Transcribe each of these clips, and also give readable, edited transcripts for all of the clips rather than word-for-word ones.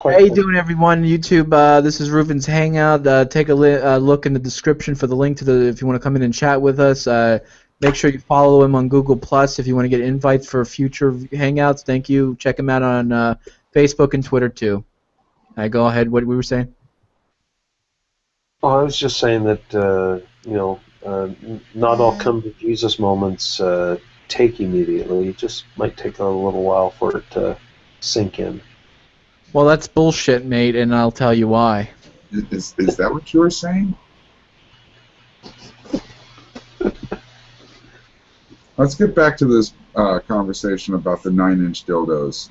How you doing, everyone? YouTube. This is Reuven's Hangout. Take a look in the description for the link to the if you want to come in and chat with us. Make sure you follow him on Google Plus if you want to get invites for future Hangouts. Thank you. Check him out on Facebook and Twitter too. Go ahead. What we were saying? Oh, I was just saying that not all come to Jesus moments take immediately. It just might take a little while for it to sink in. Well, that's bullshit, mate, and I'll tell you why. Is that what you were saying? Let's get back to this conversation about the 9-inch dildos.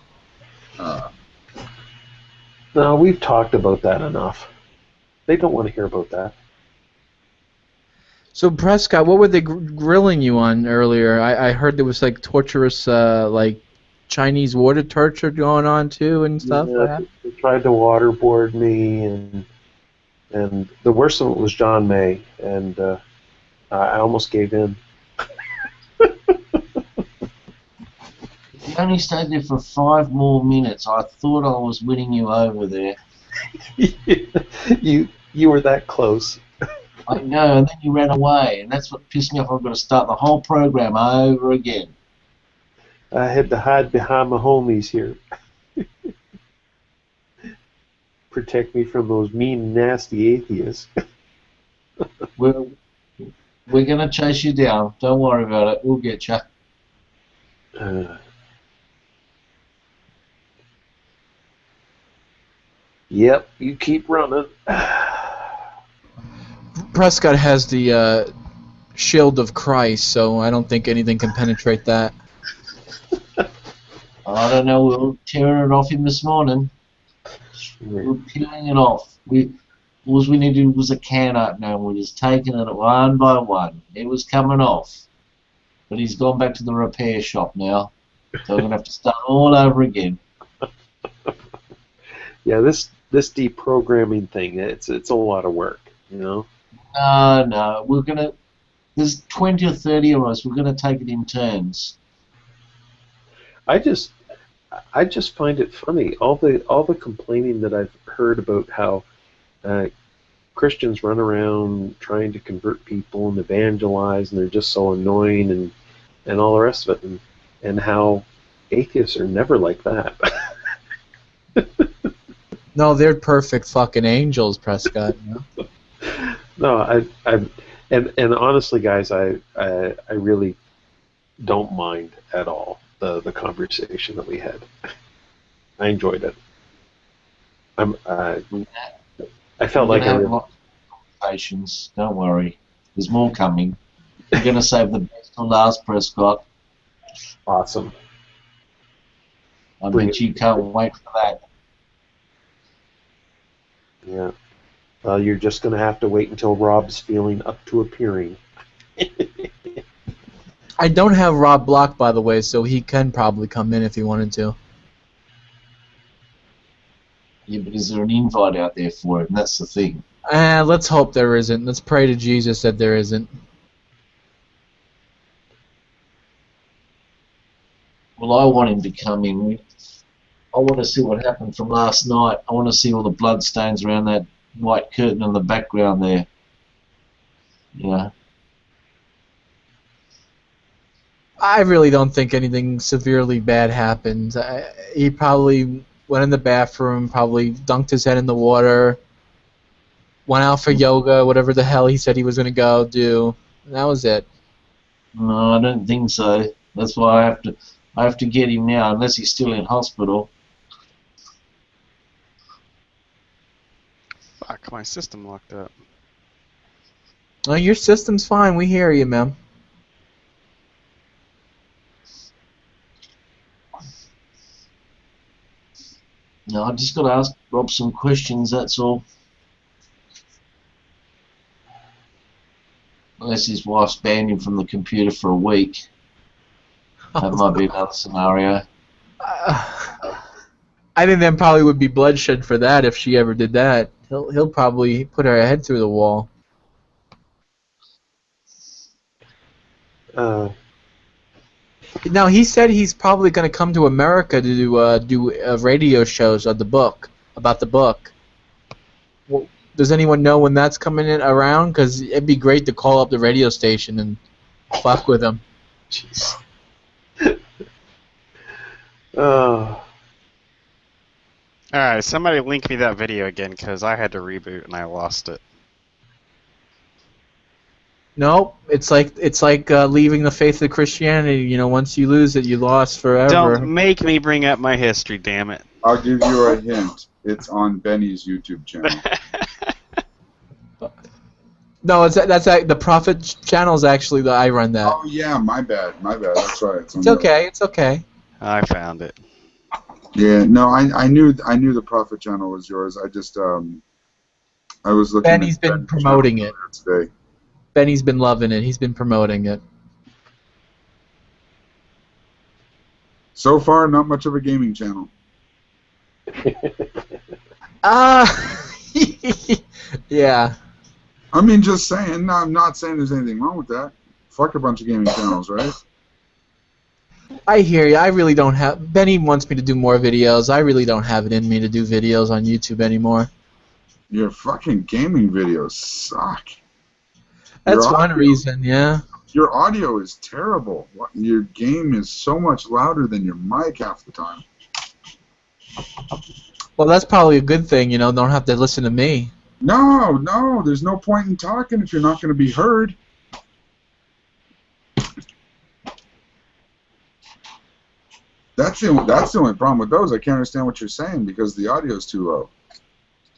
No, we've talked about that enough. They don't want to hear about that. So, Prescott, what were they grilling you on earlier? I heard there was like torturous, like Chinese water torture going on too and stuff. Yeah, they tried to waterboard me, and the worst of it was John May, and I almost gave in. You only stayed there for 5 more minutes. I thought I was winning you over there. You were that close. I know, and then you ran away, and that's what pissed me off. I've got to start the whole program over again. I had to hide behind my homies here. Protect me from those mean, nasty atheists. We're going to chase you down. Don't worry about it. We'll get you. Yep, you keep running. Prescott has the shield of Christ, so I don't think anything can penetrate that. I don't know. We were tearing it off him this morning. We were peeling it off. All we needed was a can opener, and we're just taking it one by one. It was coming off. But he's gone back to the repair shop now, so we're going to have to start all over again. Yeah, this deprogramming thing, it's a lot of work, you know? No, we're going to... There's 20 or 30 of us. We're going to take it in turns. I just find it funny, all the complaining that I've heard about how Christians run around trying to convert people and evangelize, and they're just so annoying and all the rest of it, and how atheists are never like that. No, they're perfect fucking angels, Prescott. You know? No, and honestly, guys, I really don't mind at all the conversation that we had. I enjoyed it. I felt like a lot of conversations. Don't worry, there's more coming. We're going to save the best till last, Prescott. Awesome. I bet you can't wait for that. Yeah. Well, you're just going to have to wait until Rob's feeling up to appearing. I don't have Rob blocked, by the way, so he can probably come in if he wanted to. Yeah, but is there an invite out there for it? And that's the thing. Let's hope there isn't. Let's pray to Jesus that there isn't. Well, I want him to come in. I want to see what happened from last night. I want to see all the bloodstains around that white curtain in the background there. Yeah. I really don't think anything severely bad happened. He probably went in the bathroom, probably dunked his head in the water, went out for yoga, whatever the hell he said he was going to go do. And that was it. No, I don't think so. That's why I have to get him now, unless he's still in hospital. Fuck, my system locked up. Oh, your system's fine. We hear you, man. No, I just got to ask Rob some questions, that's all. Unless his wife's banned him from the computer for a week. That might be another scenario. I think there probably would be bloodshed for that if she ever did that. He'll probably put her head through the wall. Now he said he's probably going to come to America to do radio shows of the book. about the book. Well, Does anyone know when that's coming in around? Because it'd be great to call up the radio station and fuck with them. jeez. Oh. Alright, somebody link me that video again, because I had to reboot and I lost it. Nope, it's like leaving the faith of Christianity. You know, once you lose it, you lost forever. Don't make me bring up my history, damn it. I'll give you a hint. It's on Benny's YouTube channel. No, the Prophet channel's actually I run that. Oh yeah, my bad. That's right. It's okay. It's okay. I found it. Yeah, no, I knew the Prophet channel was yours. I just I was looking. Benny's been promoting it today. Benny's been loving it. He's been promoting it. So far, not much of a gaming channel. Yeah. I mean, just saying. No, I'm not saying there's anything wrong with that. Fuck a bunch of gaming channels, right? I hear you. I really don't have. Benny wants me to do more videos. I really don't have it in me to do videos on YouTube anymore. Your fucking gaming videos suck. That's one reason, yeah. Your audio is terrible. Your game is so much louder than your mic half the time. Well, that's probably a good thing, you know. Don't have to listen to me. No, there's no point in talking if you're not going to be heard. That's the only problem with those. I can't understand what you're saying because the audio is too low.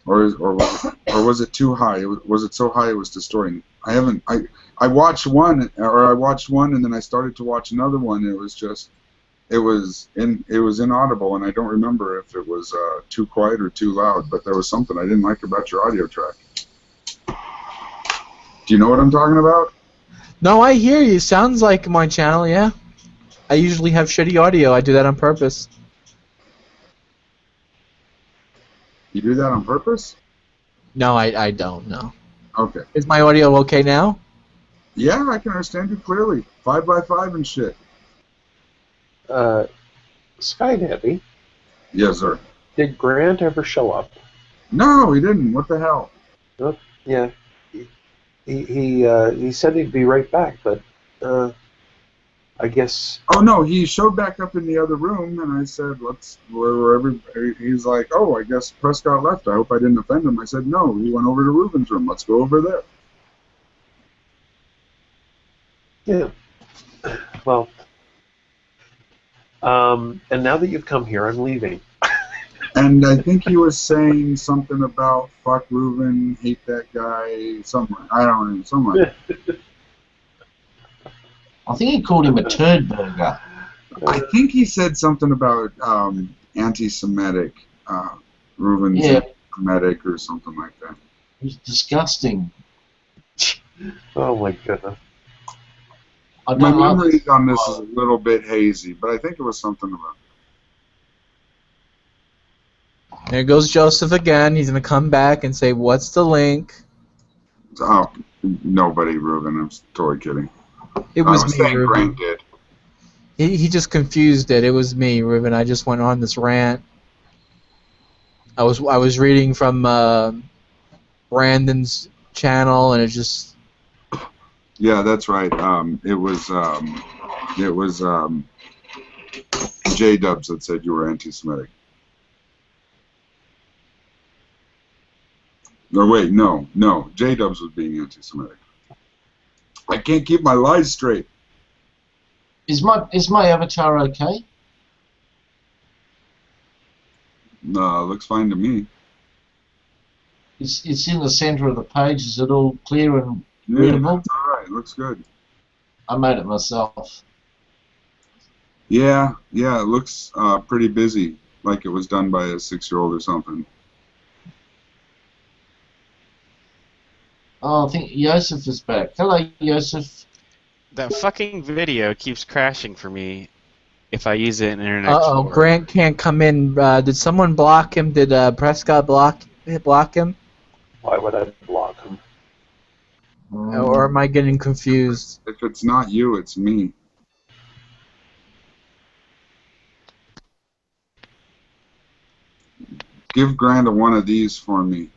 Or was it too high? Was it so high it was distorting? I watched one and then I started to watch another one. It was inaudible, and I don't remember if it was too quiet or too loud. But there was something I didn't like about your audio track. Do you know what I'm talking about? No, I hear you. Sounds like my channel, yeah. I usually have shitty audio. I do that on purpose. You do that on purpose? No, I don't, no. Okay. Is my audio okay now? Yeah, I can understand you clearly. 5x5 and shit. Sky Debbie, Yes, sir. did Grant ever show up? No, he didn't. What the hell? Yeah. He said he'd be right back, but I guess. Oh no, he showed back up in the other room, and I said, he's like, oh, I guess Prescott left. I hope I didn't offend him. I said, no, he went over to Reuven's room. Let's go over there. Yeah. Well. And now that you've come here, I'm leaving. And I think he was saying something about fuck Reuven, hate that guy, something. I don't know, something like that. I think he called him a turd burger. I think he said something about anti-Semitic, Reuven's anti-Semitic or something like that. It was disgusting. Oh my goodness. My memory on this is a little bit hazy, but I think it was something about. There goes Joseph again. He's going to come back and say, what's the link? Oh, nobody, Reuven. I'm totally kidding. It was me, saying Reuven. Grant did. He just confused it. It was me, Reuven. I just went on this rant. I was reading from Brandon's channel, and it just. Yeah, that's right. It was J-Dubs that said you were anti-Semitic. No, wait, no. J-Dubs was being anti-Semitic. I can't keep my lies straight. Is my avatar okay? No, looks fine to me. It's in the center of the page. Is it all clear and Yeah, readable? that's all right. Looks good. I made it myself. Yeah, it looks pretty busy, like it was done by a 6-year-old or something. Oh, I think Joseph is back. Hello, Joseph. That fucking video keeps crashing for me if I use it in Internet Uh-oh, Explorer. Grant can't come in. Did someone block him? Did Prescott block him? Why would I block him? Or am I getting confused? If it's not you, it's me. Give Grant one of these for me.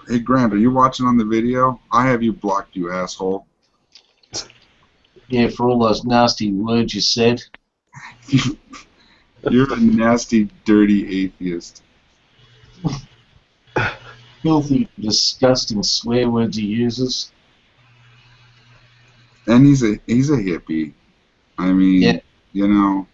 Hey, Grant, are you watching on the video? I have you blocked, you asshole. Yeah, for all those nasty words you said. You're a nasty, dirty atheist. Filthy, disgusting swear words he uses. And he's a hippie. I mean, Yeah. you know.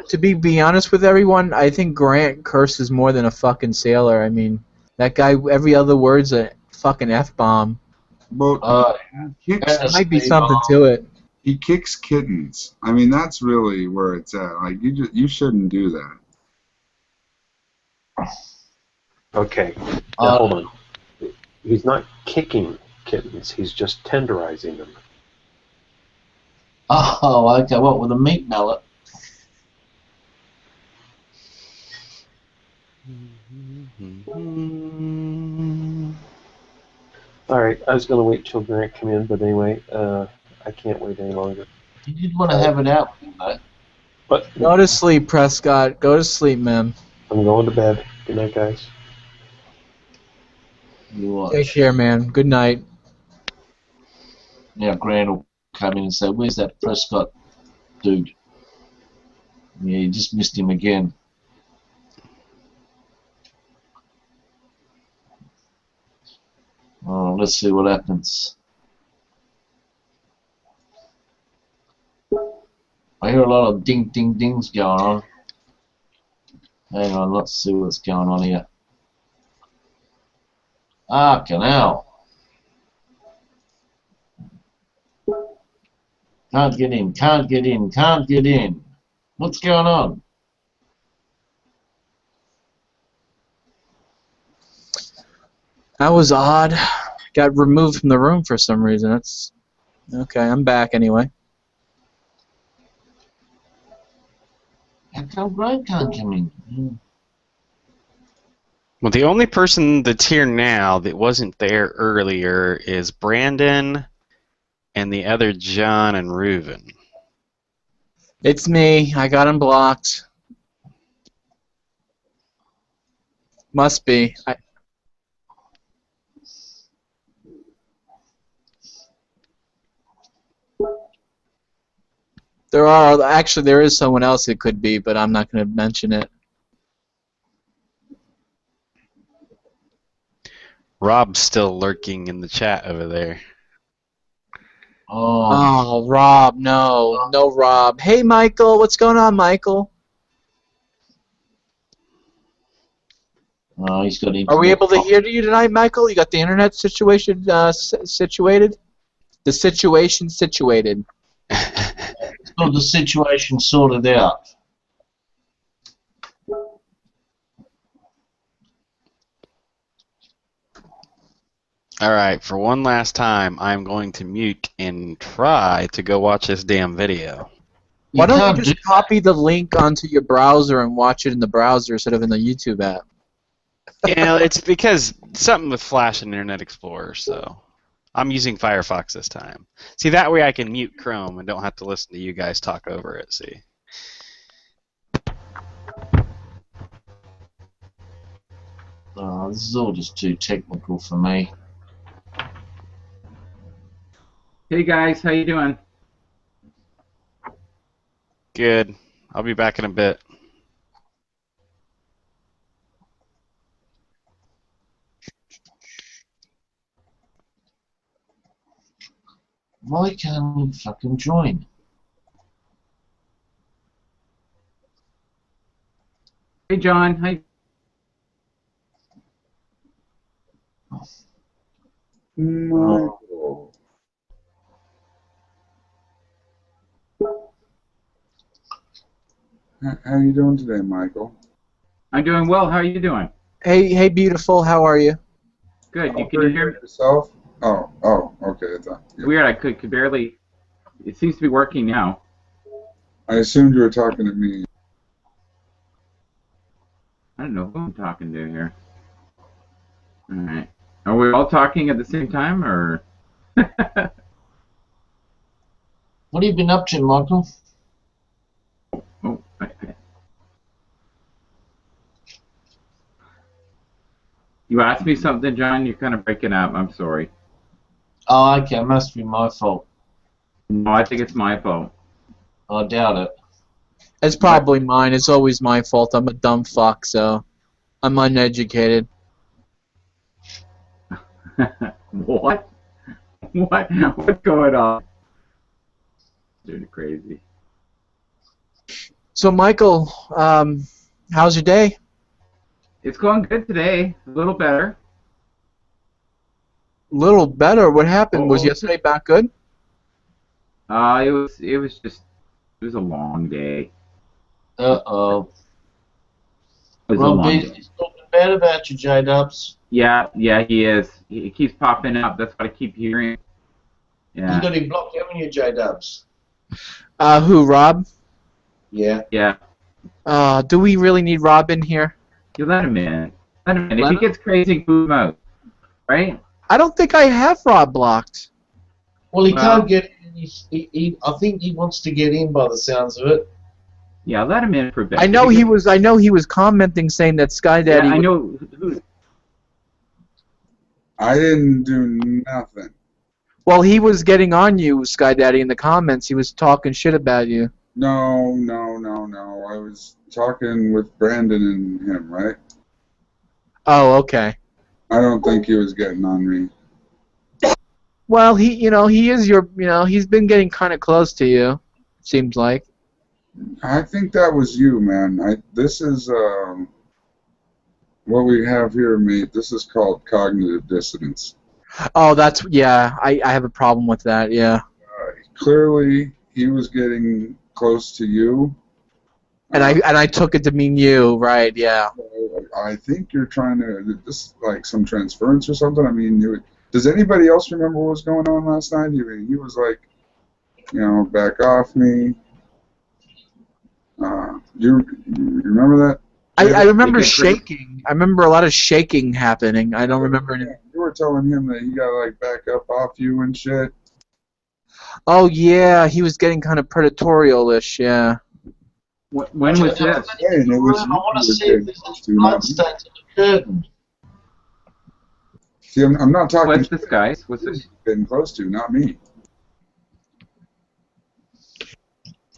To be honest with everyone, I think Grant curses more than a fucking sailor. I mean, that guy, every other word's a fucking F-bomb. But he Might be something to it. He kicks kittens. I mean, that's really where it's at. Like, you shouldn't do that. Okay, now hold on. He's not kicking kittens. He's just tenderizing them. Oh, okay. What, with a meat mallet? Alright, I was going to wait till Grant come in, but anyway, I can't wait any longer. You did want to have it out with him, though. But Go to sleep, Prescott. Go to sleep, man. I'm going to bed. Good night, guys. Take care, man. Good night. Now Grant will come in and say, "Where's that Prescott dude?" Yeah, you just missed him again. Oh, let's see what happens. I hear a lot of ding ding dings going on. Hang on, let's see what's going on here. Ah, canal. Can't get in, can't get in, can't get in. What's going on? That was odd. Got removed from the room for some reason. That's okay. I'm back anyway. How come Grant can't come in? Well, the only person that's here now that wasn't there earlier is Brandon and the other John and Reuven. It's me. I got him blocked. Must be. There is someone else it could be, but I'm not going to mention it. Rob's still lurking in the chat over there. Oh, Rob, no. No, Rob. Hey, Michael. What's going on, Michael? Oh, he's got internet. Are we able to hear you tonight, Michael? You got the internet situation situated? The situation situated. Got the situation sorted out. Alright, for one last time, I'm going to mute and try to go watch this damn video. Why don't you just copy the link onto your browser and watch it in the browser instead of in the YouTube app? You know, it's because something with Flash and Internet Explorer, so I'm using Firefox this time. See, that way I can mute Chrome and don't have to listen to you guys talk over it, see? Oh, this is all just too technical for me. Hey guys, how you doing? Good. I'll be back in a bit. Why can't you fucking join? Hey John, hi. Michael. How you doing today, Michael? I'm doing well. How are you doing? Hey, beautiful. How are you? Good. Can you hear me? Yourself? Oh, okay. Yeah. Weird. I could barely. It seems to be working now. I assumed you were talking to me. I don't know who I'm talking to here. All right. Are we all talking at the same time, or? What have you been up to, Michael? Oh, You asked me something, John. You're kind of breaking up. I'm sorry. Oh, okay. It must be my fault. No, I think it's my fault. I doubt it. It's probably mine. It's always my fault. I'm a dumb fuck, so I'm uneducated. What? What? What's going on? Dude, crazy. So, Michael, how's your day? It's going good today. A little better. Little better. What happened? Was yesterday back good? It was a long day. Uh-oh. It was a Rob long B's day. talking bad about you, J-Dubs. Yeah, he is. He keeps popping up. That's what I keep hearing. You Yeah, got him blocked, haven't you, J-Dubs? Who, Rob? Yeah. yeah. Do we really need Rob in here? You let him in. Let him in. If Let he him? gets crazy, move him out. Right? I don't think I have Rob blocked. Well, he Well- can't get in. I think he wants to get in by the sounds of it. Yeah, let him in for a bit. I know he was commenting saying that Sky Yeah, Daddy. I know. I didn't do nothing. Well, he was getting on you, Sky Daddy, in the comments. He was talking shit about you. No. I was talking with Brandon and him, right? Oh, okay. I don't think he was getting on me. Well, he is your, he's been getting kind of close to you. Seems like. I think that was you, man. This is what we have here, mate. This is called cognitive dissonance. Oh, I have a problem with that. Yeah. Clearly, he was getting close to you. And I took it to mean you, right? Yeah. I think you're trying to this like some transference or something. I mean, does anybody else remember what was going on last night? He was like, back off me. You remember that? I remember shaking. I remember a lot of shaking happening. I don't remember any. You were telling him that he got to like back up off you and shit. Oh yeah, he was getting kind of predatorial-ish. Yeah. When was this? Hey, and it was I want to you see if there's any blood stains on the curtain. See, I'm not talking. What's this, guys? What's this? Getting close to, not me.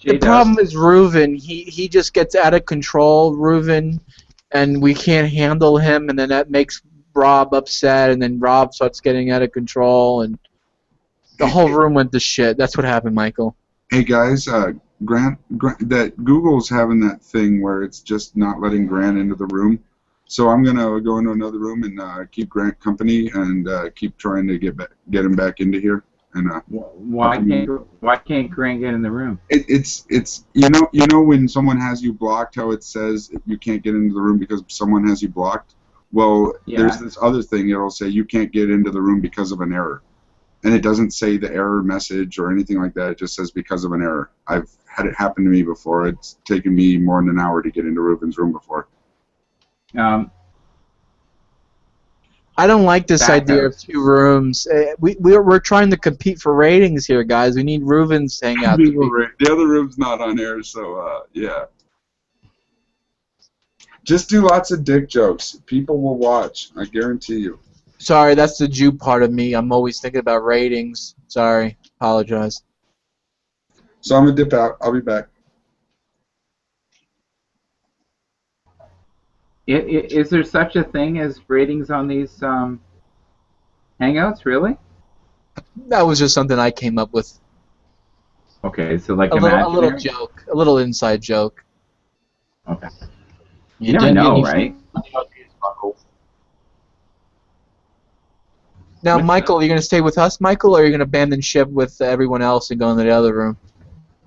The problem is Reuven. He just gets out of control, Reuven, and we can't handle him, and then that makes Rob upset, and then Rob starts getting out of control, and the whole room went to shit. That's what happened, Michael. Hey guys, Grant, that Google's having that thing where it's just not letting Grant into the room. So I'm gonna go into another room and keep Grant company and keep trying to get him back into here. And why can't Grant get in the room? It's you know when someone has you blocked, how it says you can't get into the room because someone has you blocked. Well, Yeah. There's this other thing. It'll say you can't get into the room because of an error. And it doesn't say the error message or anything like that. It just says because of an error. I've had it happen to me before. It's taken me more than an hour to get into Reuven's room before. I don't like this idea of Backouts. 2 rooms. We're trying to compete for ratings here, guys. We need Reuven's Hangout. The other room's not on air, so yeah. Just do lots of dick jokes. People will watch. I guarantee you. Sorry, that's the Jew part of me. I'm always thinking about ratings. Sorry. Apologize. So I'm gonna dip out. I'll be back. Is there such a thing as ratings on these Hangouts, really? That was just something I came up with. Okay, so like A little imaginary? joke. A little inside joke. Okay. You never don't get know, any right? ideas, Michael. Now, What's Michael, are you going to stay with us, Michael, or are you going to abandon ship with everyone else and go into the other room?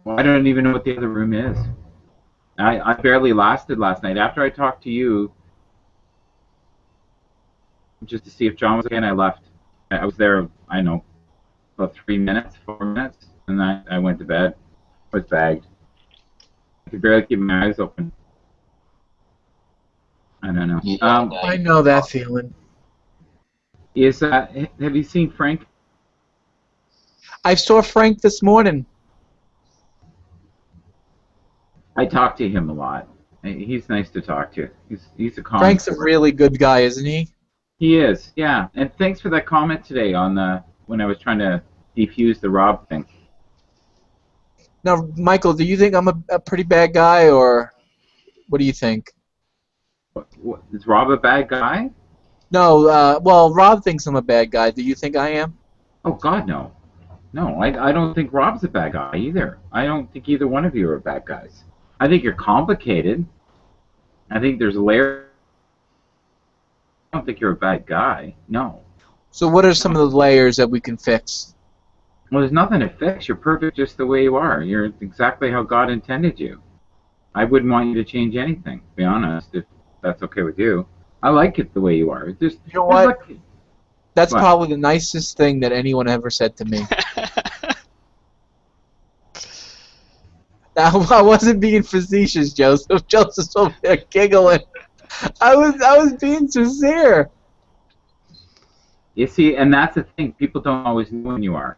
Well, I don't even know what the other room is. I barely lasted last night. After I talked to you, just to see if John was okay, and I left. I was there, I don't know, about 3 minutes, 4 minutes, and I went to bed. I was bagged. I could barely keep my eyes open. I don't know. Yeah, I know that feeling. Have you seen Frank? I saw Frank this morning. I talk to him a lot. He's nice to talk to. He's a calm. Frank's a really good guy, isn't he? He is, yeah. And thanks for that comment today on the when I was trying to defuse the Rob thing. Now, Michael, do you think I'm a pretty bad guy, or what do you think? What, is Rob a bad guy? No, well, Rob thinks I'm a bad guy. Do you think I am? Oh God, no. No, I don't think Rob's a bad guy either. I don't think either one of you are bad guys. I think you're complicated. I think there's layers. I don't think you're a bad guy. No. So what are some of the layers that we can fix? Well, there's nothing to fix. You're perfect just the way you are. You're exactly how God intended you. I wouldn't want you to change anything, to be honest, if that's okay with you. I like it the way you are. Just, You know what? like, That's what? probably the nicest thing that anyone ever said to me. I wasn't being facetious, Joseph. Joseph's over there giggling. I was being sincere. You see, and that's the thing. People don't always know when you are.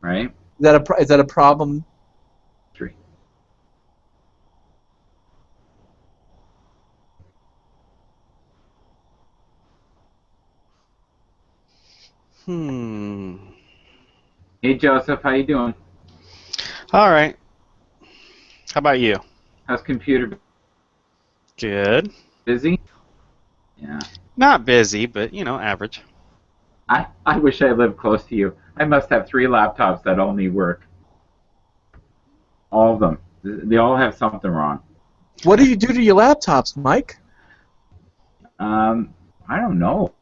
Right? Is that a problem? Three. Hey, Joseph, how you doing? All right. How about you? How's computer? Good. Busy? Yeah. Not busy, but average. I wish I lived close to you. I must have 3 laptops that all need work. All of them. They all have something wrong. What do you do to your laptops, Mike? I don't know.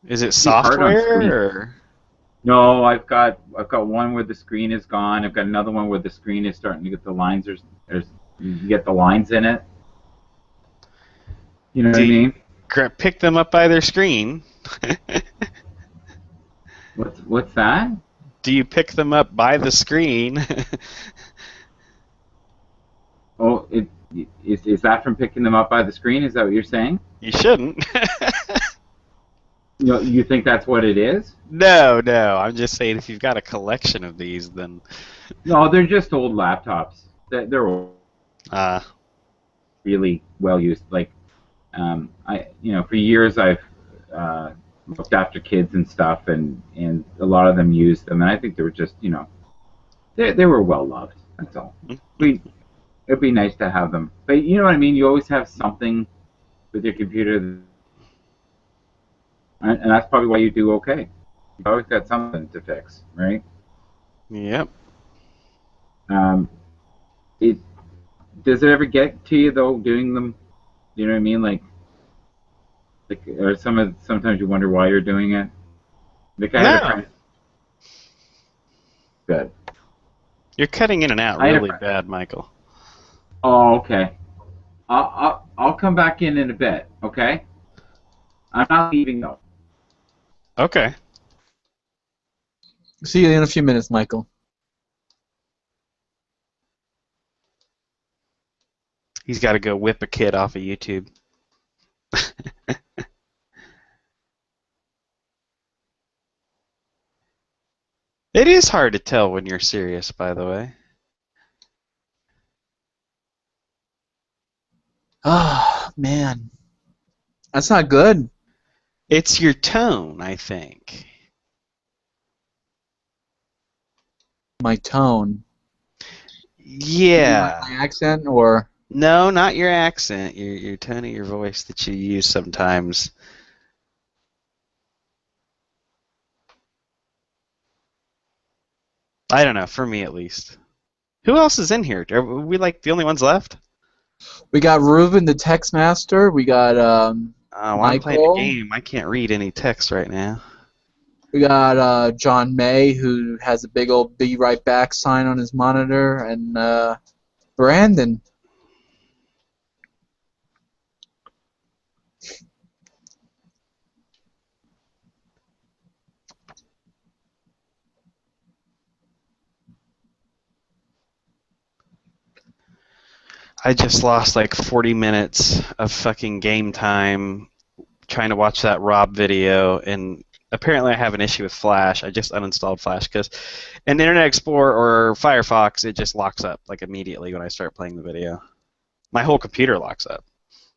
Is it hard on screen. software or? No, I've got one where the screen is gone. I've got another one where the screen is starting to get the lines. You get the lines in it. You know what I mean? Pick them up by their screen. What's that? Do you pick them up by the screen? Oh, is that from picking them up by the screen? Is that what you're saying? You shouldn't. You think that's what it is? No. I'm just saying if you've got a collection of these, then. No, they're just old laptops. They're old. Really well used. Like, for years I've looked after kids and stuff, and a lot of them used them, and I think they were just, they were well loved. That's all. It'd be nice to have them, but you know what I mean. You always have something with your computer, and that's probably why you do okay. You've always got something to fix, right? Yep. Does it ever get to you though doing them? You know what I mean? Like or sometimes you wonder why you're doing it. Like I had a friend. Good. You're cutting in and out really bad, Michael. Oh, okay. I'll come back in a bit. Okay. I'm not leaving though. Okay. See you in a few minutes, Michael. He's got to go whip a kid off of YouTube. It is hard to tell when you're serious, by the way. Oh, man. That's not good. It's your tone, I think. My tone. Yeah. My accent, or? No, not your accent. Your tone of your voice that you use sometimes. I don't know, for me at least. Who else is in here? Are we like the only ones left? We got Reuven, the text master. We got I'm playing a game. I can't read any text right now. We got John May, who has a big old "Be Right Back" sign on his monitor, and Brandon. I just lost like 40 minutes of fucking game time trying to watch that Rob video, and apparently I have an issue with Flash. I just uninstalled Flash because in Internet Explorer or Firefox, it just locks up like immediately when I start playing the video. My whole computer locks up,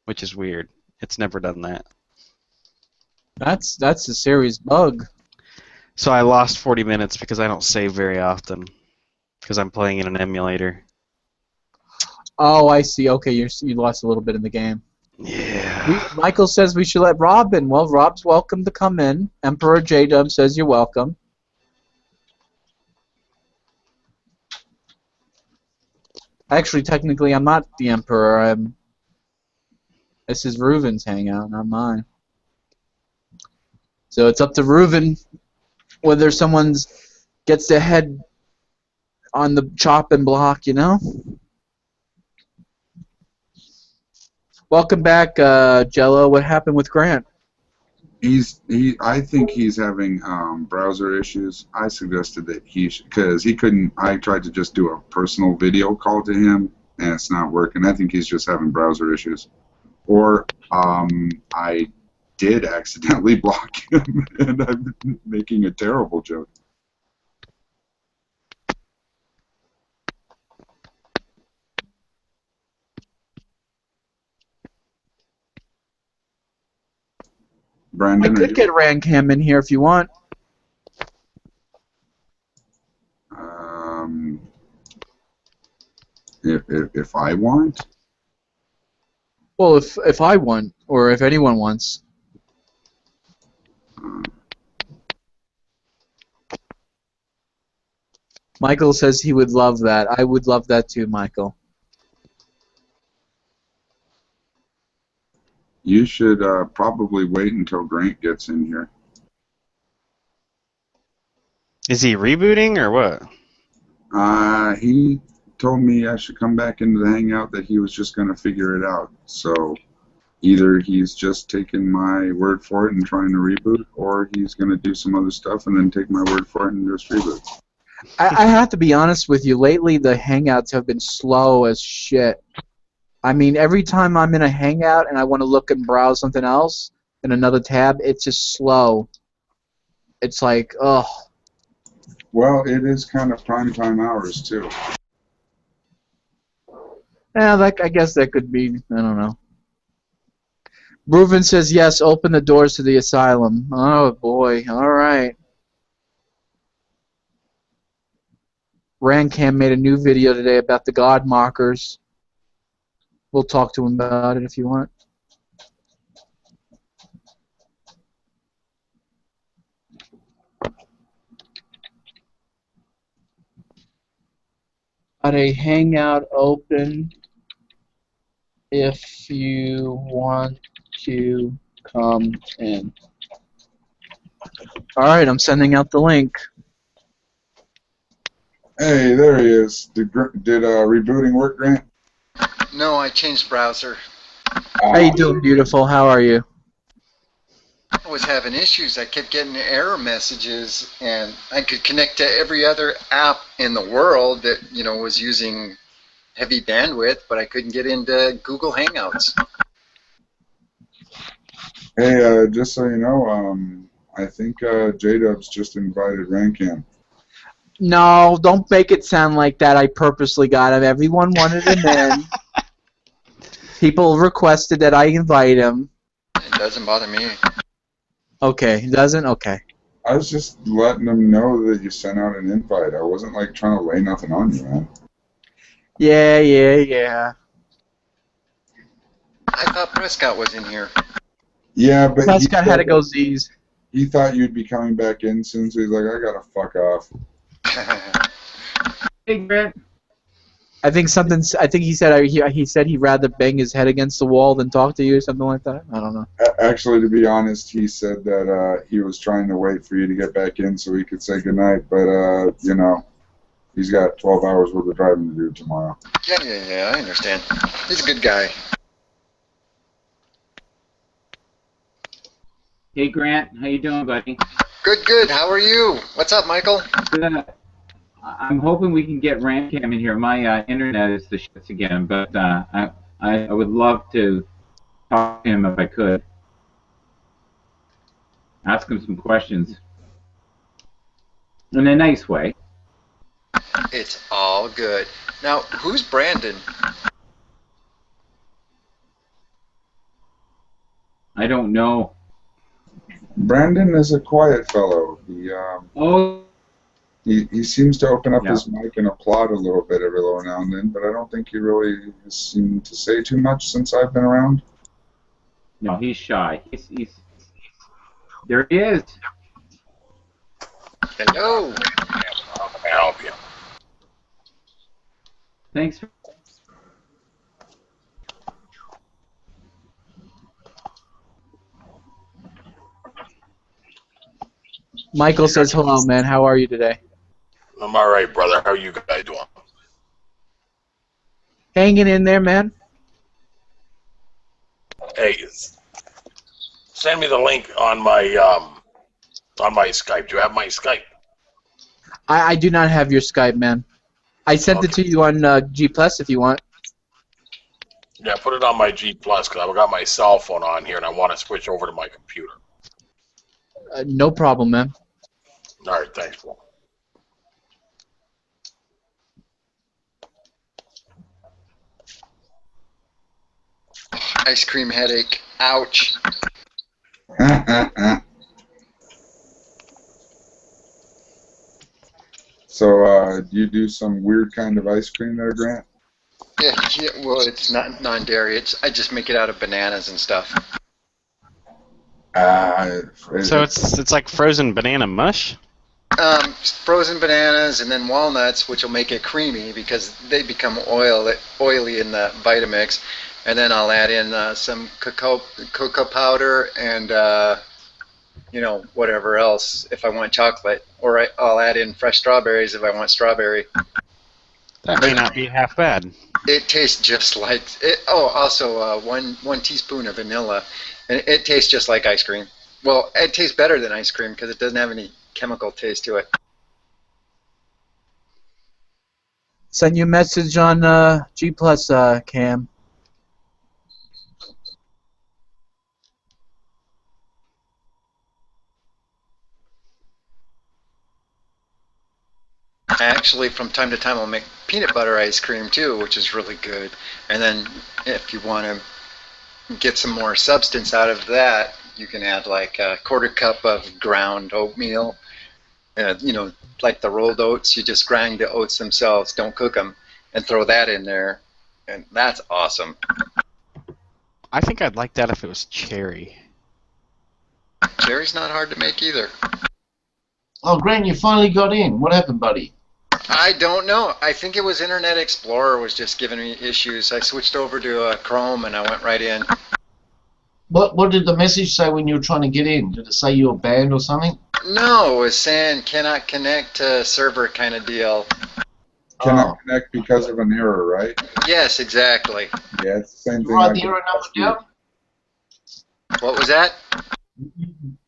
which is weird. It's never done that. That's a serious bug. So I lost 40 minutes because I don't save very often because I'm playing in an emulator. Oh, I see. Okay, you lost a little bit in the game. Yeah. Michael says we should let Rob in. Well, Rob's welcome to come in. Emperor J-Dub says you're welcome. Actually, technically, I'm not the Emperor. This is Reuven's hangout, not mine. So it's up to Reuven whether someone's gets their head on the chopping block, you know? Welcome back, Jello. What happened with Grant? I think he's having browser issues. I suggested that because he couldn't. I tried to just do a personal video call to him, and it's not working. I think he's just having browser issues, or I did accidentally block him, and I'm making a terrible joke. Brandon, I could get Rancam in here if you want. If I want. Well, if I want, or if anyone wants. Michael says he would love that. I would love that too, Michael. You should probably wait until Grant gets in here. Is he rebooting or what? He told me I should come back into the Hangout, that he was just going to figure it out. So either he's just taking my word for it and trying to reboot, or he's going to do some other stuff and then take my word for it and just reboot. I have to be honest with you. Lately, the Hangouts have been slow as shit. I mean, every time I'm in a Hangout and I want to look and browse something else in another tab, it's just slow. It's like, ugh. Well, it is kind of prime time hours, too. Yeah, I guess that could be, I don't know. Reuven says, yes, open the doors to the asylum. Oh, boy. All right. Rancam made a new video today about the God Mockers. We'll talk to him about it if you want. Got a Hangout open if you want to come in. All right, I'm sending out the link. Hey, there he is. Did rebooting work, Grant? No, I changed browser. How you doing, beautiful? How are you? I was having issues. I kept getting error messages, and I could connect to every other app in the world that, you know, was using heavy bandwidth, but I couldn't get into Google Hangouts. Hey, just so you know, I think J-Dub's just invited Rancam. No, don't make it sound like that. I purposely got him. Everyone wanted him in. People requested that I invite him. It doesn't bother me. Okay, it doesn't? Okay. I was just letting them know that you sent out an invite. I wasn't like trying to lay nothing on you, man. Yeah. I thought Prescott was in here. Yeah, but Prescott had to go Z's. He thought you'd be coming back in soon, so he's like, I gotta fuck off. Hey, Grant. I think he said he'd rather bang his head against the wall than talk to you or something like that. I don't know. Actually, to be honest, he said that he was trying to wait for you to get back in so he could say goodnight, but, you know, he's got 12 hours worth of driving to do tomorrow. Yeah, I understand. He's a good guy. Hey, Grant. How you doing, buddy? Good. How are you? What's up, Michael? I'm hoping we can get Rancam in here. My internet is the shits again, but I would love to talk to him if I could. Ask him some questions. In a nice way. It's all good. Now, who's Brandon? I don't know. Brandon is a quiet fellow. Oh, He seems to open up yeah. his mic and applaud a little bit every now and then, but I don't think he really has seemed to say too much since I've been around. No, he's shy. He's there he is. Hello. How can I help you? Thanks. Michael says hello, man. How are you today? I'm all right, brother. How are you guys doing? Hanging in there, man. Hey, send me the link on my Skype. Do you have my Skype? I do not have your Skype, man. I sent it to you on G Plus if you want. Yeah, put it on my G Plus because I've got my cell phone on here and I want to switch over to my computer. No problem, man. All right, thanks, bro. Ice cream headache. Ouch. So, do you do some weird kind of ice cream there, Grant? Yeah, well, it's not non-dairy. I just make it out of bananas and stuff. So it's like frozen banana mush? Frozen bananas and then walnuts, which will make it creamy because they become oily in the Vitamix. And then I'll add in some cocoa powder and whatever else if I want chocolate, or I'll add in fresh strawberries if I want strawberry. That may not be half bad. It tastes just like it. Oh, also 1 teaspoon of vanilla, and it tastes just like ice cream. Well, it tastes better than ice cream because it doesn't have any chemical taste to it. Send you a message on G Plus, Cam. Actually, from time to time, I'll make peanut butter ice cream too, which is really good. And then, if you want to get some more substance out of that, you can add like a 1/4 cup of ground oatmeal. Like the rolled oats, you just grind the oats themselves, don't cook them, and throw that in there, and that's awesome. I think I'd like that if it was cherry. Cherry's not hard to make either. Oh, Grant, you finally got in. What happened, buddy? I don't know. I think it was Internet Explorer was just giving me issues. I switched over to Chrome and I went right in. What did the message say when you were trying to get in? Did it say you were banned or something? No, it was saying cannot connect to server kind of deal. Cannot connect because of an error, right? Yes, exactly. Yeah, it's the same Did thing. you write the error number down? What was that?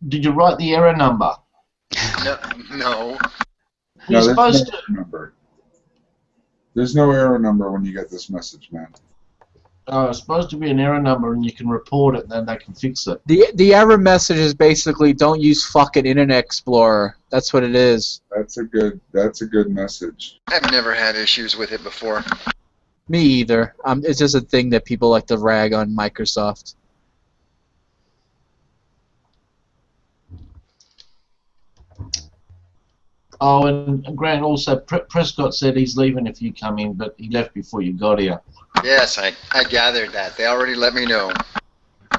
Did you write the error number? No. You're No, supposed there's to. no error number. There's no error number when you get this message, man. Oh, it's supposed to be an error number, and you can report it, and then they can fix it. The error message is basically don't use fucking Internet Explorer. That's what it is. That's a good message. I've never had issues with it before. Me either. It's just a thing that people like to rag on Microsoft. Oh, and Grant also, Prescott said he's leaving if you come in, but he left before you got here. Yes, I gathered that. They already let me know.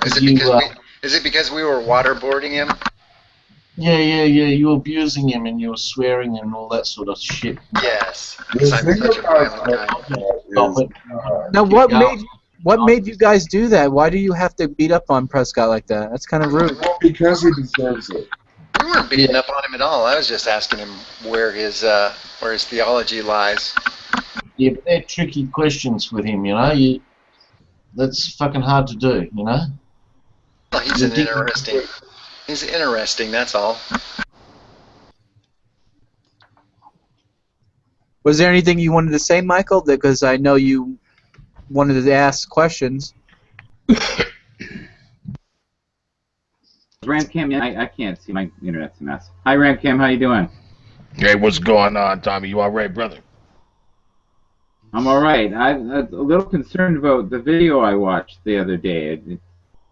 Is it because we were waterboarding him? Yeah, you were abusing him and you were swearing and all that sort of shit. Yes. The Because I'm thing such a about violent guy. that is, Now, what made you guys do that? Why do you have to beat up on Prescott like that? That's kind of rude. well, because he deserves it. We weren't beating up on him at all. I was just asking him where his theology lies. Yeah, but they're tricky questions with him, you know. That's fucking hard to do, you know. Well, he's interesting, that's all. Was there anything you wanted to say, Michael? Because I know you wanted to ask questions. Ramcam, I can't see. My internet's a mess. Hi, Ramcam. How you doing? Hey, what's going on, Tommy? You all right, brother? I'm all right. I'm a little concerned about the video I watched the other day.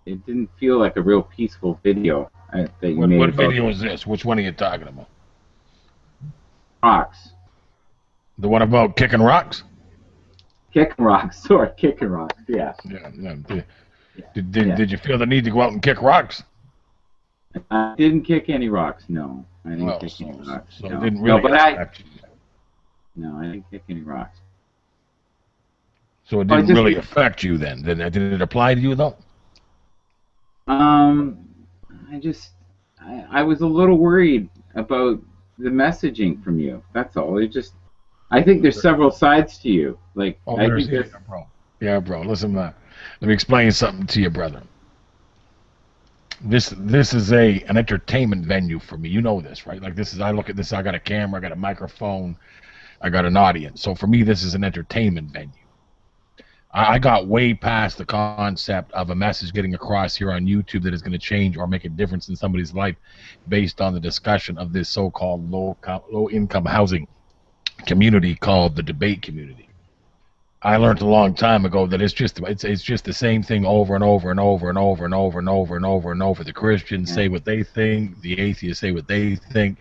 it didn't feel like a real peaceful video that you What, made. what about video is this? Which one are you talking about? rocks? The one about kicking rocks? Kicking rocks, sorry, kicking rocks. Yeah. Yeah. Did, Yeah. did you feel the need to go out and kick rocks? I didn't kick any rocks. No, I didn't Well, kick any rocks. so no. it didn't really no, but affect you. No, I didn't kick any rocks. So it Well, didn't really affect you then. Did it apply to you though? I was a little worried about the messaging from you. That's all. I think there's several sides to you. Like, I think there's, bro. Yeah, bro. Listen, let me explain something to you, brother. This is an entertainment venue for me. You know this, right? Like I look at this. I got a camera. I got a microphone. I got an audience. So for me, this is an entertainment venue. I got way past the concept of a message getting across here on YouTube that is going to change or make a difference in somebody's life based on the discussion of this so-called low-income housing community called the debate community. I learned a long time ago that it's just the same thing over and over and over and over and over and over and over and over. The Christians say what they think, the atheists say what they think.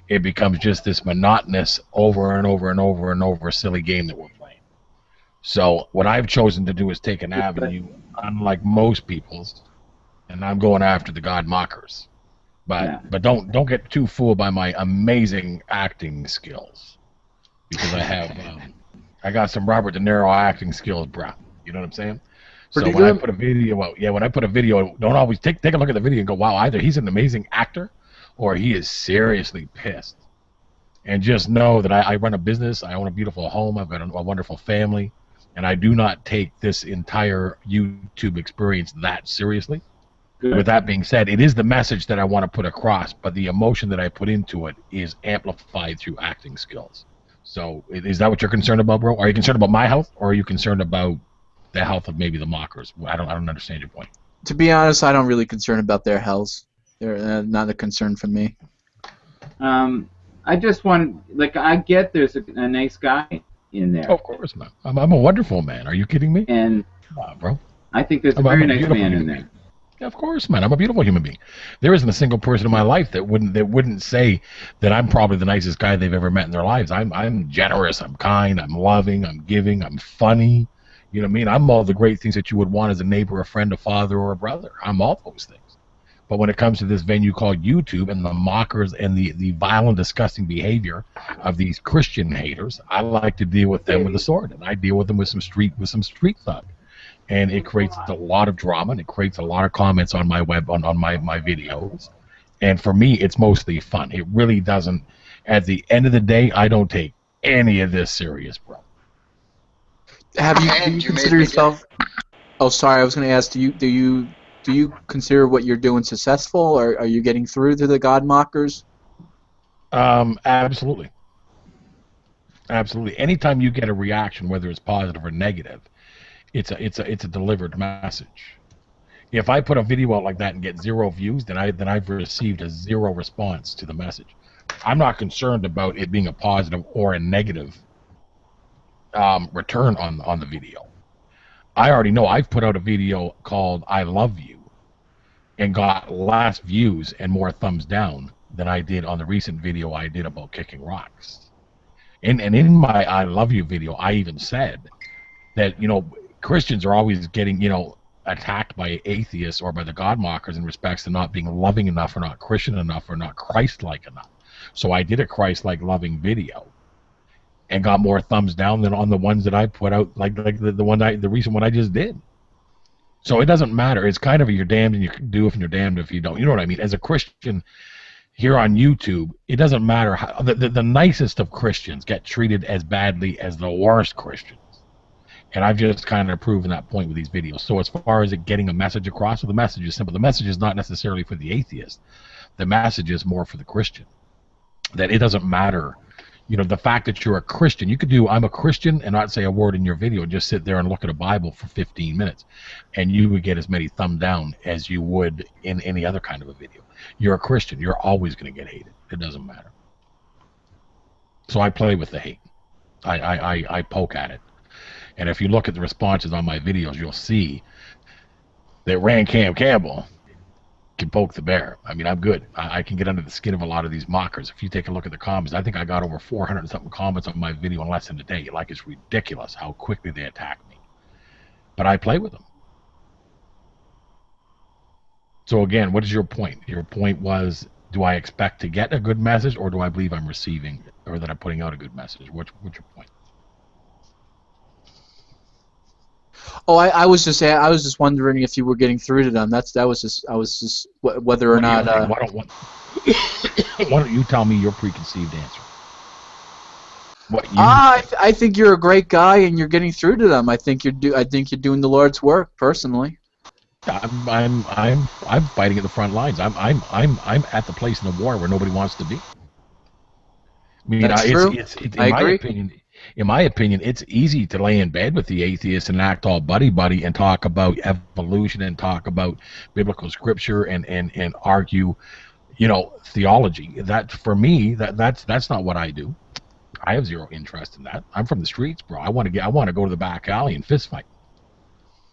It becomes just this monotonous over and over and over and over silly game that we're playing. So what I've chosen to do is take an avenue, unlike most people's, and I'm going after the God mockers. But don't get too fooled by my amazing acting skills, because I got some Robert De Niro acting skills, bro. You know what I'm saying? So when I put a video out, when I put a video, don't always take a look at the video and go, wow, either he's an amazing actor or he is seriously pissed. And just know that I run a business, I own a beautiful home, I've got a wonderful family, and I do not take this entire YouTube experience that seriously. Good. With that being said, it is the message that I want to put across, but the emotion that I put into it is amplified through acting skills. So is that what you're concerned about, bro? Are you concerned about my health, or are you concerned about the health of maybe the mockers? I don't understand your point. To be honest, I don't really concern about their health. They're not a concern for me. I just want, I get there's a nice guy in there. Oh, of course, man. I'm a wonderful man. Are you kidding me? And come on, bro. I think there's a very nice man in there. Yeah, of course, man. I'm a beautiful human being. There isn't a single person in my life that wouldn't say that I'm probably the nicest guy they've ever met in their lives. I'm generous. I'm kind. I'm loving. I'm giving. I'm funny. You know what I mean? I'm all the great things that you would want as a neighbor, a friend, a father, or a brother. I'm all those things. But when it comes to this venue called YouTube and the mockers and the violent, disgusting behavior of these Christian haters, I like to deal with them with a sword, and I deal with them with some street thug. And it creates a lot of drama, and it creates a lot of comments on my on my videos. And for me, it's mostly fun. It really doesn't. At the end of the day, I don't take any of this serious, bro. Do you consider yourself? Oh, sorry. I was going to ask. Do you consider what you're doing successful, or are you getting through to the God mockers? Absolutely. Absolutely. Anytime you get a reaction, whether it's positive or negative, it's a delivered message. If I put a video out like that and get 0 views, then I've received a 0 response to the message. I'm not concerned about it being a positive or a negative return on the video. I already know I've put out a video called I Love You and got less views and more thumbs down than I did on the recent video I did about kicking rocks. And in my I Love You video, I even said that, Christians are always getting, attacked by atheists or by the God mockers in respects to not being loving enough or not Christian enough or not Christ-like enough. So I did a Christ-like loving video and got more thumbs down than on the ones that I put out, like the recent one I just did. So it doesn't matter. It's kind of you're damned and you do if you're damned if you don't. You know what I mean? As a Christian here on YouTube, it doesn't matter how the nicest of Christians get treated as badly as the worst Christians. And I've just kind of proven that point with these videos. So as far as it getting a message across, well, the message is simple. The message is not necessarily for the atheist. The message is more for the Christian. That it doesn't matter. The fact that you're a Christian, you could do I'm a Christian and not say a word in your video, just sit there and look at a Bible for 15 minutes, and you would get as many thumb down as you would in any other kind of a video. You're a Christian. You're always going to get hated. It doesn't matter. So I play with the hate. I poke at it. And if you look at the responses on my videos, you'll see that ran Cam Campbell can poke the bear. I mean, I'm good. I can get under the skin of a lot of these mockers. If you take a look at the comments, I think I got over 400 and something comments on my video in less than a day. Like, it's ridiculous how quickly they attack me. But I play with them. So again, what is your point? Your point was, do I expect to get a good message, or do I believe I'm receiving, or that I'm putting out a good message? What's your point? Oh, I was just wondering if you were getting through to them. I was just whether or not. Why don't you tell me your preconceived answer? What you I think you're a great guy and you're getting through to them. I think you're doing the Lord's work personally. I'm fighting at the front lines. I'm at the place in the war where nobody wants to be. I mean, That's true. I agree. In my opinion, it's easy to lay in bed with the atheists and act all buddy-buddy and talk about evolution and talk about biblical scripture and argue, theology. That, for me, that's not what I do. I have zero interest in that. I'm from the streets, bro. I want to go to the back alley and fist fight.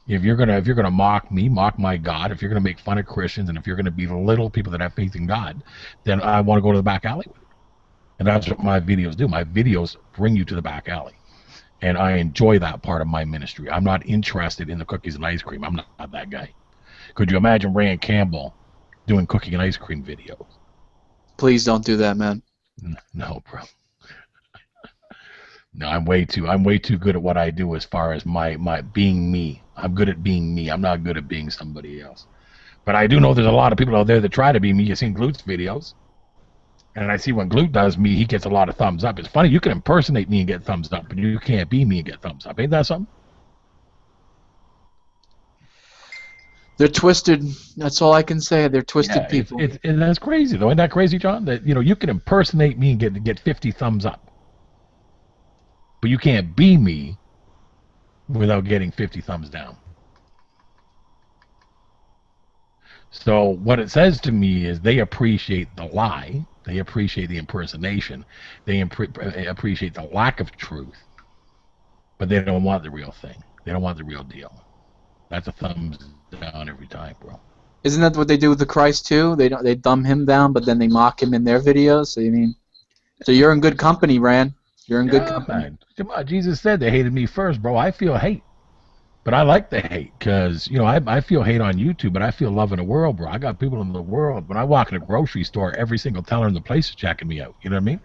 If you're gonna mock me, mock my God, if you're gonna make fun of Christians, and if you're gonna belittle people that have faith in God, then I want to go to the back alley with you. And that's what my videos do. My videos bring you to the back alley. And I enjoy that part of my ministry. I'm not interested in the cookies and ice cream. I'm not that guy. Could you imagine Ray and Campbell doing cookie and ice cream videos? Please don't do that, man. No, bro. No, I'm way too good at what I do as far as my being me. I'm good at being me. I'm not good at being somebody else. But I do know there's a lot of people out there that try to be me. You've seen Glute's videos. And I see when Glute does me, he gets a lot of thumbs up. It's funny, you can impersonate me and get thumbs up, but you can't be me and get thumbs up. Ain't that something? They're twisted. That's all I can say. They're twisted people. And that's crazy, though. Isn't that crazy, John? That you can impersonate me and get 50 thumbs up. But you can't be me without getting 50 thumbs down. So what it says to me is they appreciate the lie. They appreciate the impersonation. They appreciate the lack of truth. But they don't want the real thing. They don't want the real deal. That's a thumbs down every time, bro. Isn't that what they do with the Christ too? They dumb him down, but then they mock him in their videos. So you're in good company, Rand. You're in good company. Man. Come on, Jesus said they hated me first, bro. I feel hate. But I like the hate because, I feel hate on YouTube, but I feel love in the world, bro. I got people in the world. When I walk in a grocery store, every single teller in the place is checking me out. You know what I mean?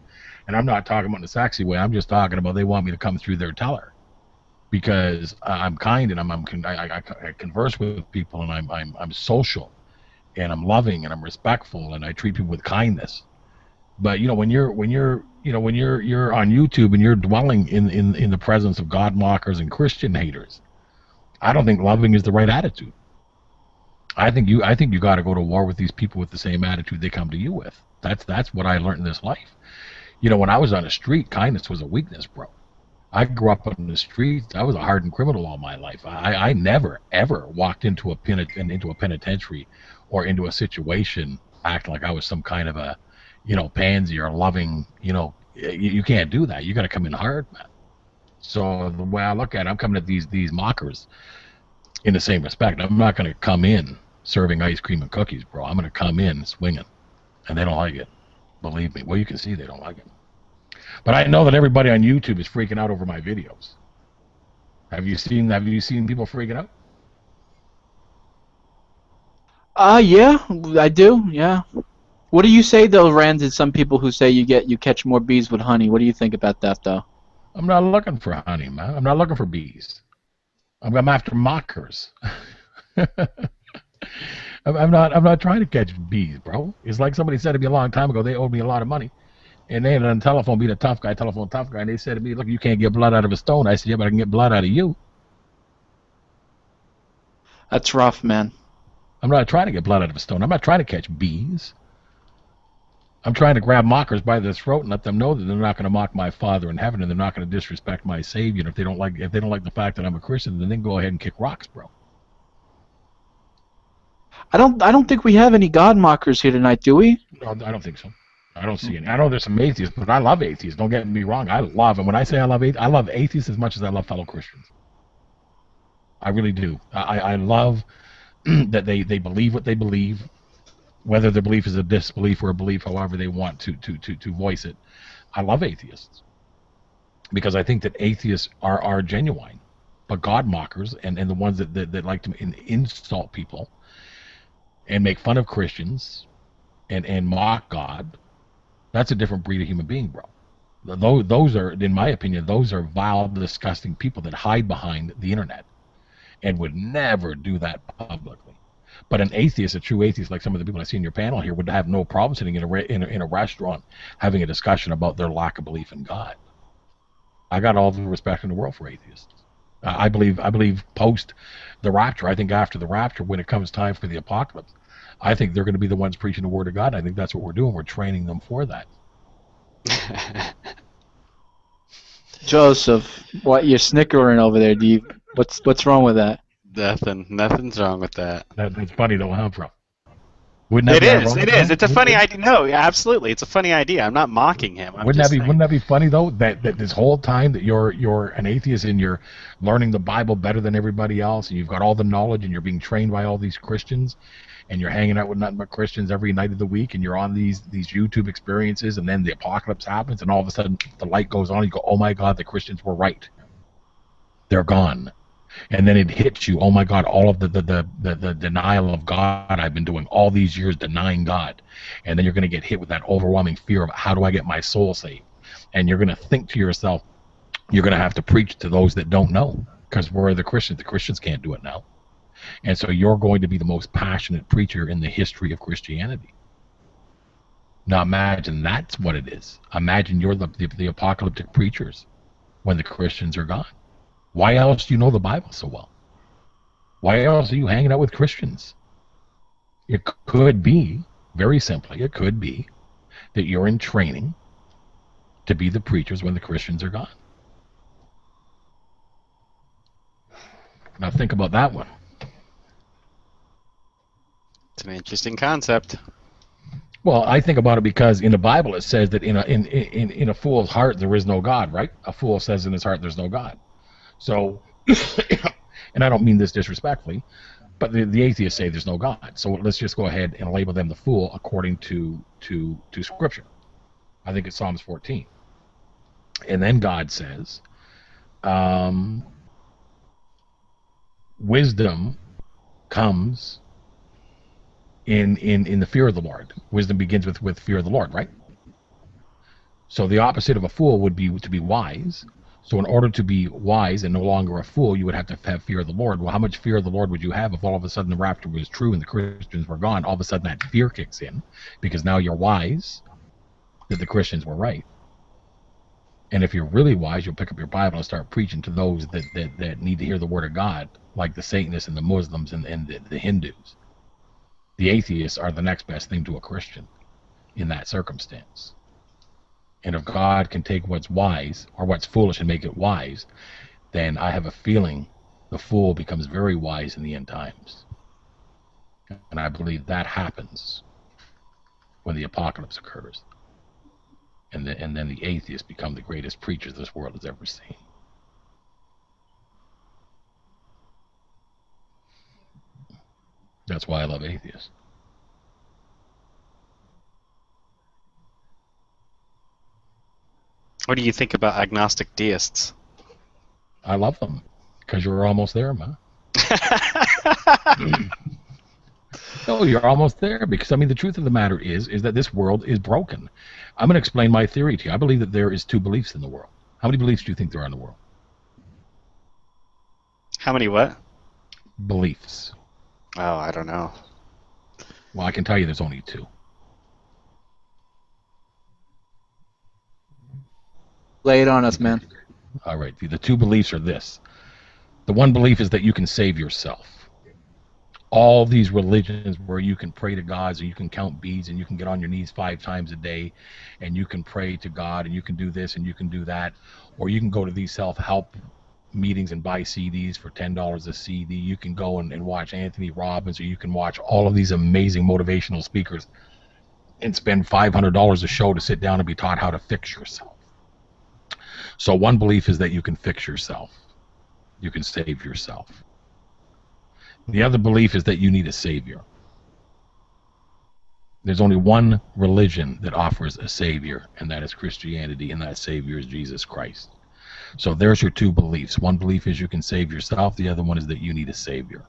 And I'm not talking about in a sexy way. I'm just talking about they want me to come through their teller because I'm kind and I converse with people and I'm social and I'm loving and I'm respectful and I treat people with kindness. But when you're on YouTube and you're dwelling in the presence of God mockers and Christian haters, I don't think loving is the right attitude. I think you got to go to war with these people with the same attitude they come to you with. That's what I learned in this life. When I was on the street, kindness was a weakness, bro. I grew up on the streets. I was a hardened criminal all my life. I never ever walked into a penitentiary or into a situation acting like I was some kind of a pansy or loving. You can't do that. You got to come in hard, man. So the way I look at it, I'm coming at these mockers in the same respect. I'm not going to come in serving ice cream and cookies, bro. I'm going to come in swinging, and they don't like it. Believe me. Well, you can see they don't like it. But I know that everybody on YouTube is freaking out over my videos. Have you seen people freaking out? Yeah, I do. Yeah. What do you say though, Rand? To some people who say you catch more bees with honey. What do you think about that though? I'm not looking for honey, man. I'm not looking for bees. I'm after mockers. I'm not trying to catch bees, bro. It's like somebody said to me a long time ago. They owed me a lot of money, and they had on the telephone being a tough guy, and they said to me, "Look, you can't get blood out of a stone." I said, "Yeah, but I can get blood out of you." That's rough, man. I'm not trying to get blood out of a stone. I'm not trying to catch bees. I'm trying to grab mockers by the throat and let them know that they're not going to mock my Father in heaven and they're not going to disrespect my Savior. And if they don't like the fact that I'm a Christian, then they can go ahead and kick rocks, bro. I don't think we have any God mockers here tonight, do we? No, I don't think so. I don't see any. I know there's some atheists, but I love atheists. Don't get me wrong. I love, and when I say I love atheists as much as I love fellow Christians. I really do. I love that they believe what they believe, whether their belief is a disbelief or a belief, however they want to voice it. I love atheists because I think that atheists are genuine, but God mockers and the ones that like to insult people and make fun of Christians and mock God, that's a different breed of human being, bro. Those are, in my opinion, those are vile, disgusting people that hide behind the internet and would never do that publicly. But an atheist, a true atheist, like some of the people I see in your panel here, would have no problem sitting in a restaurant having a discussion about their lack of belief in God. I got all the respect in the world for atheists. I believe post the rapture. I think after the rapture, when it comes time for the apocalypse, I think they're going to be the ones preaching the word of God. I think that's what we're doing. We're training them for that. Joseph, what you're snickering over there? What's wrong with that? Nothing's wrong with that. That's funny though, huh, bro? Wouldn't that It be is. ironic, It is. though? It's a funny idea. No, absolutely, it's a funny idea. I'm not mocking him. Wouldn't that be funny though? That this whole time that you're an atheist and you're learning the Bible better than everybody else, and you've got all the knowledge, and you're being trained by all these Christians, and you're hanging out with nothing but Christians every night of the week, and you're on these YouTube experiences, and then the apocalypse happens, and all of a sudden the light goes on. You go, oh my God, the Christians were right. They're gone. And then it hits you, oh my God, all of the denial of God I've been doing all these years, denying God. And then you're going to get hit with that overwhelming fear of how do I get my soul saved? And you're going to think to yourself, you're going to have to preach to those that don't know, because we're the Christians. The Christians can't do it now. And so you're going to be the most passionate preacher in the history of Christianity. Now imagine that's what it is. Imagine you're the apocalyptic preachers when the Christians are gone. Why else do you know the Bible so well? Why else are you hanging out with Christians? It could be, very simply, it could be that you're in training to be the preachers when the Christians are gone. Now think about that one. It's an interesting concept. Well, I think about it because in the Bible it says that in a fool's heart there is no God, right? A fool says in his heart there's no God. So, and I don't mean this disrespectfully, but the atheists say there's no God. So let's just go ahead and label them the fool according to Scripture. I think it's Psalms 14. And then God says, wisdom comes in the fear of the Lord. Wisdom begins with fear of the Lord, right? So the opposite of a fool would be to be wise. So in order to be wise and no longer a fool, you would have to have fear of the Lord. Well, how much fear of the Lord would you have if all of a sudden the rapture was true and the Christians were gone? All of a sudden that fear kicks in because now you're wise that the Christians were right. And if you're really wise, you'll pick up your Bible and start preaching to those that need to hear the word of God, like the Satanists and the Muslims and the Hindus. The atheists are the next best thing to a Christian in that circumstance. And if God can take what's wise or what's foolish and make it wise, then I have a feeling the fool becomes very wise in the end times. And I believe that happens when the apocalypse occurs. And then the atheists become the greatest preachers this world has ever seen. That's why I love atheists. What do you think about agnostic deists? I love them because you're almost there, man. No, you're almost there because, I mean, the truth of the matter is that this world is broken. I'm going to explain my theory to you. I believe that there is two beliefs in the world. How many beliefs do you think there are in the world? How many what? Beliefs. Oh, I don't know. Well, I can tell you there's only two. Lay it on us, man. All right. The two beliefs are this. The one belief is that you can save yourself. All these religions where you can pray to gods and you can count beads and you can get on your knees 5 times a day and you can pray to God and you can do this and you can do that, or you can go to these self-help meetings and buy CDs for $10 a CD. You can go and watch Anthony Robbins, or you can watch all of these amazing motivational speakers and spend $500 a show to sit down and be taught how to fix yourself. So one belief is that you can fix yourself. You can save yourself. The other belief is that you need a savior. There's only one religion that offers a savior, and that is Christianity, and that savior is Jesus Christ. So there's your two beliefs. One belief is you can save yourself. The other one is that you need a savior.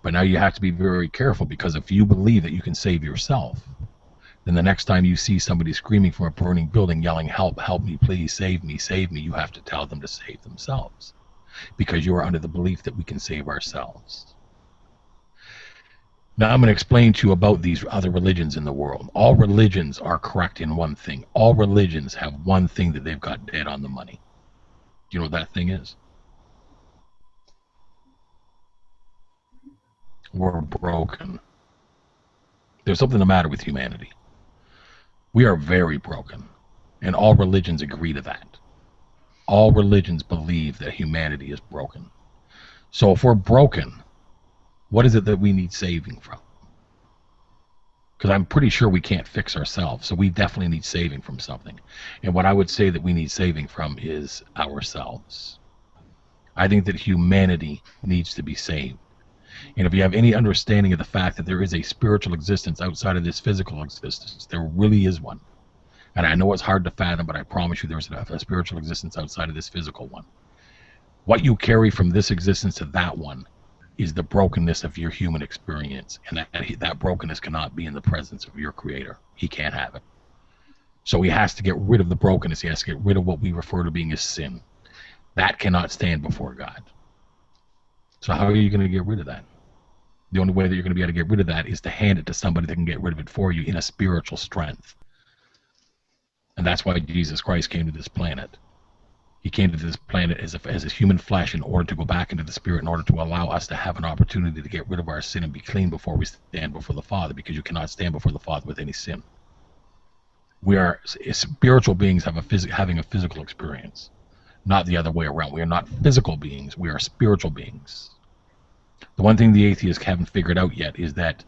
But now you have to be very careful, because if you believe that you can save yourself, then the next time you see somebody screaming from a burning building, yelling, help, help me, please, save me, you have to tell them to save themselves, because you are under the belief that we can save ourselves. Now I'm going to explain to you about these other religions in the world. All religions are correct in one thing. All religions have one thing that they've got dead on the money. Do you know what that thing is? We're broken. There's something the matter with humanity. We are very broken, and all religions agree to that. All religions believe that humanity is broken. So if we're broken, what is it that we need saving from? Because I'm pretty sure we can't fix ourselves, so we definitely need saving from something. And what I would say that we need saving from is ourselves. I think that humanity needs to be saved. And if you have any understanding of the fact that there is a spiritual existence outside of this physical existence, there really is one. And I know it's hard to fathom, but I promise you there's a spiritual existence outside of this physical one. What you carry from this existence to that one is the brokenness of your human experience, and that brokenness cannot be in the presence of your Creator. He can't have it. So he has to get rid of the brokenness. He has to get rid of what we refer to being as sin. That cannot stand before God. So how are you going to get rid of that? The only way that you're going to be able to get rid of that is to hand it to somebody that can get rid of it for you in a spiritual strength. And that's why Jesus Christ came to this planet. He came to this planet as a human flesh in order to go back into the spirit, in order to allow us to have an opportunity to get rid of our sin and be clean before we stand before the Father, because you cannot stand before the Father with any sin. We are spiritual beings having a physical experience, not the other way around. We are not physical beings. We are spiritual beings. The one thing the atheists haven't figured out yet is that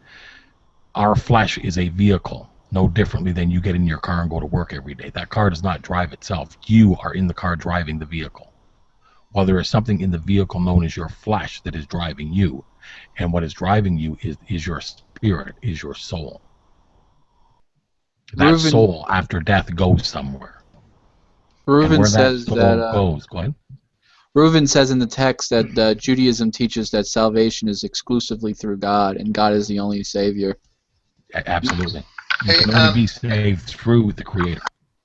our flesh is a vehicle, no differently than you get in your car and go to work every day. That car does not drive itself. You are in the car driving the vehicle. While there is something in the vehicle known as your flesh that is driving you, and what is driving you is your spirit, is your soul. That Reuven, soul after death goes somewhere. Reuven says that goes, go ahead. Reuven says in the text that Judaism teaches that salvation is exclusively through God, and God is the only Savior. Absolutely. You can only be saved through the Creator.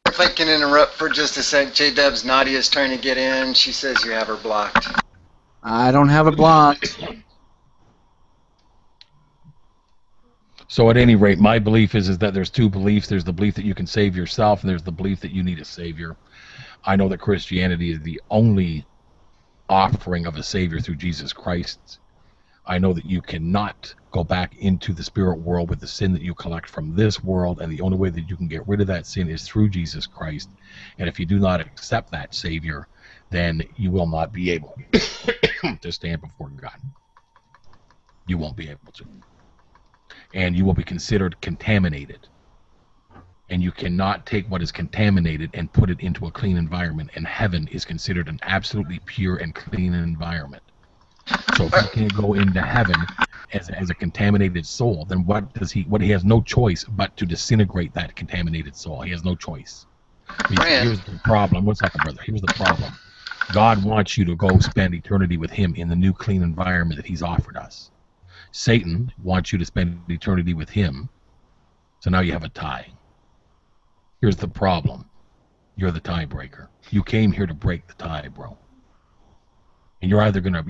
If I can interrupt for just a sec, J-Dubs, Nadia's trying to get in. She says you have her blocked. I don't have it blocked. So at any rate, my belief is that there's two beliefs. There's the belief that you can save yourself, and there's the belief that you need a Savior. I know that Christianity is the only offering of a Savior through Jesus Christ. I know that you cannot go back into the spirit world with the sin that you collect from this world, and the only way that you can get rid of that sin is through Jesus Christ. And if you do not accept that Savior, then you will not be able to stand before God. You won't be able to. And you will be considered contaminated. And you cannot take what is contaminated and put it into a clean environment, and heaven is considered an absolutely pure and clean environment. So if he can't go into heaven as a contaminated soul, then he has no choice but to disintegrate that contaminated soul. He has no choice. Here's the problem. One second, brother. Here's the problem. God wants you to go spend eternity with him in the new clean environment that he's offered us. Satan wants you to spend eternity with him. So now you have a tie. Here's the problem. You're the tiebreaker. You came here to break the tie, bro. And you're either gonna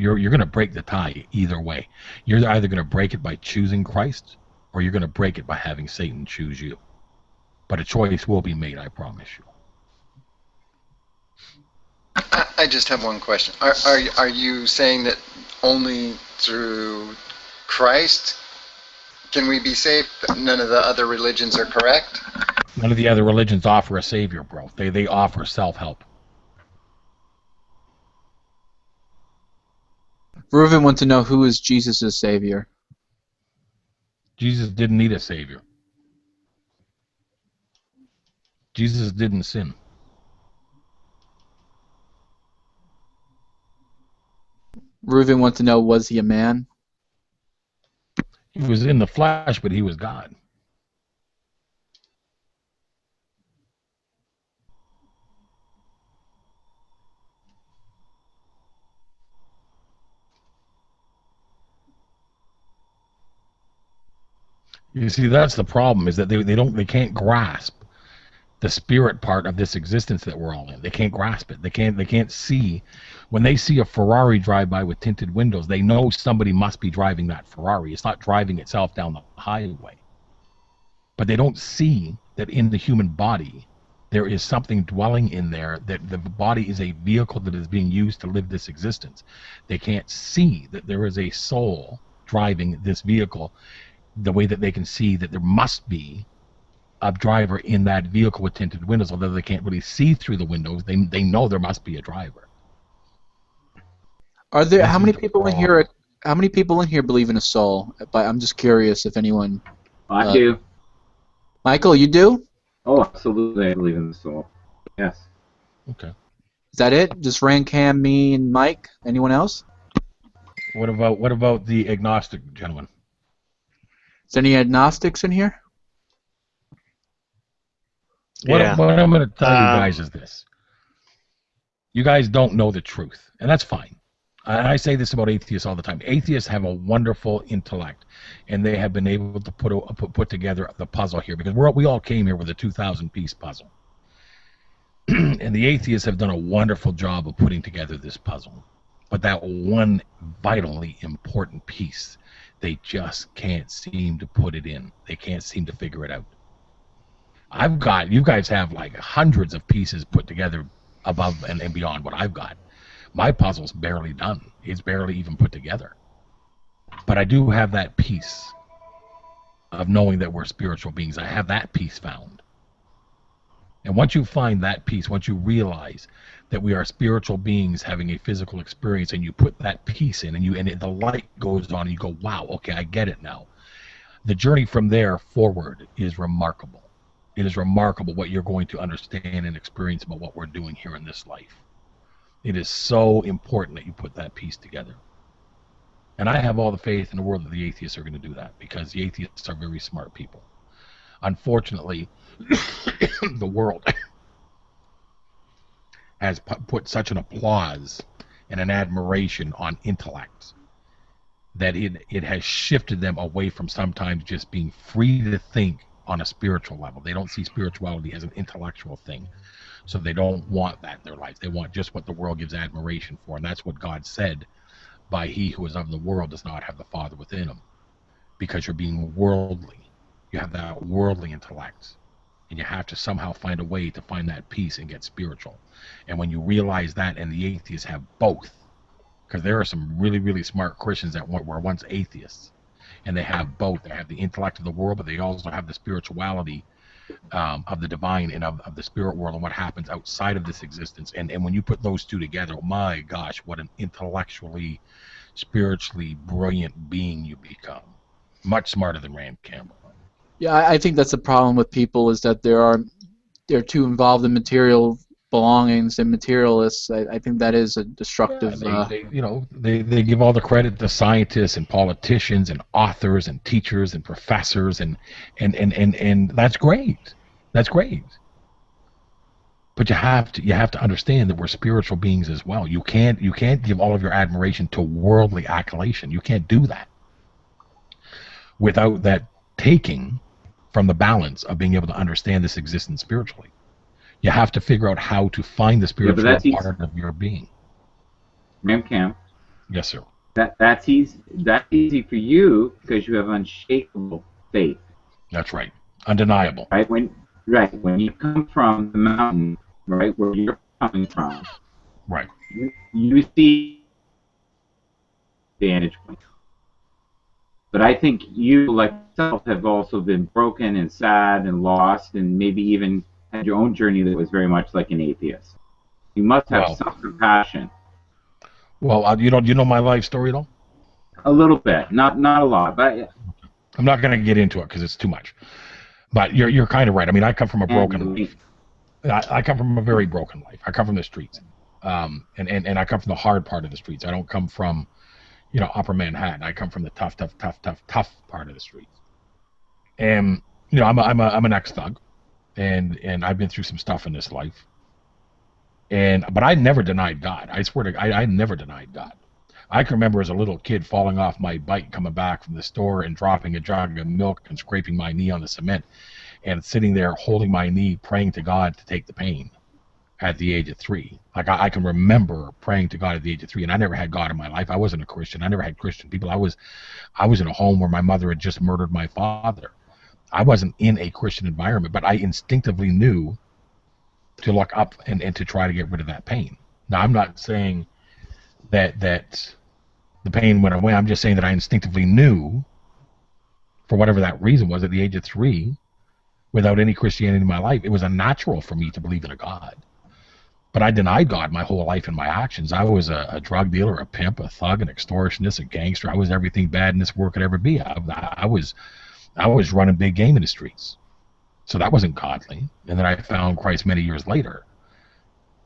break the tie either way. You're either gonna break it by choosing Christ, or you're gonna break it by having Satan choose you. But a choice will be made, I promise you. I just have one question. Are you saying that only through Christ can we be saved? None of the other religions are correct? None of the other religions offer a savior, bro. They offer self-help. Reuven wants to know, who is Jesus' Savior? Jesus didn't need a savior. Jesus didn't sin. Reuven wants to know, was he a man? He was in the flesh, but he was God. You see, that's the problem, is that they can't grasp the spirit part of this existence that we're all in. They can't grasp it. They can't see. When they see a Ferrari drive by with tinted windows, they know somebody must be driving that Ferrari. It's not driving itself down the highway. But they don't see that in the human body there is something dwelling in there, that the body is a vehicle that is being used to live this existence. They can't see that there is a soul driving this vehicle the way that they can see that there must be a driver in that vehicle with tinted windows. Although they can't really see through the windows, they know there must be a driver. Are there how many people in here? How many people in here believe in a soul? But I'm just curious if anyone. I do. Michael, you do? Oh, absolutely. I believe in the soul. Yes. Okay. Is that it? Just Ran, Cam, me, and Mike? Anyone else? What about the agnostic gentleman? Is there any agnostics in here? What I'm going to tell you guys is this. You guys don't know the truth, and that's fine. And I say this about atheists all the time. Atheists have a wonderful intellect, and they have been able to put together the puzzle here, because we all came here with a 2,000-piece puzzle. And the atheists have done a wonderful job of putting together this puzzle. But that one vitally important piece, they just can't seem to put it in. They can't seem to figure it out. You guys have like hundreds of pieces put together above and beyond what I've got. My puzzle's barely done. It's barely even put together. But I do have that piece of knowing that we're spiritual beings. I have that piece found. And once you find that piece, once you realize that we are spiritual beings having a physical experience, and you put that piece in, and the light goes on, and you go, wow, okay, I get it now. The journey from there forward is remarkable. It is remarkable what you're going to understand and experience about what we're doing here in this life. It is so important that you put that piece together. And I have all the faith in the world that the atheists are going to do that, because the atheists are very smart people. Unfortunately, the world has put such an applause and an admiration on intellect that it has shifted them away from sometimes just being free to think on a spiritual level. They don't see spirituality as an intellectual thing. So they don't want that in their life. They want just what the world gives admiration for. And that's what God said, by he who is of the world does not have the Father within him. Because you're being worldly. You have that worldly intellect. And you have to somehow find a way to find that peace and get spiritual. And when you realize that, and the atheists have both, because there are some really, really smart Christians that were once atheists, and they have both. They have the intellect of the world, but they also have the spirituality of the divine and of the spirit world and what happens outside of this existence. And when you put those two together, oh my gosh, what an intellectually, spiritually brilliant being you become. Much smarter than Rand Campbell. Yeah, I think that's the problem with people, is that they're too involved in material belongings and materialists. I think that is a destructive. Yeah, they give all the credit to scientists and politicians and authors and teachers and professors and that's great. That's great. But you have to understand that we're spiritual beings as well. You can't give all of your admiration to worldly accolation. You can't do that without that taking from the balance of being able to understand this existence spiritually. You have to figure out how to find the spiritual part of your being. Ma'am Cam. Yes, sir. That's easy. That's easy for you because you have unshakable faith. That's right. Undeniable. Right when you come from the mountain, right where you're coming from, right, you see vantage point. But I think you, like yourself, have also been broken and sad and lost, and maybe even had your own journey that was very much like an atheist. You must have some compassion. Well, you know my life story at all? A little bit, not a lot, but I'm not going to get into it because it's too much. But you're kind of right. I mean, I come from a broken life. I come from a very broken life. I come from the streets, and I come from the hard part of the streets. I don't come from, upper Manhattan. I come from the tough part of the streets. And I'm an ex-thug, and I've been through some stuff in this life. But I never denied God. I swear to God, I never denied God. I can remember as a little kid falling off my bike, coming back from the store and dropping a jug of milk and scraping my knee on the cement, and sitting there holding my knee, praying to God to take the pain at the age of 3. Like I can remember praying to God at the age of 3, and I never had God in my life. I wasn't a Christian. I never had Christian people. I was in a home where my mother had just murdered my father. I wasn't in a Christian environment, but I instinctively knew to look up and to try to get rid of that pain. Now, I'm not saying that the pain went away. I'm just saying that I instinctively knew, for whatever that reason was, at the age of 3, without any Christianity in my life, it was unnatural for me to believe in a God. But I denied God my whole life in my actions. I was a drug dealer, a pimp, a thug, an extortionist, a gangster. I was everything bad in this world could ever be. I was running big game in the streets. So that wasn't godly. And then I found Christ many years later.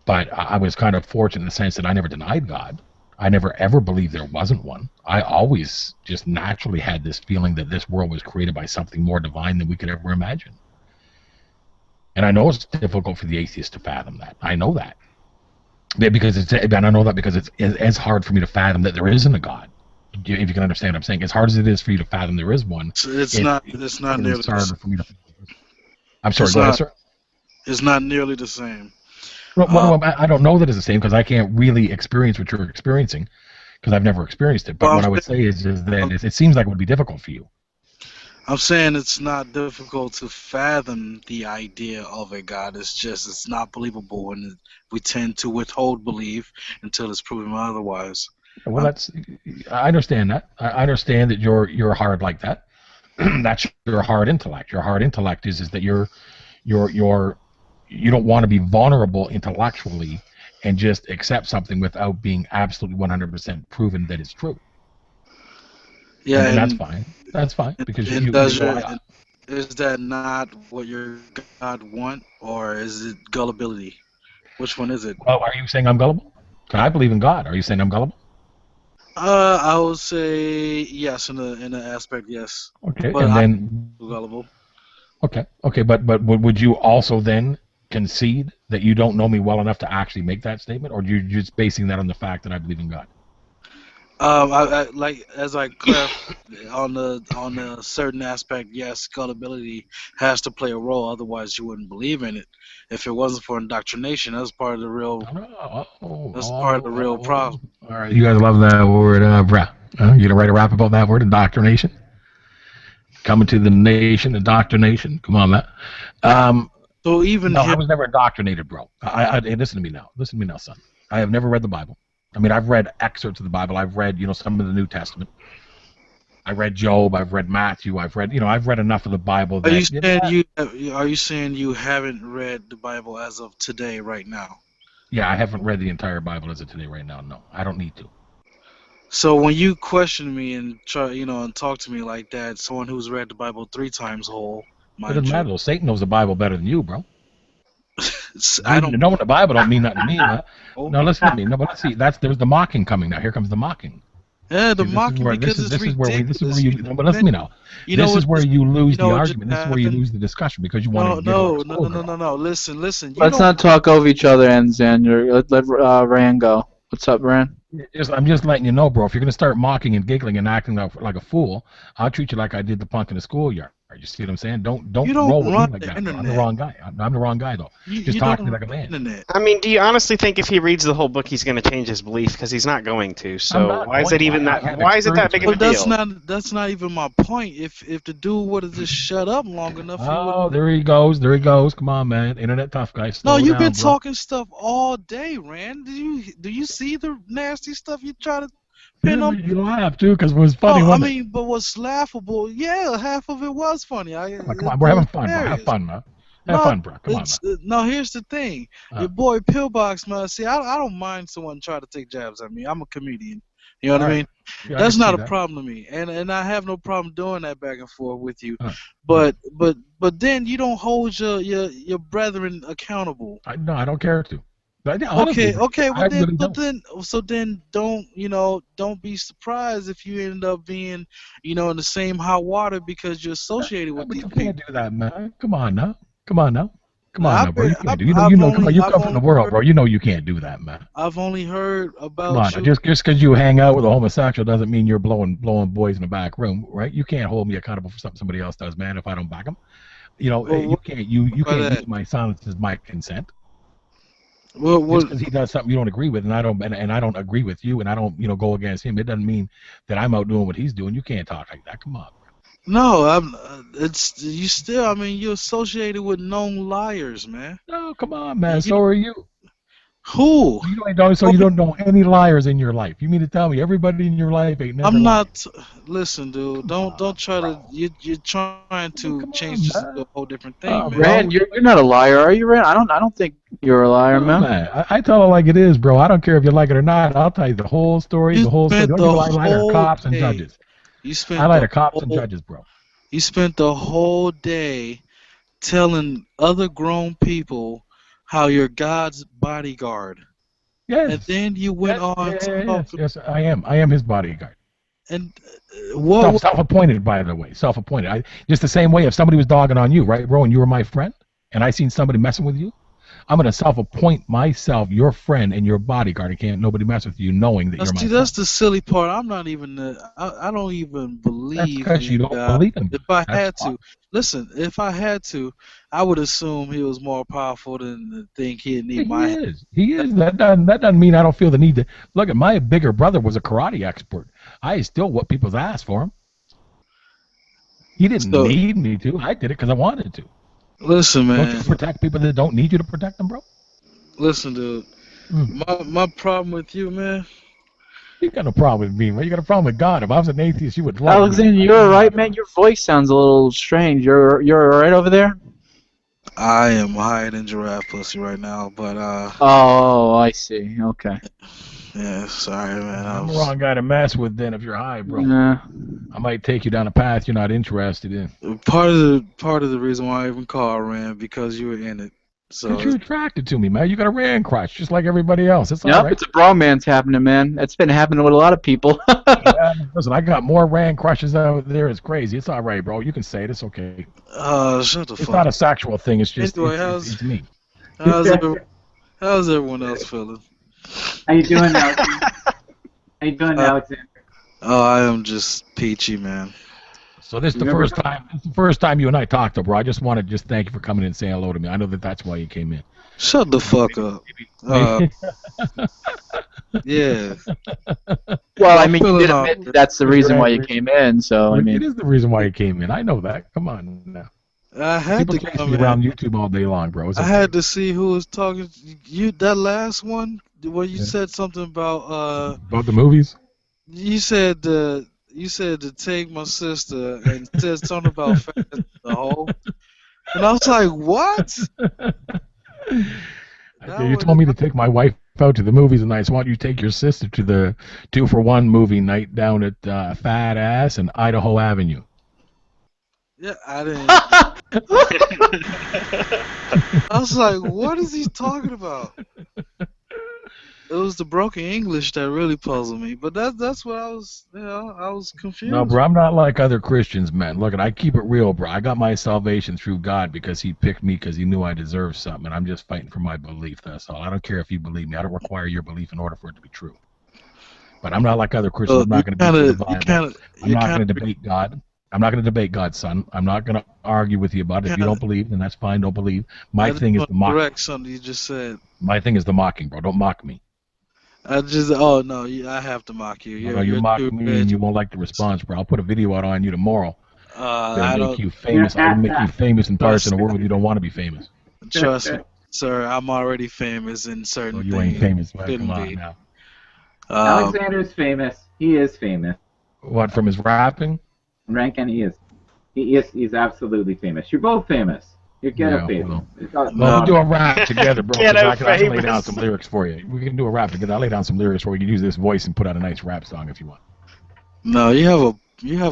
But I was kind of fortunate in the sense that I never denied God. I never ever believed there wasn't one. I always just naturally had this feeling that this world was created by something more divine than we could ever imagine. And I know it's difficult for the atheist to fathom that. I know that. And I know that because it's hard for me to fathom that there isn't a God. If you can understand what I'm saying. As hard as it is for you to fathom there is one, it's not nearly it's harder for me to. I'm sorry, go ahead, sir. It's not nearly the same. Well, I don't know that it's the same because I can't really experience what you're experiencing because I've never experienced it. But what I would say is that it seems like it would be difficult for you. I'm saying it's not difficult to fathom the idea of a God. It's just it's not believable, and we tend to withhold belief until it's proven otherwise. Well, I understand that. I understand that you're hard like that. That's your hard intellect. Your hard intellect is that you don't want to be vulnerable intellectually and just accept something without being absolutely 100% proven that it's true. Yeah, and that's fine. That's fine because is that not what your God want, or is it gullibility? Which one is it? Well, are you saying I'm gullible? Because I believe in God. Are you saying I'm gullible? I would say yes in the aspect, yes. Okay, but and then gullible. Okay, but would you also then concede that you don't know me well enough to actually make that statement, or you're just basing that on the fact that I believe in God? I like as I clarified on the certain aspect, yes, gullibility has to play a role. Otherwise, you wouldn't believe in it. If it wasn't for indoctrination, that's part of the real. That's part of the real problem. All right, you guys love that word, bruh. You gonna write a rap about that word, indoctrination? Coming to the nation, indoctrination. Come on, man. So even I was never indoctrinated, bro. Hey, listen to me now, son. I have never read the Bible. I mean, I've read excerpts of the Bible. I've read, some of the New Testament. I read Job. I've read Matthew. I've read enough of the Bible. Are you saying you haven't read the Bible as of today, right now? Yeah, I haven't read the entire Bible as of today, right now. No, I don't need to. So when you question me and try, and talk to me like that, someone who's read the Bible 3 times whole, it doesn't matter though. Satan knows the Bible better than you, bro. I don't know the Bible don't mean nothing to me. No, listen to me. No, but let's see. There's the mocking coming now. Here comes the mocking. Yeah, the mocking because it's ridiculous. This is where you. No, but listen to me now. This is where you lose the argument. This is where you lose the discussion because you want to. No. Listen. Let's not talk over each other, Xander. Let Rand go. What's up, Rand? I'm just letting you know, bro. If you're gonna start mocking and giggling and acting like a fool, I'll treat you like I did the punk in the schoolyard. You see what I'm saying? Don't roll with me like that. I'm the wrong guy. I'm the wrong guy though. Just talk to me like a man. Internet. I mean, do you honestly think if he reads the whole book, he's going to change his belief? Because he's not going to. So why is it even that? Why is it that big of a deal? That's not even my point. If the dude would have just shut up long enough. Oh, there he goes. There he goes. Come on, man. Internet tough guy. No, you've been talking stuff all day, Rand. Do you see the nasty stuff you try to? You don't have to because it was funny. I mean, but what's laughable? Yeah, half of it was funny. Come on, we're having fun, bro. Have fun, man. Have fun, bro. Come on, man. No, here's the thing. Your boy Pillbox, man. See, I don't mind someone trying to take jabs at me. I'm a comedian. You know what I mean? Yeah, that's not a problem to me, and I have no problem doing that back and forth with you. But then you don't hold your brethren accountable. No, I don't care to. But, yeah, honestly, Okay. I really But don't. then don't be surprised if you end up being, in the same hot water because you're associated with But these you people. can't do that, man. Come on now. Come on now. Come on Now, now, bro. You can't do. Come on. You I've come from the only world, heard, bro. You know you can't do that, man. I've only heard Come on about now. you. Just because you hang out with a homosexual doesn't mean you're blowing boys in the back room, right? You can't hold me accountable for something somebody else does, man. If I don't back them, Well, you what can't about use that? my silence as my consent. What? Just because he does something you don't agree with, and I don't agree with you, and I don't go against him, it doesn't mean that I'm out doing what he's doing. You can't talk like that. Come on. No, it's you still. I mean, you're associated with known liars, man. No, come on, man. You So are you. who? So you don't know any liars in your life. You mean to tell me everybody in your life ain't never I'm lied? not. Listen, dude. Come on, Don't try bro. to. You're trying Well, to come change on, this into man. a whole different thing, man. Bro. Rand, you're not a liar, are you, Rand? I don't think you're a liar, No, man. man. I tell it like it is, bro. I don't care if you like it or not. I'll tell you the whole story. You The whole story. spent The only the people I lie to are whole cops and day. judges. You I spent lie the to cops and whole. judges, bro. You spent the whole day telling other grown people how you're God's bodyguard, and Yes. then you went on to talk. Yes. I am. I am his bodyguard. And what? Self-appointed, by the way. Self-appointed. Just the same way if somebody was dogging on you, right, bro, and you were my friend, and I seen somebody messing with you, I'm gonna self-appoint myself your friend and your bodyguard. And can't nobody mess with you, knowing that you're my See, friend. that's the silly part. I'm not even. I don't even That's believe because you in don't God. believe him. If I That's had fine. to, listen. If I had to, I would assume he was more powerful than to think he'd need my help. He is. That doesn't mean I don't feel the need to look at my bigger brother was a karate expert. I still whoop people's ass for him. He didn't So need me to. I did it because I wanted to. listen, Don't man. you protect people that don't need you to protect them, bro? Listen, dude. My problem with you, man. You got no problem with me, man. You got a problem with God. If I was an atheist, you would love Alexander, me. you're alright, man. Your voice sounds a little strange. You're alright over there? I am higher than giraffe pussy right now, but Oh, I see. Okay. yeah, sorry, man. I'm the wrong guy to mess with then if you're high, bro. Yeah. I might take you down a path you're not interested in. Part of the reason why I even called Rand because you were in it. So Because you're attracted to me, man. You got a Rand crotch, just like everybody else. It's all Yep, right. it's a bromance happening, man. It's been happening with a lot of people. Listen, I got more Rand crushes out there. It's crazy. It's all right, bro. You can say it. It's okay. shut the It's fuck not up. a sexual thing. It's just Anyway, it's me. how's everyone else feeling? How you doing, Alexander? How you doing, Alexander? Oh, I am just peachy, man. So this is the first time. This is the first time you and I talked, bro. I just want to just thank you for coming in and saying hello to me. I know that's why you came in. Shut the fuck up. Yeah. Well, I mean, you did admit that's the reason why you came in, so I mean. It is the reason why you came in. I know that. Come on now. I had People to chase come me in. around YouTube all day long, bro. It's I okay. had to see who was talking. You that last one where you said something about About the movies. you said to take my sister and said something about fast the hole, and I was like, what? You told me to take my wife out to the movies, and I just want you to take your sister to the 2-for-1 movie night down at Fat Ass and Idaho Avenue. Yeah, I didn't. I was like, what is he talking about? It was the broken English that really puzzled me, but that's what I was, I was confused. No, bro, I'm not like other Christians, man. Look, I keep it real, bro. I got my salvation through God because he picked me because he knew I deserved something, and I'm just fighting for my belief, that's all. I don't care if you believe me. I don't require your belief in order for it to be true. But I'm not like other Christians. I'm not going to beat the Bible. I'm not going to debate God. I'm not going to debate God, son. I'm not going to argue with you about it. If you don't believe, then that's fine. Don't believe. My thing is the mocking. Correct something you just said. My thing is the mocking, bro. Don't mock me. I have to mock you. You're mocking me and you won't like the response, bro. I'll put a video out on you tomorrow. That'll make you famous. I'll make you famous in parts of the world you don't want to be famous. Trust me, sir. I'm already famous in certain things. You ain't famous, man. Come on now. Alexander's famous. He is famous. What, from his rapping? Rankin, he is. He's absolutely famous. You're both famous. You're ghetto famous. Well, we'll do a rap together, bro. I can lay down some lyrics for you. We can do a rap together. I'll lay down some lyrics for you. You can use this voice and put out a nice rap song if you want. No, you have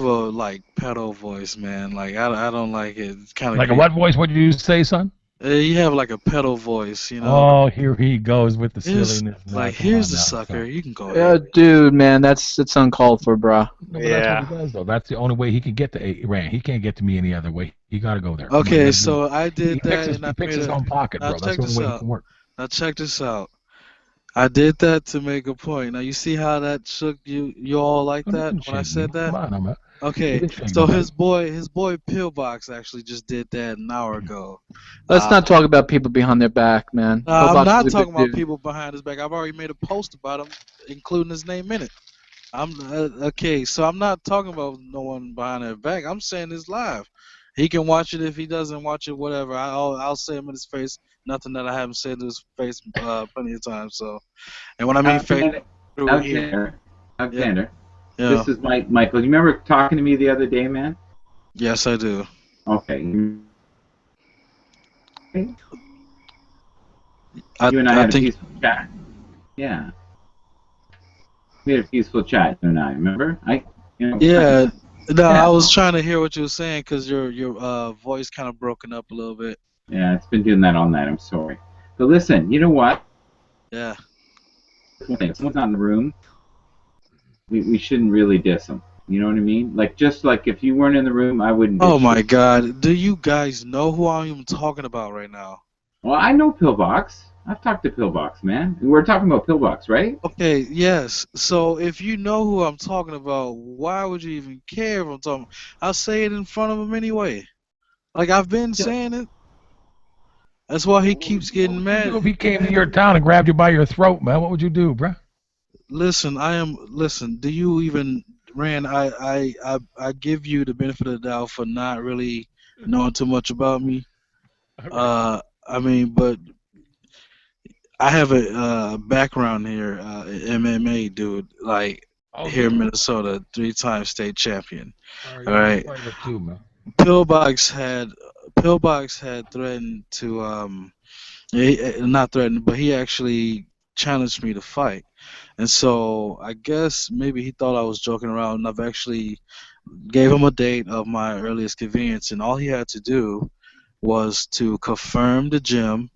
a like pedo voice, man. Like I don't like it. It's kind of like a what voice? What did you say, son? You have like a pedal voice, you know. Oh, here he goes with the Here's silliness. Now, like come here's on the now, sucker. son. You can go ahead. Dude, man, that's uncalled for, bruh. No, but that's what he Yeah. does, though. That's the only way he can get to Iran. He can't get to me any other way. He got to go there. Come on, you Okay, gotta do so it. I He did picks that, his and he I picks made his a. own pocket, Now bro. That's check the only this way he out. can work. Now check this out. I did that to make a point. Now you see how that shook you all like Well, it that didn't when I shake me. said that? Come on, it Okay, didn't shake so nobody. his boy Pillbox actually just did that an hour ago. Let's not talk about people behind their back, man. I'm Pillbox is not a good talking about dude. people behind his back. I've already made a post about him, including his name in it. I'm okay, so I'm not talking about no one behind their back. I'm saying it's live. He can watch it if he doesn't watch it, whatever. I'll say him in his face. Nothing that I haven't said to his face plenty of times. So, and when I mean face, Alexander, through here. Alexander, Yeah, Alexander. yeah. This is Michael. You remember talking to me the other day, man? Yes, I do. Okay. You I and I had a think peaceful chat. Yeah. We had a peaceful chat, you and I. Remember? yeah. No, I Yeah. was trying to hear what you were saying because your voice kind of broken up a little bit. Yeah, it's been doing that all night. I'm sorry. But listen, you know what? Yeah. If someone's not in the room, we shouldn't really diss them. You know what I mean? Like, just like if you weren't in the room, I wouldn't diss Oh my you. God! Do you guys know who I'm even talking about right now? Well, I know Pillbox. I've talked to Pillbox, man. We're talking about Pillbox, right? Okay, yes. So if you know who I'm talking about, why would you even care if I'm talking? I'll say it in front of him anyway. Like I've been saying it. That's why he keeps What getting would you do mad. if he came to your town and grabbed you by your throat, man? What would you do, bruh? Listen, listen. Do you even, Rand? I give you the benefit of the doubt for not really knowing too much about me. I mean, but I have a background here, MMA dude. Like Oh, here in do you? Minnesota, 3-time state champion. All right, All you're a good right. fighter too, man. Pillbox had threatened to not threatened, but he actually challenged me to fight. And so I guess maybe he thought I was joking around, and I've actually gave him a date of my earliest convenience, and all he had to do was to confirm the gym,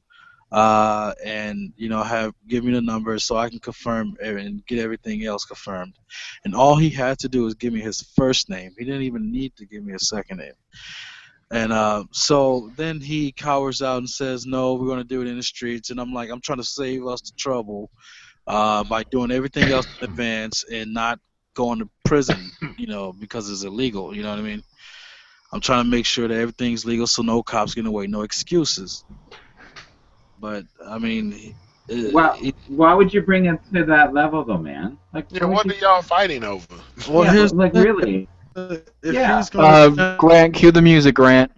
and have give me the number so I can confirm and get everything else confirmed. And all he had to do was give me his first name. He didn't even need to give me a second name. And so then he cowers out and says, "No, we're going to do it in the streets." And I'm like, I'm trying to save us the trouble by doing everything else in advance and not going to prison, because it's illegal. You know what I mean? I'm trying to make sure that everything's legal so no cops get away, no excuses. But I mean, Why would you bring it to that level, though, man? Like, Yeah, what are y'all fighting over? well, yeah, here's like the thing. really? If Yeah. he's going to Grant, cue the music, Grant.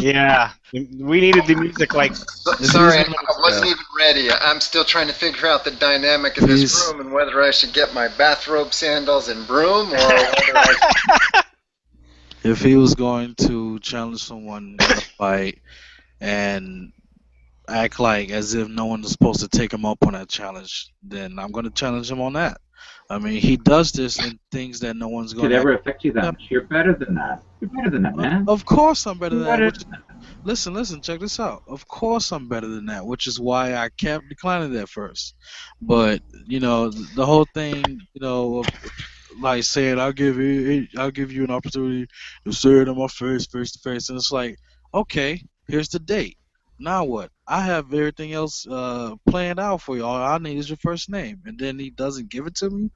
Yeah. We needed the music like. Sorry, I wasn't even ready. I'm still trying to figure out the dynamic of this room and whether I should get my bathrobe, sandals, and broom, or whether I if he was going to challenge someone in a fight and act like as if no one is supposed to take him up on that challenge, then I'm going to challenge him on that. I mean, he does this in things that no one's going Could to ever affect you that much? You're better than that. You're better than that, man. Of course I'm better You're than better that. than that. Listen, check this out. Of course I'm better than that, which is why I kept declining it at first. But, the whole thing, of like saying I'll give you an opportunity to say it in my face to face, and it's like, okay, here's the date. Now what? I have everything else planned out for you. All I need is your first name, and then he doesn't give it to me.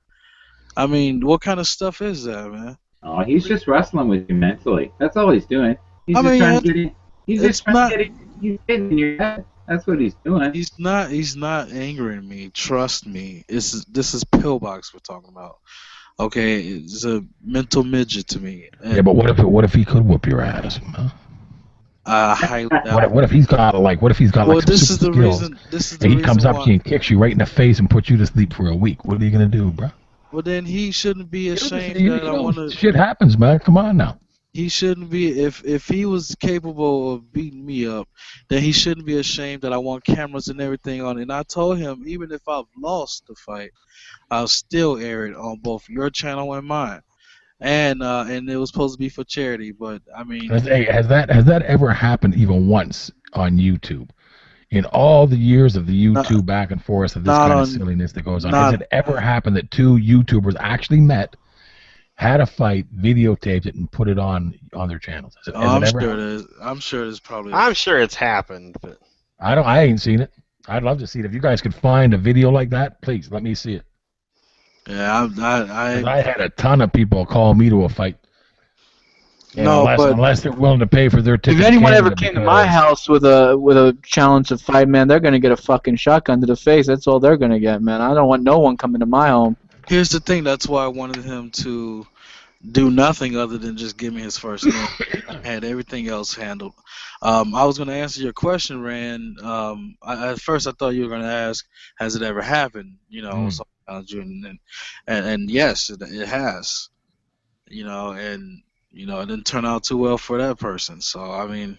I mean, what kind of stuff is that, man? Oh, he's just wrestling with you mentally. That's all he's doing. He's I just mean, trying to get in. He's just it's trying not. to get in. He's getting in your head. That's what he's doing. He's not angering me. Trust me. This is pillbox we're talking about. Okay, it's a mental midget to me. And Yeah, but what if he could whoop your ass, man? I highly doubt. What if he's got like Well, some this super is the skills, reason. This is the and he reason comes up why. to you and kicks you right in the face and puts you to sleep for a week? What are you gonna do, bro? Well, then he shouldn't be ashamed You that I know, want to. shit happens, man. Come on now. He shouldn't be. If he was capable of beating me up, then he shouldn't be ashamed that I want cameras and everything on it. And I told him, even if I've lost the fight, I'll still air it on both your channel and mine. and it was supposed to be for charity. But I mean, Hey, has that ever happened even once on YouTube? In all the years of the not YouTube back and forth of this not kind of on silliness that goes on, has not. it ever happened that two YouTubers actually met, had a fight, videotaped it, and put it on their channels? Has Oh, it I'm ever sure it happened? is. I'm sure there's probably. I'm sure it's happened, but I ain't seen it. I'd love to see it. If you guys could find a video like that, please let me see it. Yeah, Because I had a ton of people call me to a fight. And no, but unless they're willing to pay for their ticket If to anyone ever Canada, came to my because house with a challenge to fight, man, they're gonna get a fucking shotgun to the face. That's all they're gonna get, man. I don't want no one coming to my home. here's the thing. That's why I wanted him to do nothing other than just give me his first name. I had everything else handled. I was going to answer your question, Rand. At first, I thought you were going to ask, "Has it ever happened?" You know, something around you, and yes, it has. You know, it didn't turn out too well for that person. So I mean,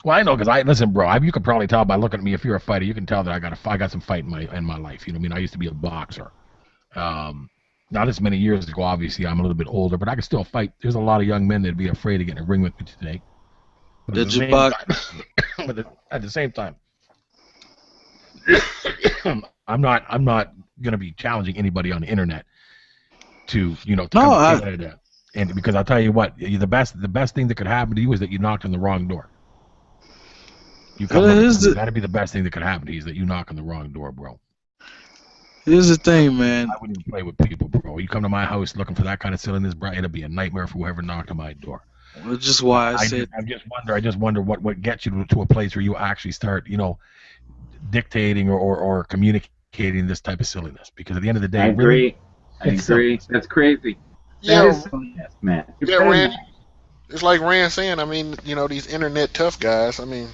well, I know because listen, bro. You could probably tell by looking at me. If you're a fighter, you can tell that I got some fight in my life. You know what I mean? I used to be a boxer. Not as many years ago, obviously, I'm a little bit older, but I can still fight. There's a lot of young men that'd be afraid to get in a ring with me today. But did you box? At the same time, I'm not gonna be challenging anybody on the internet to and because I'll tell you what, the best thing that could happen to you is that you knocked on the wrong door. That'd be the best thing that could happen to you is that you knock on the wrong door, bro. Here's the thing, man. I wouldn't even play with people, bro. You come to my house looking for that kind of silliness, bro. It'll be a nightmare for whoever knocked on my door. Which is why I said. I just wonder what gets you to a place where you actually start, dictating or communicating this type of silliness. Because at the end of the day, I agree. Silliness. That's crazy. Yeah, That is silliness, man. yeah, Rand. It's like Rand saying. I mean, these internet tough guys. I mean,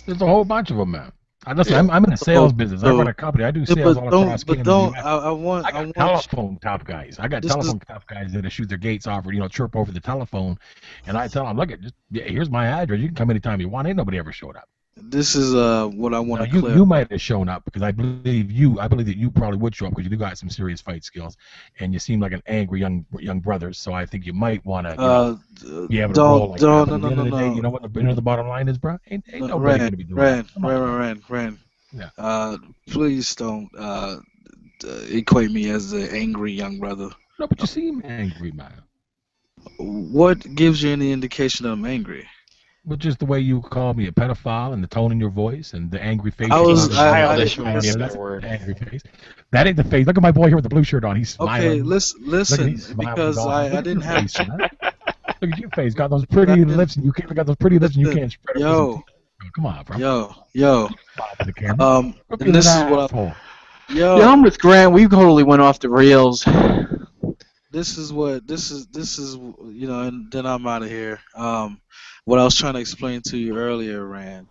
there's a whole bunch of them, man. Listen, I'm in the sales business. I run a company. I do sales all across Canada. I got telephone top guys. I got telephone top guys that shoot their gates off or chirp over the telephone, and I tell them, look, here's my address. You can come anytime you want. Ain't nobody ever showed up. This is what I want to clear. You might have shown up because I believe that you probably would show up because you do got some serious fight skills, and you seem like an angry young brother. So I think you might want to be able to roll like that. But at the end of the day, you know what the bottom line is, bro? Ain't nobody gonna be doing that. Rand. Yeah. Please don't equate me as an angry young brother. No, but you seem angry, man. What gives you any indication that I'm angry? But just the way you call me a pedophile and the tone in your voice and the angry face. Angry face. That ain't the face. Look at my boy here with the blue shirt on. He's smiling. Okay, listen, because I didn't have. Face, look at your face. Got those pretty lips, and you can't spread. Yo, come on, bro. Yo. And this is what Yeah, I'm with Grant. We totally went off the rails. This is and then I'm out of here. What I was trying to explain to you earlier, Rand.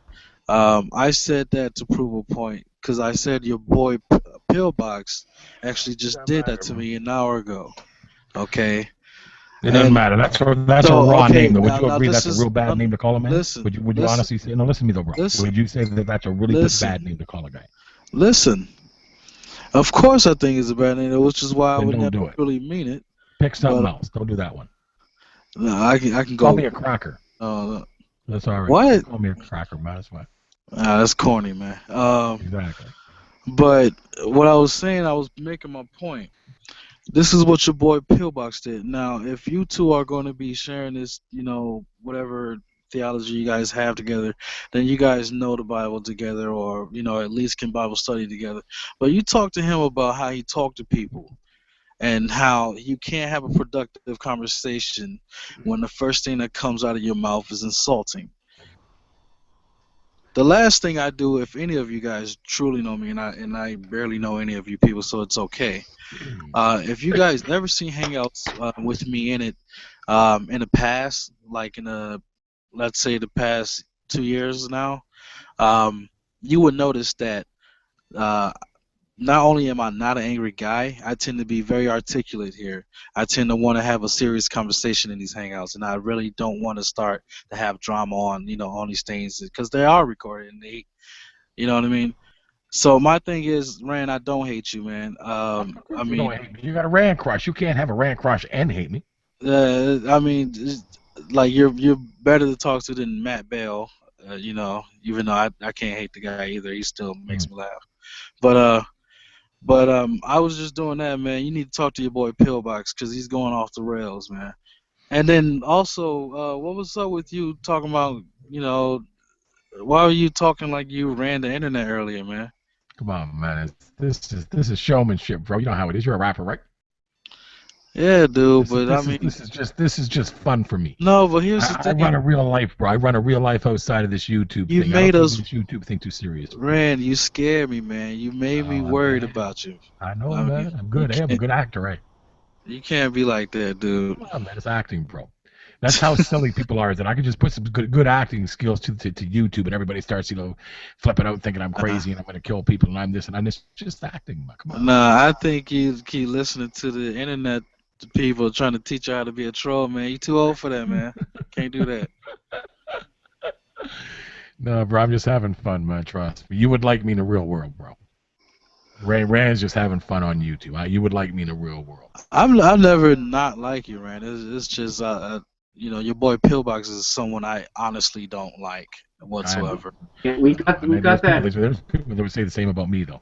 I said that to prove a point because I said your boy Pillbox actually just did that to me an hour ago. Okay. It doesn't matter. That's a raw name, though. Would you agree that's a real bad name to call a man? Would you honestly say? No, listen to me though, bro. Would you say that that's a really bad name to call a guy? Listen. Of course, I think it's a bad name, which is why I would never really mean it. Pick something else. Don't do that one. No, I can go. Call me a cracker. That's all right. What? Call me a cracker, man. That's fine. That's corny, man. Exactly. But what I was saying, I was making my point. This is what your boy Pillbox did. Now, if you two are going to be sharing this, whatever theology you guys have together, then you guys know the Bible together, or at least can Bible study together. But you talk to him about how he talked to people. And how you can't have a productive conversation when the first thing that comes out of your mouth is insulting. The last thing I do, if any of you guys truly know me, and I barely know any of you people, so it's okay. If you guys never seen Hangouts with me in it in the past, like let's say the past 2 years now, you would notice that not only am I not an angry guy, I tend to be very articulate here. I tend to want to have a serious conversation in these hangouts, and I really don't want to start to have drama on these things because they are recorded and you know what I mean. So my thing is, Rand, I don't hate you, man. You don't hate me. You got a Rand crush. You can't have a Rand crush and hate me. I mean, like you're better to talk to than Matt Bell. You know, even though I can't hate the guy either, he still makes me laugh. But I was just doing that, man. You need to talk to your boy Pillbox because he's going off the rails, man. And then also, what was up with you talking about? You know, why were you talking like you ran the internet earlier, man? Come on, man. This is showmanship, bro. You know how it is. You're a rapper, right? Yeah, dude. This is But I mean, this is just fun for me. no. But here's the I thing. run a real life, bro. I run a real life outside of this YouTube You thing. made I don't us, take this YouTube thing too serious. Rand. You scared me, man. You made me worried about you. I know, I mean, man. I'm you good. Hey, I'm a can't, good actor, right? you can't be like that, dude. Come on, man. It's acting, bro. That's how silly people are. Is that I can just put some good acting skills to YouTube, and everybody starts, flipping out, thinking I'm crazy and I'm going to kill people and I'm this and I'm this. Just acting, man. Come on. Nah, I think you keep listening to the internet people trying to teach you how to be a troll, man. You too old for that, man. Can't do that. No, bro. I'm just having fun, man. Trust me. You would like me in the real world, bro. Rand's just having fun on YouTube. You would like me in the real world. I'll never not like you, Rand. It's just you know, your boy Pillbox is someone I honestly don't like whatsoever. Yeah, we got that. There's people that would say the same about me, though.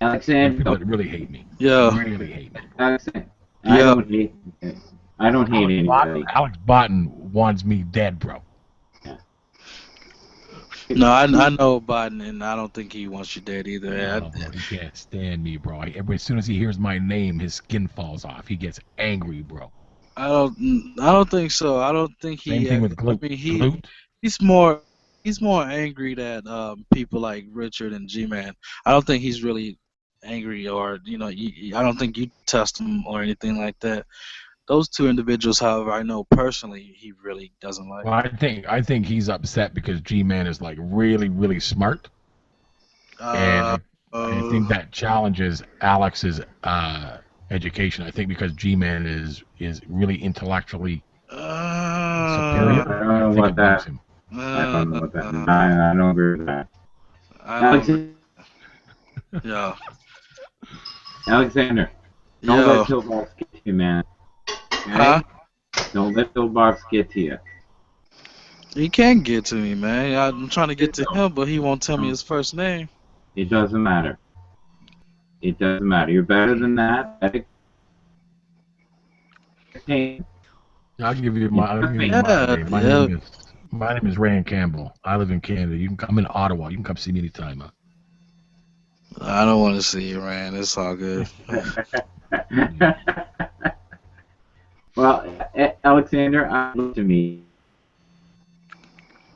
Alexander, people that really hate me. Yeah. Really hate me. Alexander, Yeah. I don't hate anybody. Alex Botten wants me dead, bro. No, I know Biden, and I don't think he wants you dead either. No, bro, he can't stand me, bro. As soon as he hears my name, his skin falls off. He gets angry, bro. I don't think so. I don't think he. Same thing with Glute. I mean, he's more angry that people like Richard and G-Man. I don't think he's really angry, or I don't think you test him or anything like that. Those two individuals, however, I know personally he really doesn't like. Well, I think he's upset because G-Man is like really, really smart, and I think that challenges Alex's education. I think because G-Man is really intellectually superior. I don't know about that. I don't know about that. I don't agree with that. Yeah. Alexander, don't let Pillbox get you, man. Okay? Huh? Don't let Pillbox get to you. He can't get to me, man. I'm trying to get to him, but he won't tell me his first name. It doesn't matter. It doesn't matter. You're better than that. I'll give you my name. My name is Rand Campbell. I live in Canada. You can come in Ottawa. You can come see me anytime. Huh? I don't want to see you, Rand. It's all good. Well, Alexander, I'd love to meet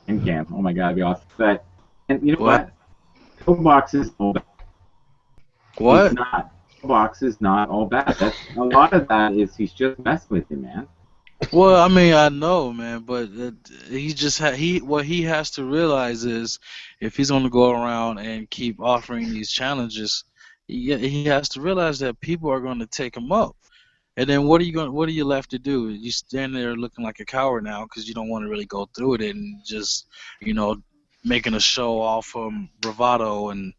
and Cam. Oh my God, it'd be awesome. But and you know what? Pillbox is all bad. What? Pillbox is not all bad. A lot of that is he's just messing with you, man. Well, I mean, I know, man, but what he has to realize is if he's going to go around and keep offering these challenges, he has to realize that people are going to take him up. And then what are you left to do? You stand there looking like a coward now because you don't want to really go through it and just, making a show off from bravado and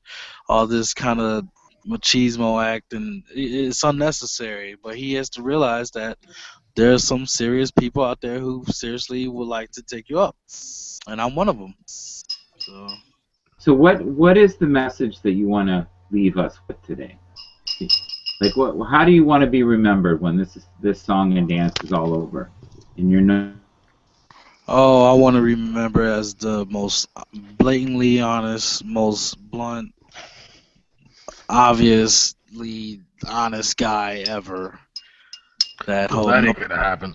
all this kind of machismo act, and it's unnecessary. But he has to realize that there's some serious people out there who seriously would like to take you up, and I'm one of them. So what is the message that you want to leave us with today? Like, how do you want to be remembered when this song and dance is all over, and you're not? Oh, I want to remember as the most blatantly honest, most blunt, obviously honest guy ever. That ain't gonna happen.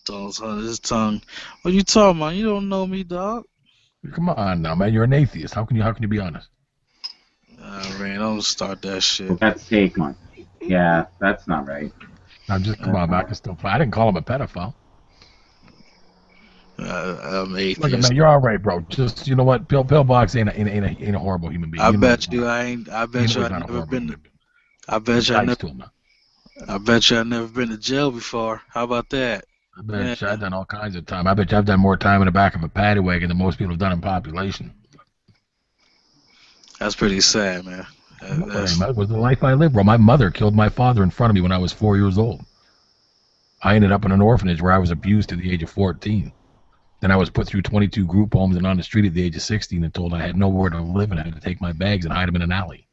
His tongue. What you talking about? You don't know me, dog. Come on now, man. You're an atheist. How can you be honest? Man, don't start that shit. That's take one. Yeah, that's not right. I'm just come on, man. I can still play. I didn't call him a pedophile. I'm atheist. Look, man, you're all right, bro. Just you know what? Pillbox ain't a horrible human being. I bet you I ain't. I bet you I've never been. I bet you I never been to jail before. How about that? I bet you I've done all kinds of time. I bet you I've done more time in the back of a paddy wagon than most people have done in population. That's pretty sad, man. That was the life I lived, bro. My mother killed my father in front of me when I was 4 years old. I ended up in an orphanage where I was abused to the age of 14. Then I was put through 22 group homes and on the street at the age of 16 and told I had nowhere to live and I had to take my bags and hide them in an alley.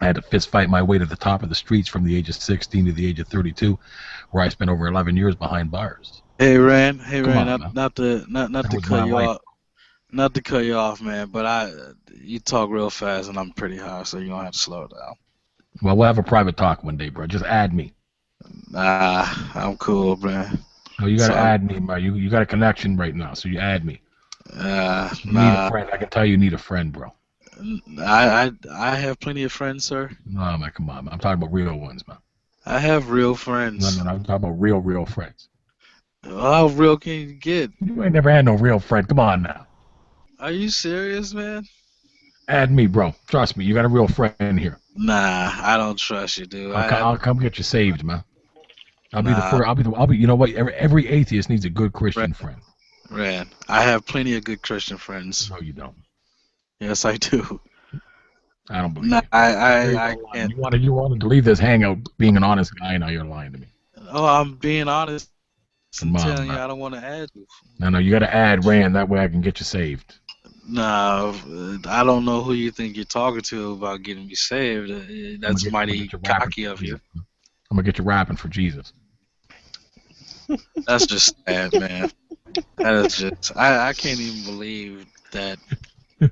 I had to fist fight my way to the top of the streets from the age of 16 to the age of 32, where I spent over 11 years behind bars. Hey Rand, on, not to cut you off, not to cut you off, man. But you talk real fast and I'm pretty high, so you're gonna have to slow it down. Well, we'll have a private talk one day, bro. Just add me. Nah, I'm cool, man. No, you gotta add me, bro. You got a connection right now, so you add me. You need a friend. I can tell you need a friend, bro. I have plenty of friends, sir. No, man, come on, man. I'm talking about real ones, man. I have real friends. No, I'm talking about real friends. How real can you get? You ain't never had no real friend. Come on now. Are you serious, man? Add me, bro. Trust me, you got a real friend here. Nah, I don't trust you, dude. I'll come get you saved, man. I'll be the first. I'll be. You know what? Every atheist needs a good Christian friend. Rand, I have plenty of good Christian friends. No, you don't. Yes, I do. I don't believe you. I can't. You wanted to leave this hangout being an honest guy, now you're lying to me. Oh, I'm being honest. I'm telling you, I don't want to add you. No, you got to add Rand. That way I can get you saved. No, I don't know who you think you're talking to about getting me saved. That's mighty cocky of you. I'm going to get you rapping for Jesus. That's just sad, man. That is just... I can't even believe that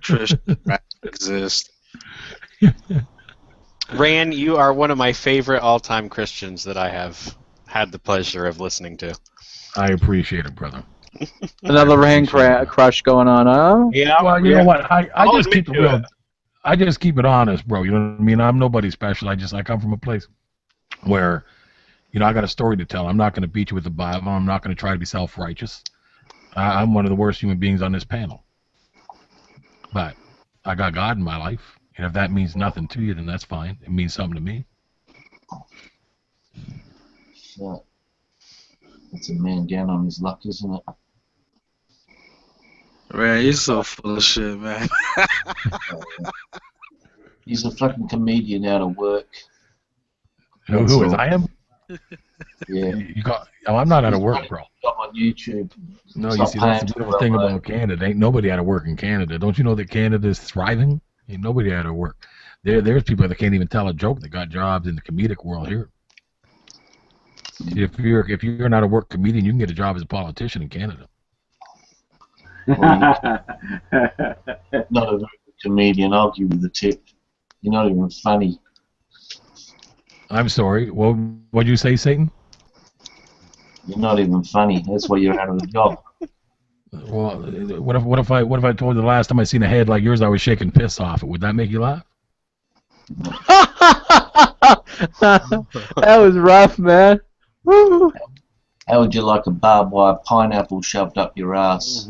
Christian rap exists. Rand, you are one of my favorite all-time Christians that I have had the pleasure of listening to. I appreciate it, brother. Another Rand crush going on, huh? Yeah. Well, you know what? I just keep it real. I just keep it honest, bro. You know what I mean? I'm nobody special. I come from a place where, you know, I got a story to tell. I'm not going to beat you with the Bible. I'm not going to try to be self-righteous. I'm one of the worst human beings on this panel. But I got God in my life. And if that means nothing to you, then that's fine. It means something to me. Yeah. That's a man down on his luck, isn't it? Man, you're so full of shit, man. He's a fucking comedian out of work. Who is I am? Yeah. I'm not out of work, bro. I'm on YouTube. No, you see, that's the beautiful thing about Canada. Ain't nobody out of work in Canada. Don't you know that Canada is thriving? Ain't nobody out of work. There's people that can't even tell a joke that got jobs in the comedic world here. If you're not a work comedian, you can get a job as a politician in Canada. Not a very good comedian. I'll give you the tip. You're not even funny. I'm sorry. What'd you say, Satan? You're not even funny. That's why you're out of the job. Well, what if I told you the last time I seen a head like yours, I was shaking piss off it? Would that make you laugh? That was rough, man. Woo. How would you like a barbed wire pineapple shoved up your ass?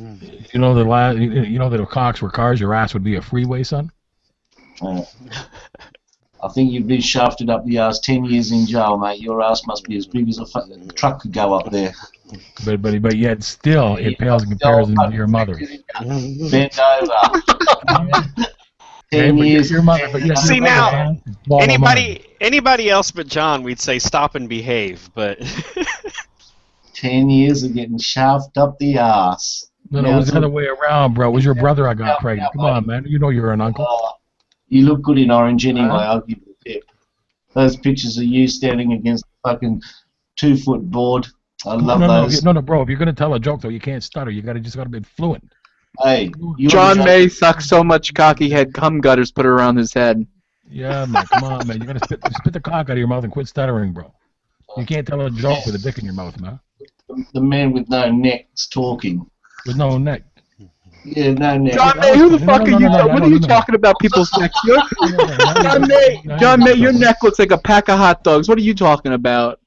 You know that if cocks were cars, your ass would be a freeway, son. I think you've been shafted up the ass 10 years in jail, mate. Your ass must be as big as a fucking truck could go up there. But yet still, it pales in comparison to your mother. Bent over. 10 years. Your mother, but yes, see now, anybody else but John, we'd say stop and behave, but 10 years of getting shoved up the ass. No, it was the other way around, bro. It was your brother I got pregnant. Come on, man. You know you're an uncle. You look good in orange anyway. I'll give you a tip. Those pictures of you standing against the fucking 2-foot board. I love those. No, bro. If you're gonna tell a joke, though, you can't stutter. You just gotta be fluent. Hey, John May sucked so much cock he had cum gutters put around his head. Yeah, man. Come on, man. You gotta spit the cock out of your mouth and quit stuttering, bro. You can't tell a joke with a dick in your mouth, man. The man with no neck's talking. With no neck. Yeah, no neck. John May, who the fuck are you? What are you talking about? People's necks? John May, your neck looks like a pack of hot dogs. What are you talking about?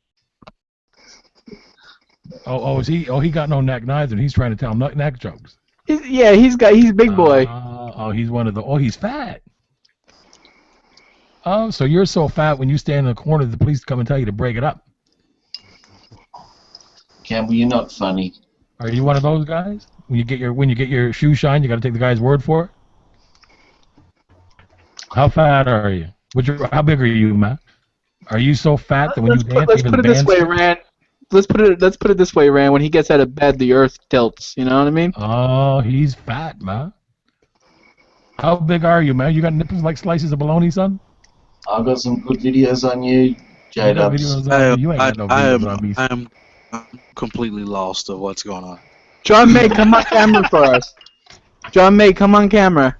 Is he? Oh, he got no neck neither. He's trying to tell neck jokes. He's a big boy. He's one of the. Oh, he's fat. Oh, so you're so fat when you stand in the corner, the police come and tell you to break it up. Campbell, you're not funny. Are you one of those guys? When you get your shoe shine, you got to take the guy's word for it. How fat are you? How big are you, man? Are you so fat that when you dance, let's put it this way, Rand. let's put it this way, Rand. When he gets out of bed, the earth tilts. You know what I mean? Oh, he's fat, man. How big are you, man? You got nipples like slices of bologna, son? I've got some good videos on you, You got J-Dubs. videos on me. You ain't got no videos on me. I'm completely lost of what's going on. John May, come on camera for us. John May, come on camera.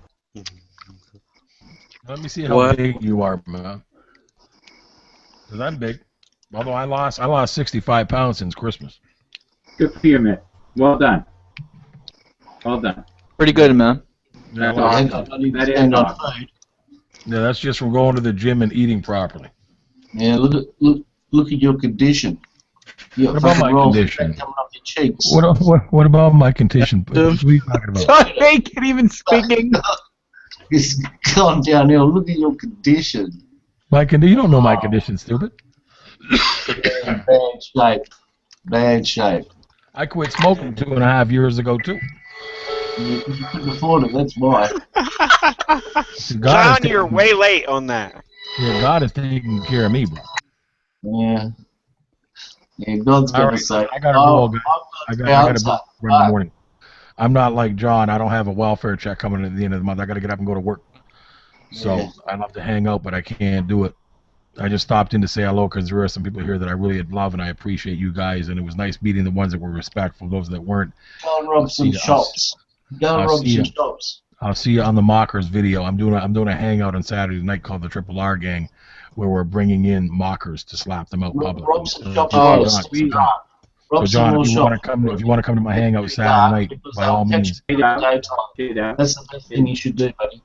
Let me see how big you are, man. Because I'm big. Although I lost 65 pounds since Christmas. Good for you, man. Well done. Well done. Pretty good, man. Yeah, That is awesome. Yeah, that's just from going to the gym and eating properly. Yeah, look at your condition. You got What about fucking my rolls of condition? fat coming off your cheeks. What about my condition? What are you talking about? John May can't even speak English. It's gone downhill. Look at your condition. You don't know my condition, stupid. Bad shape. Bad shape. I quit smoking 2.5 years ago too. You couldn't afford it, that's why. John, you're way late on that. Yeah, God is taking care of me, bro. Yeah. Yeah, God's gonna say. I gotta go, guys. I gotta go in the morning. I'm not like John. I don't have a welfare check coming at the end of the month. I gotta get up and go to work. So I love to hang out, but I can't do it. I just stopped in to say hello because there are some people here that I really love and I appreciate you guys, and it was nice meeting the ones that were respectful, those that weren't. Go and rob some shops. Go and rob some shops. I'll see you on the Mockers video. I'm doing a hangout on Saturday night called the Triple R Gang, where we're bringing in mockers to slap them out publicly. Rob some shops. Oh, sweet. So John, if you want to come to my hangout Saturday night, by all means. That's the best thing you should do, buddy.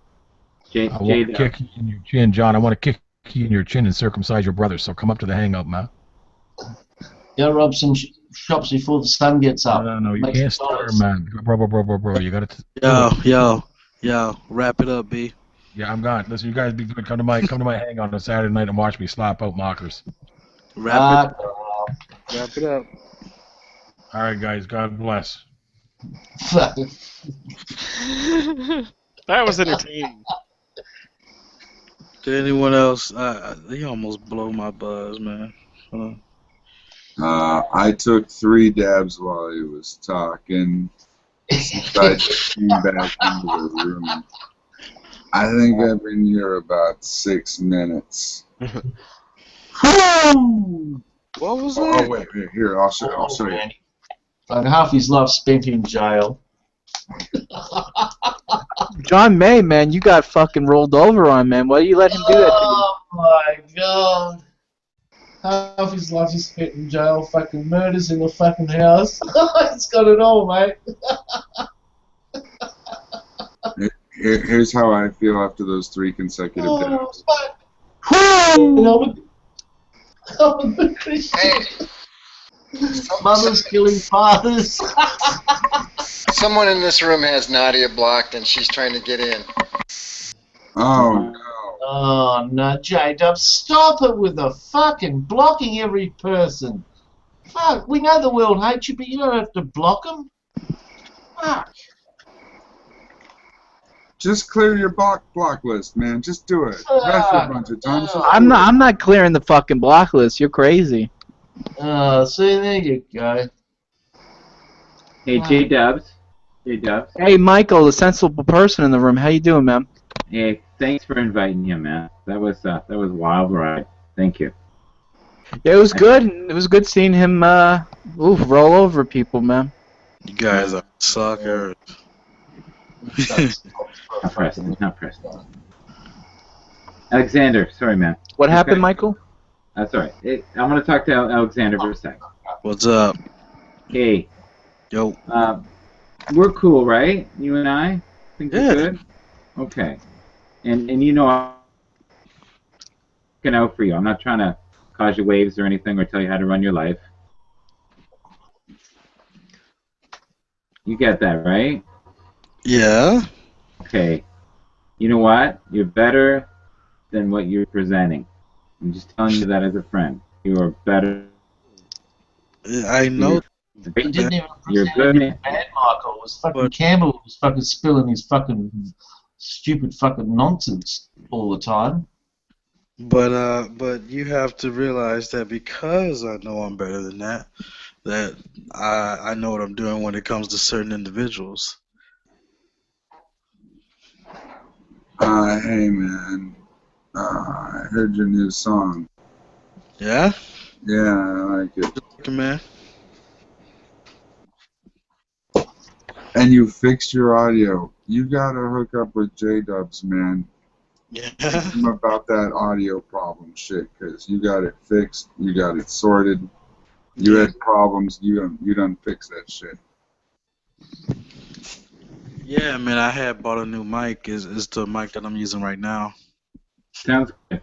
I want to kick you in your chin, John. I want to kick you in your chin and circumcise your brother. So come up to the hangout, man. Go rob some shops before the sun gets up. No, you can't start, man. Bro. You got to. Yo, wrap it up, B. Yeah, I'm gone. Listen, you guys be good. Come to my hangout on Saturday night and watch me slap out mockers. Wrap it up. All right, guys. God bless. That was entertaining. Did anyone else? You almost blow my buzz, man. I took 3 dabs while he was talking. I came back into the room. I think I've been here about 6 minutes. What was that? Oh wait, here I'll show you. Like half his life spent in jail. John May, man, you got fucking rolled over on, man. Why do you let him do that to you? Oh my god. Half his life is spent in jail, fucking murders in the fucking house. He's got it all, mate. Here's how I feel after those 3 consecutive dabs. Mothers killing fathers. Someone in this room has Nadia blocked and she's trying to get in. Oh no. Oh no, J-Dub, stop it with the fucking blocking every person. Fuck, we know the world hates you, but you don't have to block them. Fuck. Just clear your block list, man. Just do it. That's a bunch of times. I'm not clearing the fucking block list. You're crazy. See, there you go. Hey, J-Dubs. Hey, Michael, the sensible person in the room. How you doing, man? Hey, thanks for inviting me, man. That was a wild ride. Thank you. Yeah, it was good. It was good seeing him roll over people, man. You guys are suckers. Not Preston. Alexander, sorry, man. What happened, Michael? That's all right. I'm going to talk to Alexander for a sec. What's up? Hey. Yo. We're cool, right? You and I? Think we're good? Okay. And you know I'm looking out for you. I'm not trying to cause you waves or anything or tell you how to run your life. You get that, right? Yeah. Okay. You know what? You're better than what you're presenting. I'm just telling you that as a friend. You are better. I know. He didn't even You're present good. anything bad, Michael. It was fucking Campbell was fucking spilling his fucking stupid fucking nonsense all the time. But you have to realize that because I know I'm better than that, that I know what I'm doing when it comes to certain individuals. Hey man, I heard your new song. Yeah, Yeah, I like it. man. And you fixed your audio. You gotta hook up with J-Dubs, man. Yeah. Teach him about that audio problem shit, cause you got it fixed. You got it sorted. You Yeah. had problems. You done fixed that shit. Yeah, man. I had bought a new mic. Is the mic that I'm using right now. Sounds good.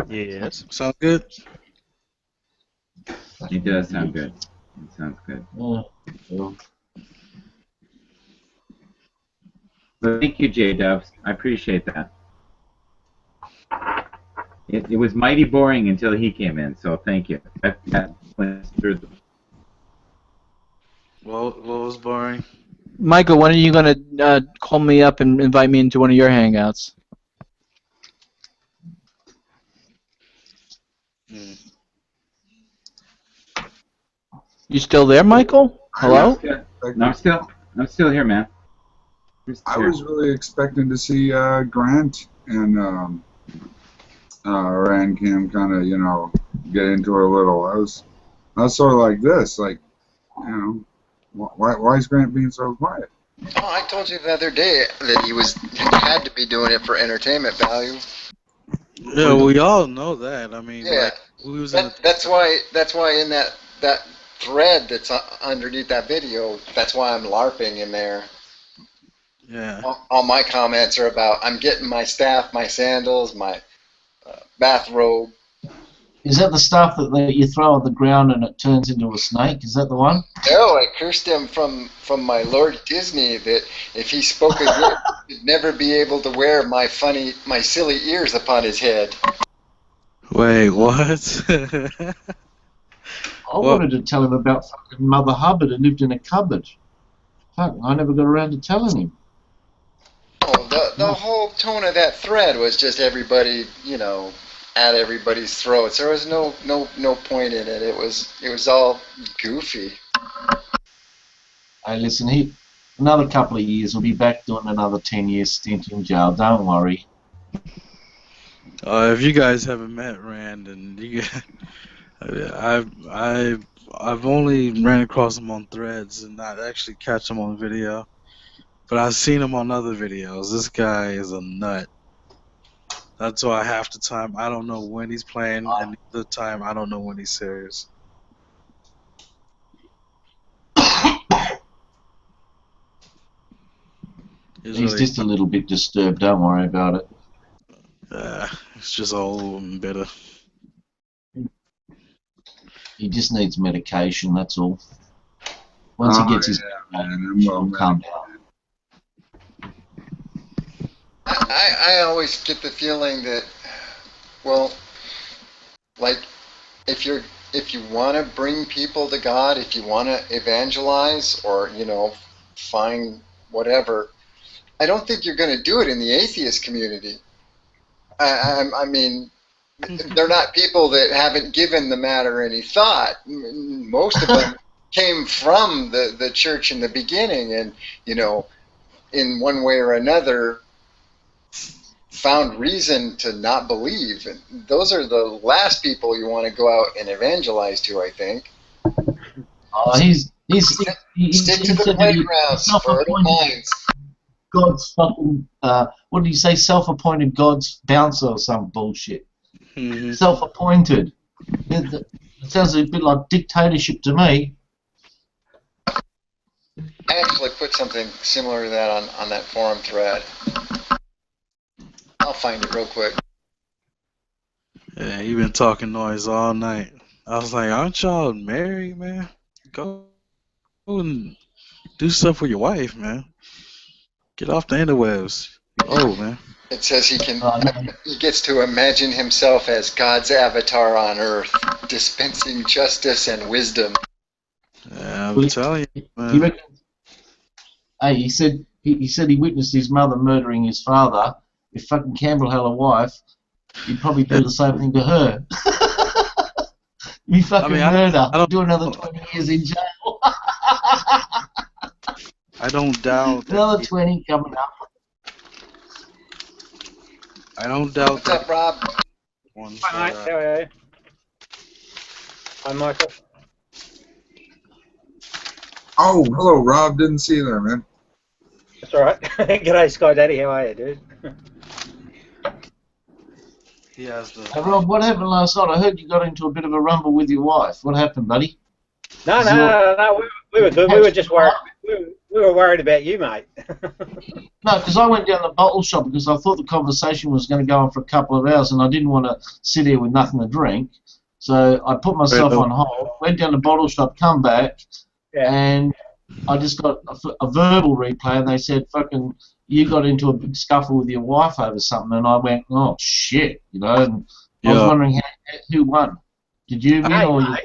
Yes. Sound good? It does sound good. It sounds good. Well, But thank you, J-Dubs. I appreciate that. It was mighty boring until he came in, so thank you. That went through the Well, what was boring? Michael, when are you gonna call me up and invite me into one of your hangouts? Mm. You still there, Michael? Hello? No, I'm still here, man. I was really expecting to see Grant and Rancam kind of, get into it a little. I was sort of like this, like, why is Grant being so quiet? Oh, I told you the other day that he had to be doing it for entertainment value. Yeah, we all know that. I mean, Yeah, like, we was in that's why in that thread that's underneath that video, that's why I'm LARPing in there. Yeah. All my comments are about I'm getting my staff, my sandals, my bathrobe. is that the stuff that you throw on the ground and it turns into a snake? Is that the one? No, I cursed him from my Lord Disney that if he spoke again, he'd never be able to wear my silly ears upon his head. Wait, what? I Well- wanted to tell him about fucking Mother Hubbard who lived in a cupboard. Fuck, I never got around to telling him. Oh, the whole tone of that thread was just everybody, at everybody's throats. There was no point in it. It was all goofy. Hey, listen, another couple of years, we'll be back doing another 10-year stint in jail. Don't worry. If you guys haven't met Rand, and I've only ran across him on threads and not actually catch him on video, but I've seen him on other videos. This guy is a nut. That's why half the time I don't know when he's playing, and the other time I don't know when he's serious. He's just a little bit disturbed. Don't worry about it. It's just old and bitter. He just needs medication, that's all. Once he gets his he'll calm down. I always get the feeling that, well, like if you want to bring people to God, if you want to evangelize or find whatever, I don't think you're going to do it in the atheist community. I mean, they're not people that haven't given the matter any thought. Most of them came from the church in the beginning, and in one way or another found reason to not believe. And those are the last people you want to go out and evangelize to, I think. Oh, Stick to the playgrounds, fertile minds. God's fucking, what did you say, self-appointed God's bouncer or some bullshit. Mm-hmm. Self-appointed. It sounds a bit like dictatorship to me. I actually put something similar to that on that forum thread. I'll find it real quick. Yeah, you've been talking noise all night. I was like, aren't y'all married, man? Go and do stuff with your wife, man. Get off the interwebs. Oh, man. It says he gets to imagine himself as God's avatar on earth, dispensing justice and wisdom. Yeah, I'm telling you, man. He reckons, hey, he said he witnessed his mother murdering his father. If fucking Campbell had a wife, you'd probably do the same thing to her. You fucking murder. I don't do another 20 years in jail. I don't doubt that. Another 20 coming up. I don't doubt What's that. up, Rob? Hi, mate. How are you? Hi, Michael. Oh, hello, Rob. Didn't see you there, man. That's all right. G'day, Sky Daddy. How are you, dude? He has the. Hey, Rob, what happened last night? I heard you got into a bit of a rumble with your wife. What happened, buddy? No. We were good. We were just worried. We were worried about you, mate. No, because I went down the bottle shop because I thought the conversation was going to go on for a couple of hours and I didn't want to sit here with nothing to drink. So I put myself on hold, went down the bottle shop, come back, and I just got a verbal replay and they said, fucking, you got into a big scuffle with your wife over something. And I went, oh, shit, you know, and I was wondering who won. Did you win or your wife?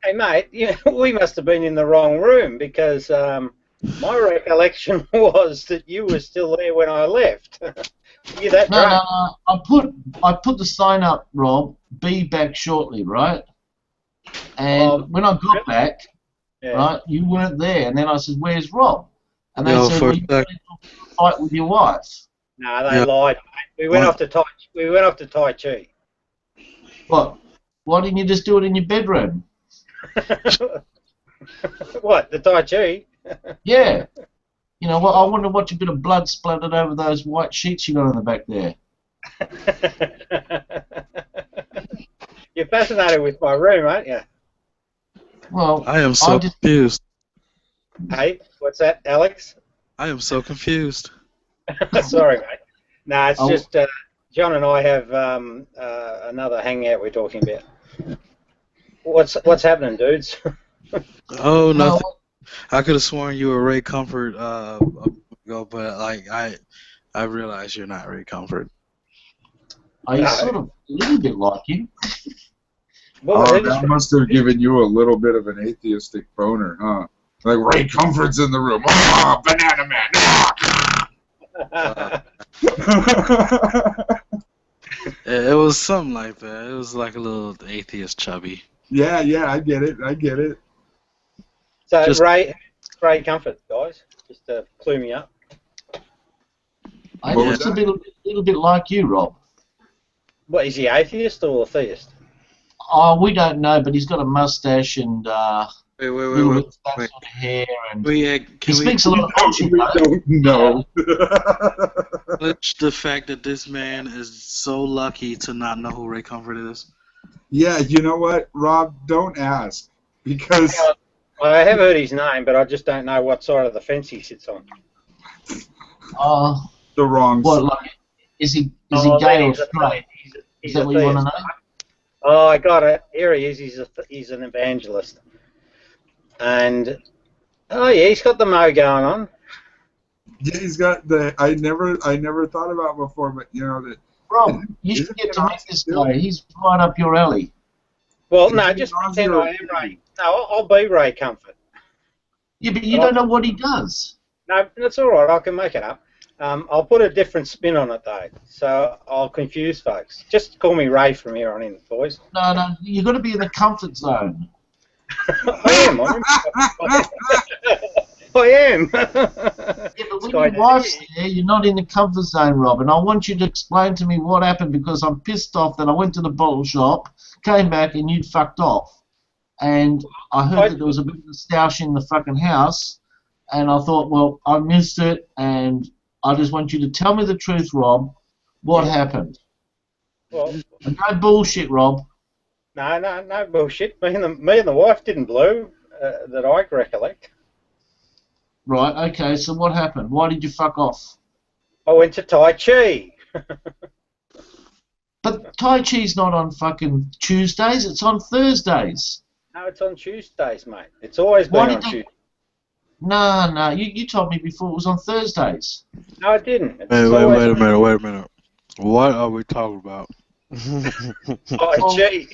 Hey, mate, we must have been in the wrong room because my recollection was that you were still there when I left. You that drunk? No. I put the sign up, Rob. Be back shortly, right? And when I got back, right, you weren't there. And then I said, "Where's Rob?" And they said, "Well, you got into a fight with your wife." No, they lied, mate. We went off to Tai Chi. What? Why didn't you just do it in your bedroom? What, the Tai Chi? Yeah. You know what? I want to watch a bit of blood splattered over those white sheets you got on the back there. You're fascinated with my room, aren't you? Well, I am so confused. Hey, what's that, Alex? I am so confused. Sorry, mate. No, it's just John and I have another hangout we're talking about. What's happening, dudes? Oh, nothing. I could have sworn you were Ray Comfort ago, but like I realize you're not Ray Comfort. I sort of a little bit like him. That must have given you a little bit of an atheistic boner, huh? Like Ray Comfort's in the room. Oh, Banana Man. It was something like that. It was like a little atheist chubby. Yeah, I get it. So Ray Comfort, guys, just to clue me up. I think it's a little bit like you, Rob. What, is he atheist or a theist? Oh, we don't know, but he's got a mustache and wait. sort of hair, and he speaks a lot of bullshit. We don't know. The fact that this man is so lucky to not know who Ray Comfort is. Yeah, you know what, Rob? Don't ask because I have heard his name, but I just don't know what side of the fence he sits on. The wrong. What, like, is he gay or straight? Is that what you want to know? Oh, I got it. Here he is. He's an evangelist, and he's got the mo going on. Yeah, he's got the. I never thought about before, but you know that. Rob, you should get to meet this guy. He's right up your alley. Well, no, just pretend I am Ray. No, I'll be Ray Comfort. Yeah, but you don't know what he does. No, that's all right. I can make it up. I'll put a different spin on it, though, so I'll confuse folks. Just call me Ray from here on in, boys. No, you've got to be in the comfort zone. I am. I am. Yeah, but when your wife's there, you're not in the comfort zone, Rob, and I want you to explain to me what happened because I'm pissed off that I went to the bottle shop, came back, and you'd fucked off. And I heard that there was a bit of a stoush in the fucking house, and I thought, well, I missed it, and I just want you to tell me the truth, Rob. What happened? Well, and no bullshit, Rob. No bullshit. Me and the wife didn't blow that I recollect. Right. Okay. So what happened? Why did you fuck off? I went to Tai Chi. But Tai Chi's not on fucking Tuesdays. It's on Thursdays. No, it's on Tuesdays, mate. It's always been on Tuesdays. No. You told me before it was on Thursdays. No, I didn't. Wait a minute. What are we talking about? Tai Chi.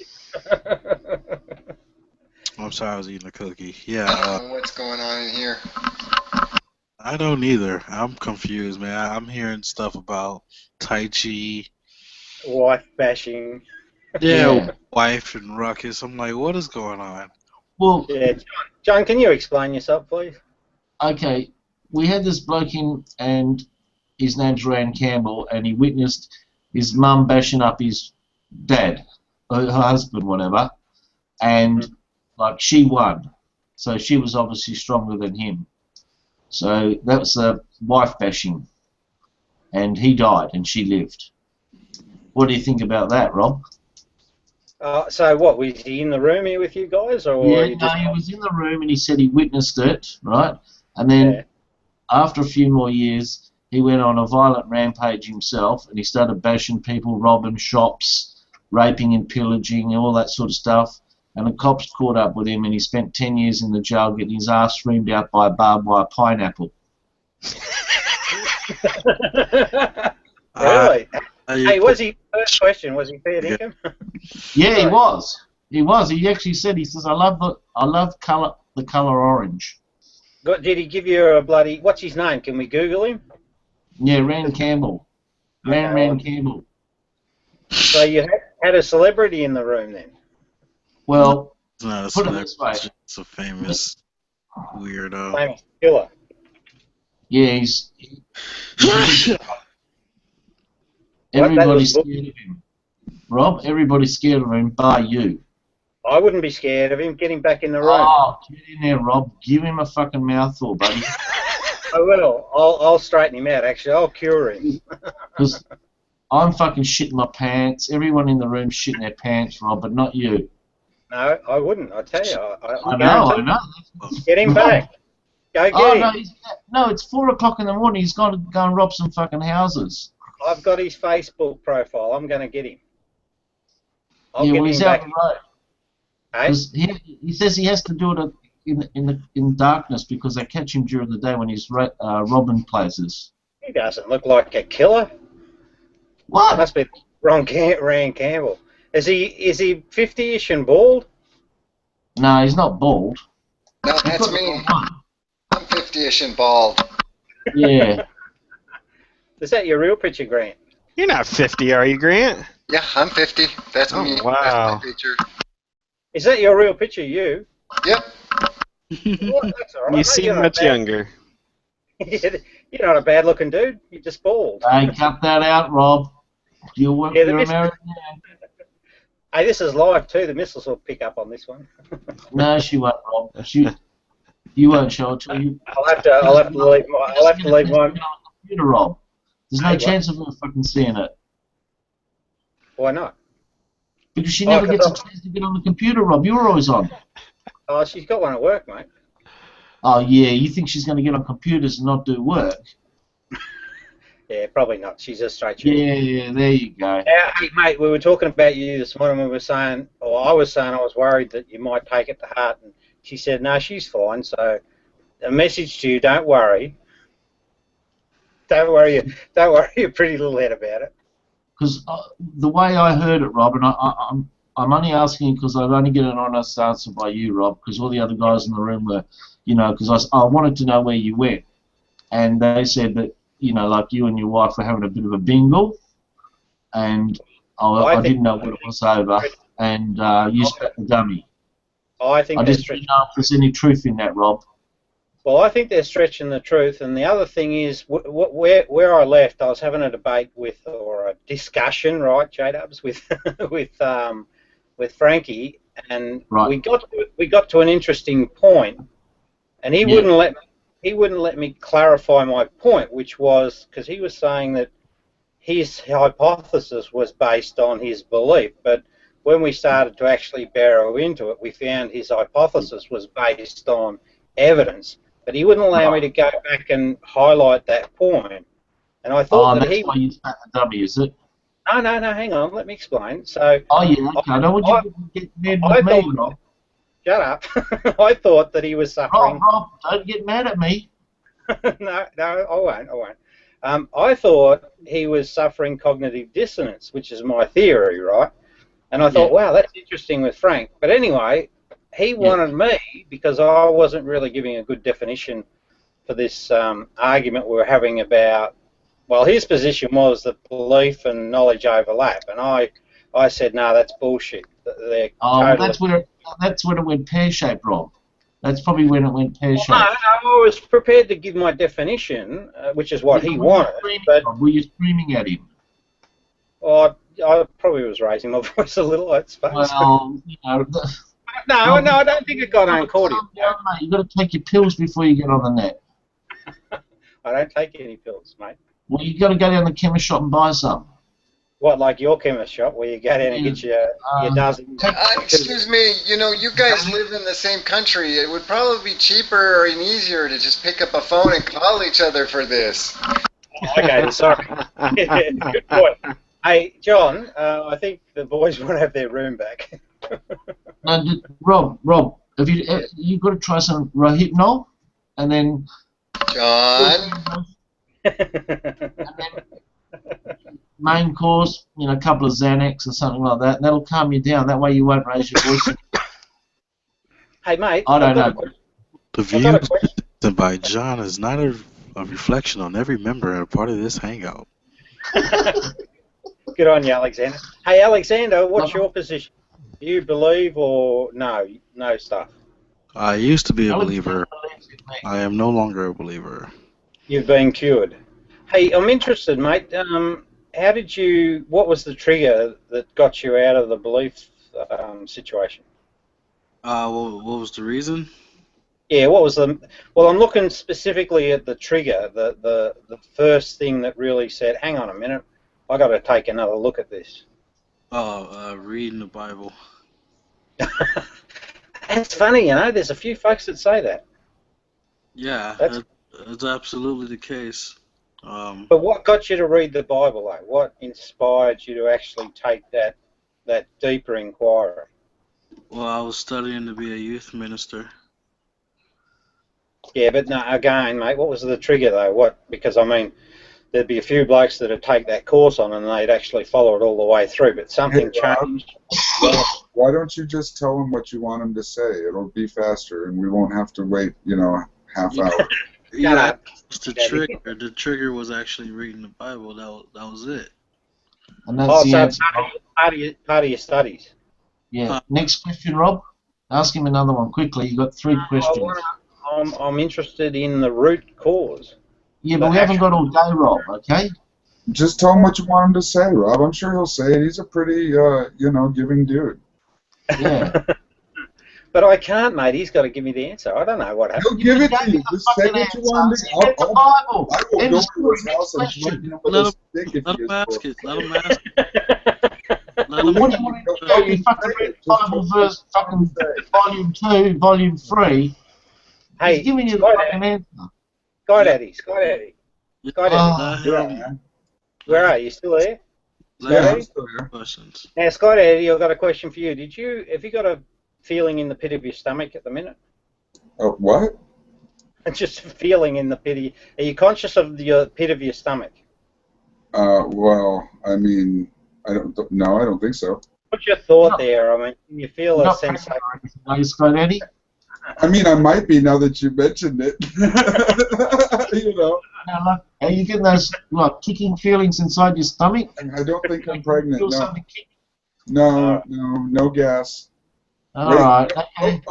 I'm sorry, I was eating a cookie. Yeah. What's going on in here? I don't either. I'm confused, man. I'm hearing stuff about Tai Chi. Wife bashing. Yeah, wife and ruckus. I'm like, what is going on? Well, Yeah, John, can you explain yourself, please? okay, we had this bloke in, and his name's Rand Campbell, and he witnessed his mum bashing up his dad, her husband, whatever, and like she won, so she was obviously stronger than him. So that was the wife bashing, and he died, and she lived. What do you think about that, Rob? So what, was he in the room here with you guys, or Yeah, you no, just... he was in the room, and he said he witnessed it, right? And then Yeah. after a few more years, he went on a violent rampage himself, and he started bashing people, robbing shops, raping and pillaging, and all that sort of stuff. And the cops caught up with him, and he spent 10 years in the jail getting his ass reamed out by a barbed wire pineapple. Really? Hey, was he, first question, was he fair dinkum? Yeah, he was. He was. He actually said, he says, I love the colour orange. Did he give you a bloody... What's his name? Can we Google him? Yeah, Rand Campbell. Rand Campbell. So you had a celebrity in the room then? Well, It's not a put it celebrity, this way. it's a famous weirdo. Famous killer. Yeah, everybody's What? scared of him. Rob, everybody's scared of him, bar you. I wouldn't be scared of him. Get him back in the room. Oh, get in there, Rob. Give him a fucking mouthful, buddy. I will. I'll straighten him out, actually. I'll cure him. Because I'm fucking shitting my pants. Everyone in the room's shitting their pants, Rob, but not you. No, I wouldn't. I tell you. I know. Get him back. Go get him. No, it's 4 o'clock in the morning. He's got to go and rob some fucking houses. I've got his Facebook profile. I'm going to get him. I'll Yeah, get well, him he's back. out the road. Hey? 'Cause he says he has to do it in darkness because they catch him during the day when he's robbing places. He doesn't look like a killer. What? Must be Rand Campbell. Is he 50-ish and bald? No, he's not bald. No, that's me. I'm 50-ish and bald. Yeah. Is that your real picture, Grant? You're not 50, are you, Grant? Yeah, I'm 50. That's me. Wow. That's my picture. Is that your real picture, you? Yep. Well, that's all right. You mate. seem You're not much bad. younger. You're not a bad-looking dude. You're just bald. Hey, cut that out, Rob. You're Yeah, the American missus- man. Hey, this is live too. The missiles will pick up on this one. No, she won't, Rob. You won't show it to you. I'll have to leave my. Computer, Rob. There's no Hey, chance of her fucking seeing it. Why not? Because she never gets a chance to get on the computer, Rob. You're always on. Oh, she's got one at work, mate. Oh, yeah, you think she's going to get on computers and not do work? Yeah, probably not. She's a straight shooter. Yeah, there you go. Hey, mate, we were talking about you this morning. We were saying, or I was saying, I was worried that you might take it to heart, and she said, no, she's fine. So, a message to you: don't worry. Don't worry your pretty little head about it. Because the way I heard it, Rob, and I'm only asking because I'd only get an honest answer by you, Rob, because all the other guys in the room were, because I wanted to know where you went, and they said that, like you and your wife were having a bit of a bingle, and I didn't know what it was over, and you spat the dummy. I think I just didn't know if there's any truth in that, Rob. Well, I think they're stretching the truth, and the other thing is, where I left, I was having a debate or a discussion, right, J-Dubs, with Frankie, and right. we got to an interesting point, and he wouldn't let me clarify my point, which was because he was saying that his hypothesis was based on his belief, but when we started to actually burrow into it, we found his hypothesis was based on evidence. But he wouldn't allow me to go back and highlight that point. And I thought that that's why you spat the dummy, is it? No, hang on, let me explain. So. Oh yeah, okay. I don't want you to get mad with me, Rob. Shut up. I thought that he was suffering. Rob, don't get mad at me. No, I won't. I thought he was suffering cognitive dissonance, which is my theory, right? And I thought, wow, that's interesting with Frank. But anyway, he wanted me, because I wasn't really giving a good definition for this argument we were having about Well, his position was that belief and knowledge overlap, and I said, no, that's bullshit. They're totally... that's when it went pear-shaped, Rob. That's probably when it went pear-shaped. No, I was prepared to give my definition, which is what he wanted. But were you screaming at him? Well, I probably was raising my voice a little, I suppose. Well, you know... No, I don't think it got uncaught him. Mate, you've got to take your pills before you get on the net. I don't take any pills, mate. Well, you've got to go down to the chemist shop and buy some. What, like your chemist shop, where you go down and get your dozen? Excuse me, you know, you guys live in the same country. It would probably be cheaper and easier to just pick up a phone and call each other for this. Okay, sorry. Good point. Hey, John, I think the boys want to have their room back. Rob, have you've got to try some Rohypnol, and then John. And then main course, you know, a couple of Xanax or something like that. And that'll calm you down. That way you won't raise your voice. Hey, mate. I don't know. The view presented by John is not a reflection on every member and a part of this hangout. Good on you, Alexander. Hey, Alexander, what's your position? Do you believe or no stuff? I used to be a believer. I am no longer a believer. You've been cured. Hey, I'm interested, mate. What was the trigger that got you out of the belief situation? What was the reason? Yeah, what was the... Well, I'm looking specifically at the trigger, the first thing that really said, hang on a minute, I got to take another look at this. Reading the Bible. That's funny, you know, there's a few folks that say that. Yeah, that's absolutely the case. But what got you to read the Bible, though? What inspired you to actually take that deeper inquiry? Well, I was studying to be a youth minister. Yeah, but no, again, mate, what was the trigger, though? Because, I mean, there'd be a few blokes that would take that course on and they'd actually follow it all the way through, but something changed. Why don't you just tell them what you want them to say? It'll be faster, and we won't have to wait, half hour. Yeah, the trigger was actually reading the Bible. That was it. And that's the answer. Part of your studies. Yeah. Next question, Rob. Ask him another one quickly. You've got 3 questions. I'm interested in the root cause. Yeah, but we haven't got all day, Rob, okay? Just tell him what you want him to say, Rob. I'm sure he'll say it. He's a pretty, giving dude. Yeah. But I can't, mate. He's got to give me the answer. I don't know what happened. He'll give it to you. Just say what you want him to say. I will go to his house and smack him with a stick if he is. Let him ask it. What do you want to do? You fucking read Bible verse, fucking volume 2, volume 3. Hey, he's giving you the fucking answer. Sky Daddy. Where are you? Still there? Yeah, I'm still here. Questions. Now, Sky Daddy, I've got a question for you. Have you got a feeling in the pit of your stomach at the minute? What? Just a feeling in the pit. Are you conscious of the pit of your stomach? Well, I mean, I don't think so. What's your thought there? I mean, can you feel a sensation? Are you Sky Daddy? I mean, I might be now that you mentioned it. Now, are you getting those kicking feelings inside your stomach? I don't think I'm pregnant. Feel No. something kick? No gas. All right. Okay.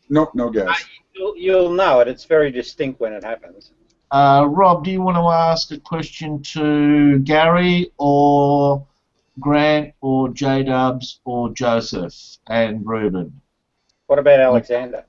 Nope, no gas. You'll know it. It's very distinct when it happens. Rob, do you want to ask a question to Gary or Grant or J-Dubs or Joseph and Reuven? What about Alexander?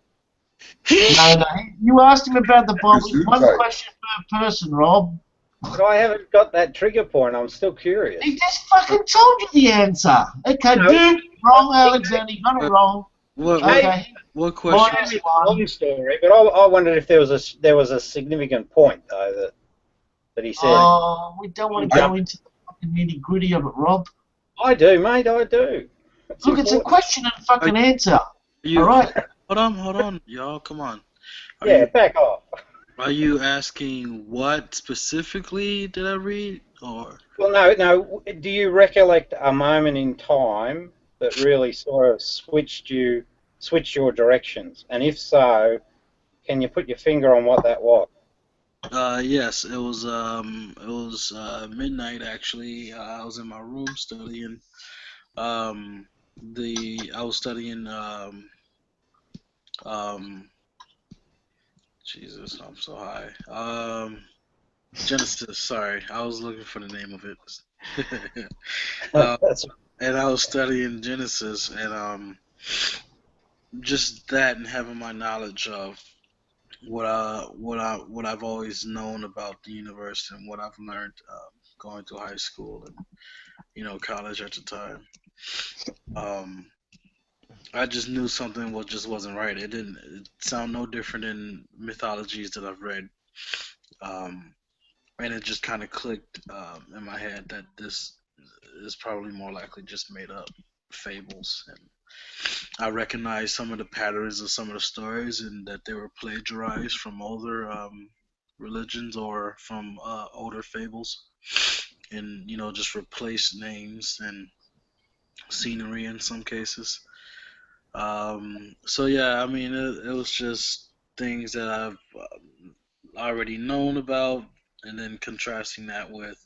No. You asked him about the Bible. One question per person, Rob. But I haven't got that trigger point. I'm still curious. He just fucking told you the answer. Okay, dude, wrong, Alexander. You got it wrong. What question? Long story, but I wondered if there was a significant point though that he said. Oh, we don't want to go into the fucking nitty gritty of it, Rob. I do, mate. I do. Look, it's a question and fucking answer. All right. Hold on, y'all. Come on. Back off. Are you asking what specifically did I read, or? Well, no. Do you recollect a moment in time that really sort of switched your directions? And if so, can you put your finger on what that was? Yes, it was midnight actually. I was in my room studying. I was studying um Jesus, I'm so high. Genesis, sorry. I was looking for the name of it. uh, That's and I was studying Genesis and just that and having my knowledge of what I've always known about the universe and what I've learned going to high school and college at the time. Um, I just knew something just wasn't right. It sound no different than mythologies that I've read. Um, and it just kind of clicked in my head that this is probably more likely just made up fables. And I recognized some of the patterns of some of the stories and that they were plagiarized from older religions or from older fables, and just replaced names and scenery in some cases. So yeah, I mean, it was just things that I've already known about, and then contrasting that with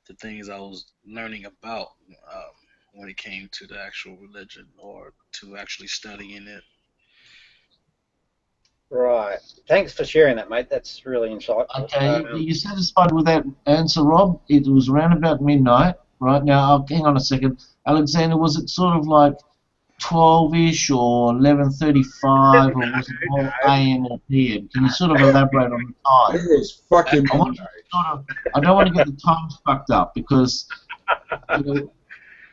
the things I was learning about when it came to the actual religion or to actually studying it. right. Thanks for sharing that, mate. That's really insightful. Okay, are you satisfied with that answer, Rob? It was around about midnight. Right now, hang on a second. Alexander, was it sort of like 12-ish or 11:35, or was it more AM or PM? Can you sort of elaborate on the time? It was fucking I want you to sort of. I don't want to get the times fucked up because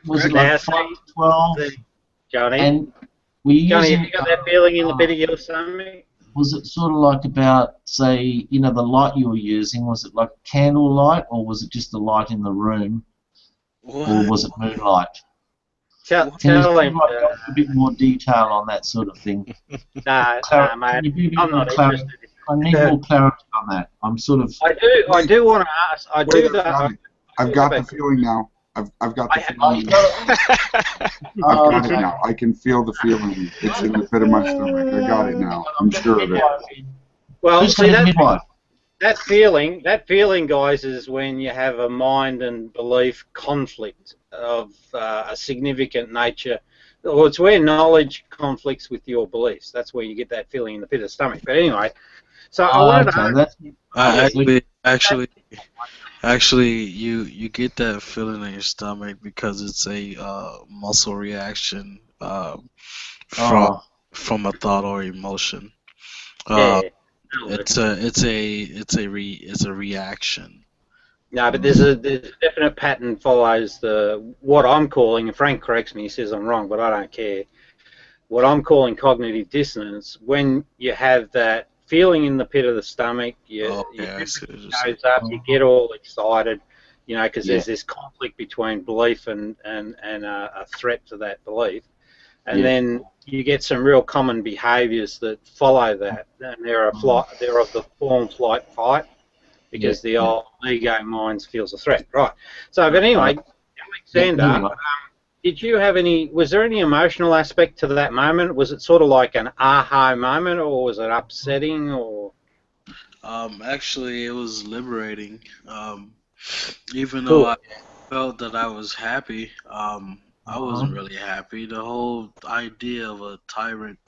was it like 5 to 12? Johnny, And were you Johnny, using? have you got that feeling in the pit of your stomach? Was it sort of like about, say, the light you were using? Was it like candle light, or was it just the light in the room, or was it moonlight? Tell Can you sort him. of like go into a bit more detail on that sort of thing? Nah, Can mate. you be a bit I'm more not clarity? interested. I need more clarity on that. I'm sort of. I do want to ask. I do that. I've got the feeling now. I've got the feeling. I've got it now. I can feel the feeling. It's in the pit of my stomach. I got it now. I'm sure of it. Well, see that feeling, guys, is when you have a mind and belief conflict of a significant nature. Well, it's where knowledge conflicts with your beliefs. That's where you get that feeling in the pit of the stomach. But anyway, so I wanted to ask. Actually, you get that feeling in your stomach because it's a muscle reaction from a thought or emotion. It's a reaction. No, but there's a definite pattern follows what I'm calling, and Frank corrects me, he says I'm wrong, but I don't care. What I'm calling cognitive dissonance, when you have that feeling in the pit of the stomach, your goes up, you get all excited, because there's this conflict between belief and a threat to that belief. And then you get some real common behaviours that follow that, and they're of the form, flight, fight, because the old ego mind feels a threat, right? So, but anyway, Alexander, did you have was there any emotional aspect to that moment? Was it sort of like an aha moment, or was it upsetting, or? Actually, it was liberating. Even though I felt that I was happy, I wasn't really happy. The whole idea of a tyrant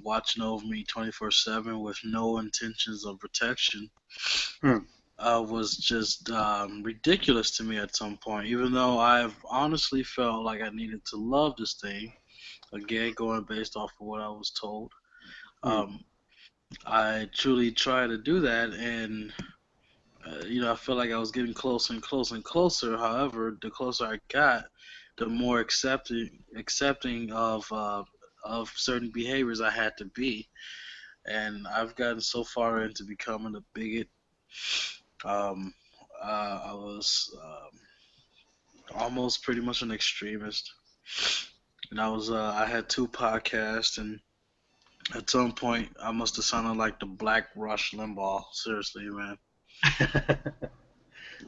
watching over me 24/7 with no intentions of protection was just ridiculous to me at some point. Even though I've honestly felt like I needed to love this thing, again going based off of what I was told. I truly tried to do that, and I felt like I was getting closer and closer and closer. However, the closer I got, the more accepting of certain behaviors I had to be, and I've gotten so far into becoming a bigot. I was almost pretty much an extremist, and I had 2 podcasts, and at some point I must have sounded like the Black Rush Limbaugh. Seriously, man.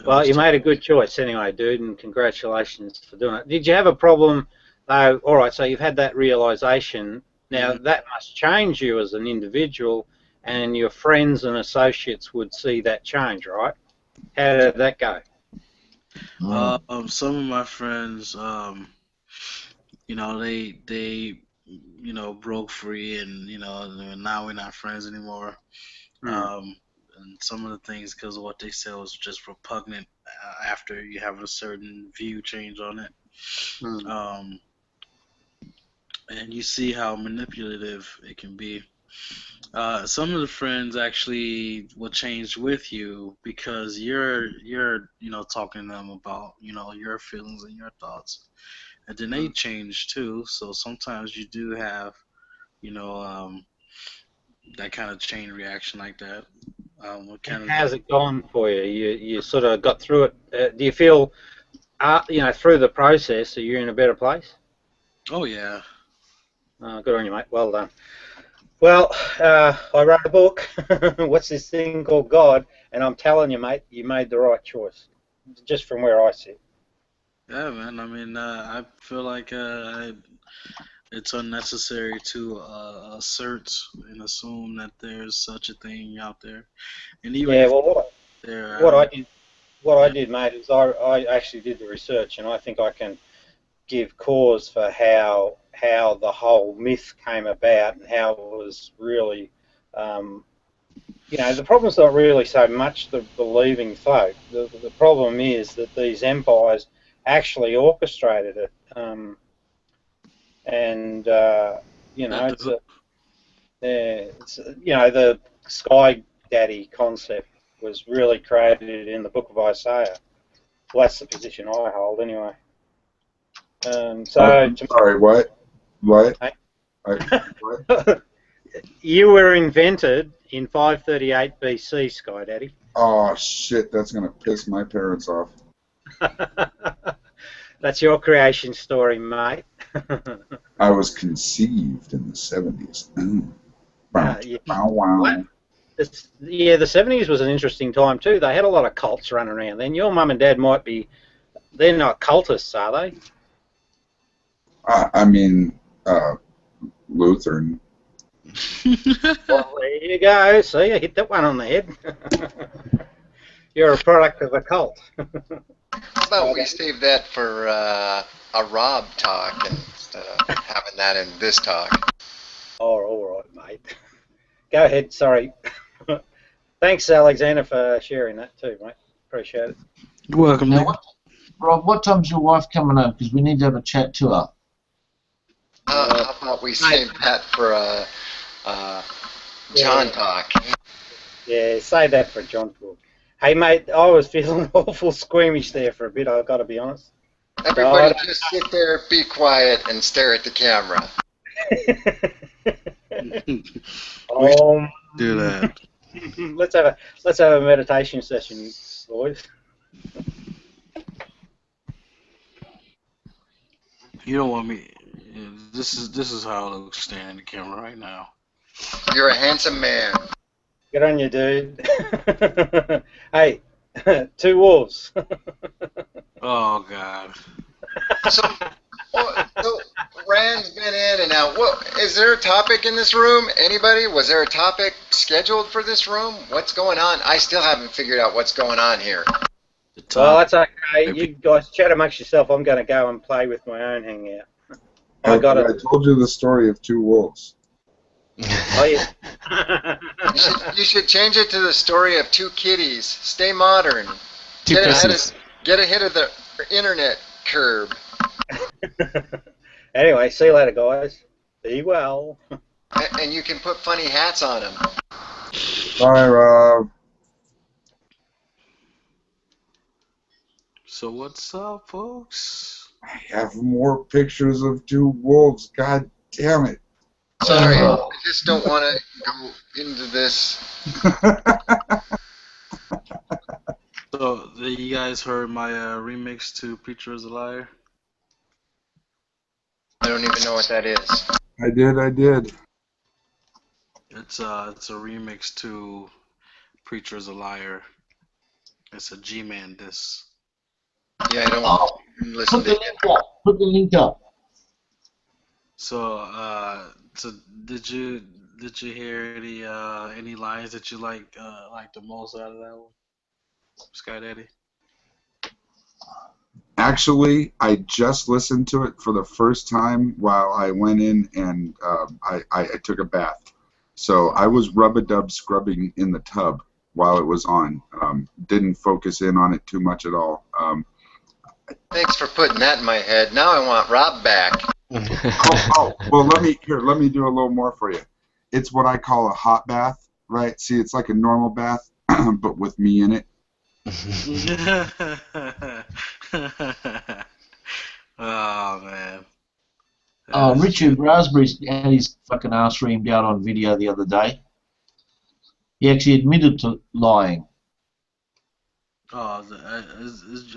Well, you made a good choice anyway, dude, and congratulations for doing it. Did you have a problem, though? All right, so you've had that realization. Now, that must change you as an individual, and your friends and associates would see that change, right? How did that go? Some of my friends, they broke free, and now we're not friends anymore. And some of the things, because of what they said, was just repugnant after you have a certain view change on it. And you see how manipulative it can be. Some of the friends actually will change with you because you're talking to them about your feelings and your thoughts, and then they change too. So sometimes you do have that kind of chain reaction like that. How's it gone for you? You sort of got through it. Do you feel, through the process, that you're in a better place? Oh yeah. Good on you, mate. Well done. Well, I wrote a book. What's this thing called God? And I'm telling you, mate, you made the right choice, just from where I sit. Yeah, man. I mean, I feel like it's unnecessary to assert and assume that there's such a thing out there. And even what I did, mate, is I actually did the research, and I think I can give cause for how the whole myth came about and how it was really, the problem's not really so much the believing folk. The problem is that these empires actually orchestrated it, the Sky Daddy concept was really created in the Book of Isaiah. Well, that's the position I hold, anyway. Sorry, what? What? What? You were invented in 538 BC, Sky Daddy. Oh shit! That's gonna piss my parents off. That's your creation story, mate. I was conceived in the 70s. Wow. The 70s was an interesting time too. They had a lot of cults running around then. Your mum and dad might be, they're not cultists, are they? I mean, Lutheran. Well, there you go. See, I hit that one on the head. You're a product of a cult. How about we save that for a Rob talk instead of having that in this talk? Oh, all right, mate. Go ahead. Sorry. Thanks, Alexander, for sharing that too, mate. Appreciate it. You're welcome. Now, Rob, what time's your wife coming up? Because we need to have a chat to her. How about we save that for a John talk? Yeah, save that for John talk. Hey, mate, I was feeling awful squeamish there for a bit, I've got to be honest. Everybody just sit there, be quiet, and stare at the camera. Do that. Let's have a meditation session, boys. You don't want me. This is how it looks standing in the camera right now. You're a handsome man. Good on you, dude. Hey, two wolves. Oh God. So Rand's been in and out. What is there a topic in this room? Anybody? Was there a topic scheduled for this room? What's going on? I still haven't figured out what's going on here. Well, that's okay. You guys chat amongst yourself. I'm going to go and play with my own Hangout. I told you the story of two wolves. Oh yeah. you should change it to the story of two kitties. Stay modern. Get ahead of the internet curve. Anyway, see you later, guys. Be well. And you can put funny hats on them. Bye, Rob. So what's up, folks? I have more pictures of two wolves. God damn it. Sorry, I just don't want to go into this. So, you guys heard my remix to Preacher is a Liar? I don't even know what that is. I did. It's a remix to Preacher is a Liar. It's a G-Man diss. Yeah, I don't listen to it. Put the link up. So did Did you hear any lines that you like the most out of that one, Sky Daddy? Actually, I just listened to it for the first time while I went in and I took a bath. So I was rub-a-dub scrubbing in the tub while it was on. Didn't focus in on it too much at all. Thanks for putting that in my head. Now I want Rob back. Well, let me do a little more for you. It's what I call a hot bath, right? See, it's like a normal bath, but with me in it. Oh man. Richard Raspberry's had his fucking ass reamed out on video the other day. He actually admitted to lying. Oh,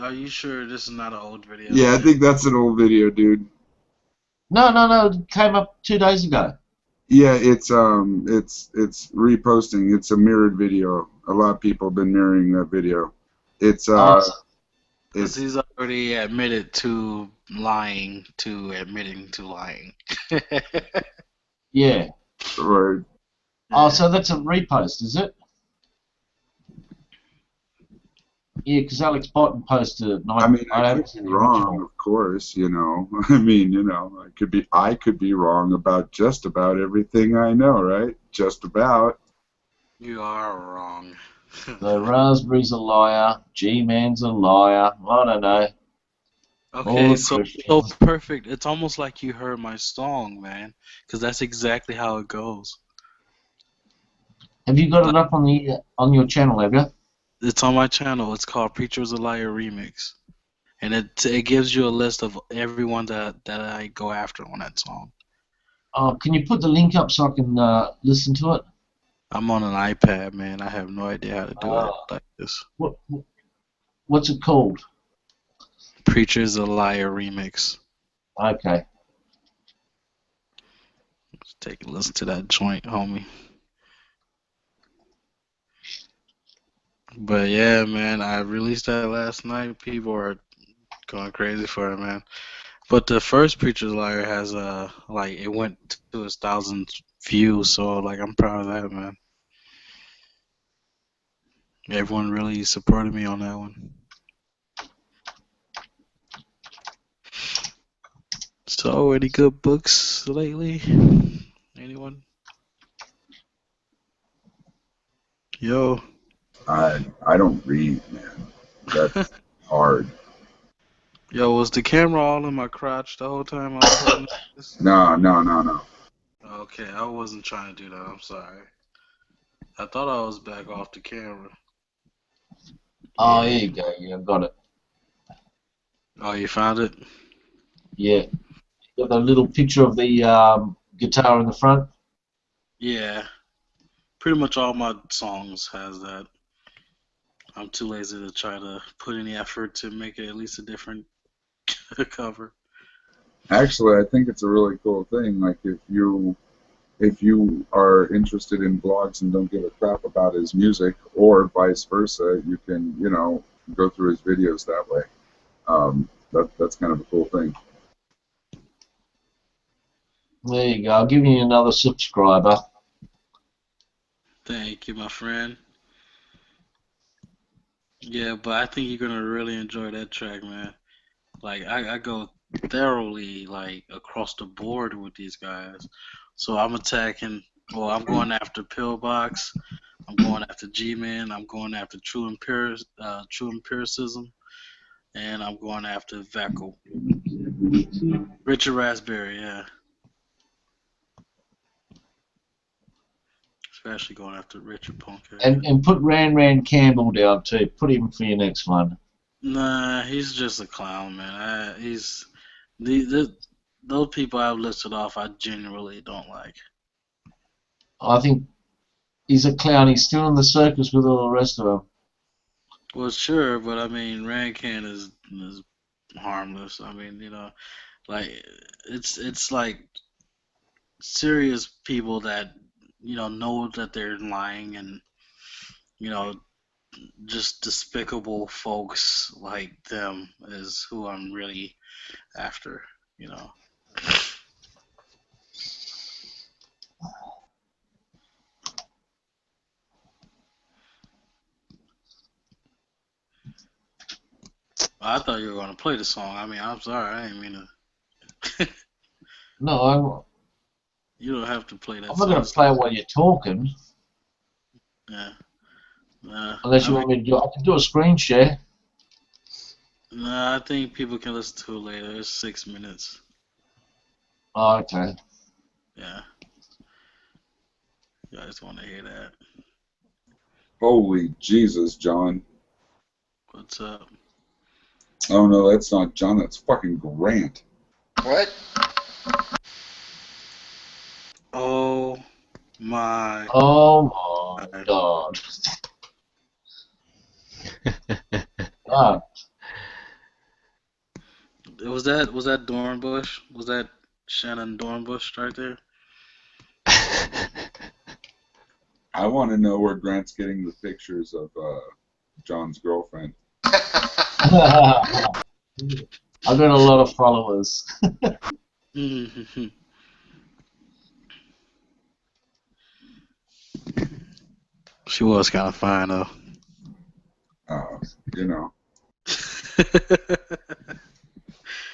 are you sure this is not an old video? Yeah, I think that's an old video, dude. No, it came up 2 days ago. Yeah, it's reposting. It's a mirrored video. A lot of people have been mirroring that video. It's Because he's already admitted to lying to admitting to lying. Yeah. Right. Oh, so that's a repost, is it? Yeah, because Alex Botten posted it. I mean, I could be wrong, of course. You know, I mean, you know, I could be wrong about just about everything I know, right? Just about. You are wrong. So Raspberry's a liar. G-Man's a liar. I don't know. Okay, so perfect. It's almost like you heard my song, man, because that's exactly how it goes. Have you got it up on your channel, have you? It's on my channel. It's called Preacher's a Liar Remix, and it gives you a list of everyone that I go after on that song. Oh, can you put the link up so I can listen to it? I'm on an iPad, man. I have no idea how to do it like this. What's it called? Preacher's a Liar Remix. Okay. Let's take a listen to that joint, homie. But yeah, man, I released that last night. People are going crazy for it, man. But the first Preacher's Liar has like it went to 1,000 views, so like I'm proud of that, man. Everyone really supported me on that one. So, any good books lately? Anyone? Yo. I don't read, man. That's hard. Yo, was the camera all in my crotch the whole time I was holding this? No. Okay, I wasn't trying to do that. I'm sorry. I thought I was back off the camera. Oh, here you go. Yeah, I've got it. Oh, you found it? Yeah. Got the little picture of the guitar in the front? Yeah. Pretty much all my songs has that. I'm too lazy to try to put any effort to make it at least a different cover. Actually, I think it's a really cool thing. Like if you are interested in blogs and don't give a crap about his music, or vice versa, you can, you know, go through his videos that way. That's kind of a cool thing. There you go. I'll give you another subscriber. Thank you, my friend. Yeah, but I think you're gonna really enjoy that track, man. Like I go thoroughly like across the board with these guys. So I'm attacking. Well, I'm going after Pillbox. I'm going after G-Man. I'm going after True Empiricism, and I'm going after Veckel. Richard Raspberry, yeah. Especially going after Richard Punkhead. And put Rand Campbell down too. Put him for your next one. Nah, he's just a clown, man. Those people I've listed off, I genuinely don't like. I think he's a clown. He's still in the circus with all the rest of them. Well, sure, but I mean, Rancan is harmless. I mean, you know, like it's like serious people that know that they're lying, and just despicable folks like them is who I'm really after. I thought you were gonna play the song. I mean, I'm sorry, I didn't mean to. No, You don't have to play that I'm not going song. to play it while you're talking. Yeah. Unless you want me to do, I can do a screen share. No, I think people can listen to it later. It's 6 minutes. Oh, okay. Yeah. You guys want to hear that? Holy Jesus, John. What's up? Oh no, that's not John. That's fucking Grant. What? Oh my. Oh my God. Ah, Was that Dornbush? Was that Shannon Dornbush right there? I want to know where Grant's getting the pictures of John's girlfriend. I've got a lot of followers. She was kind of fine though. You know.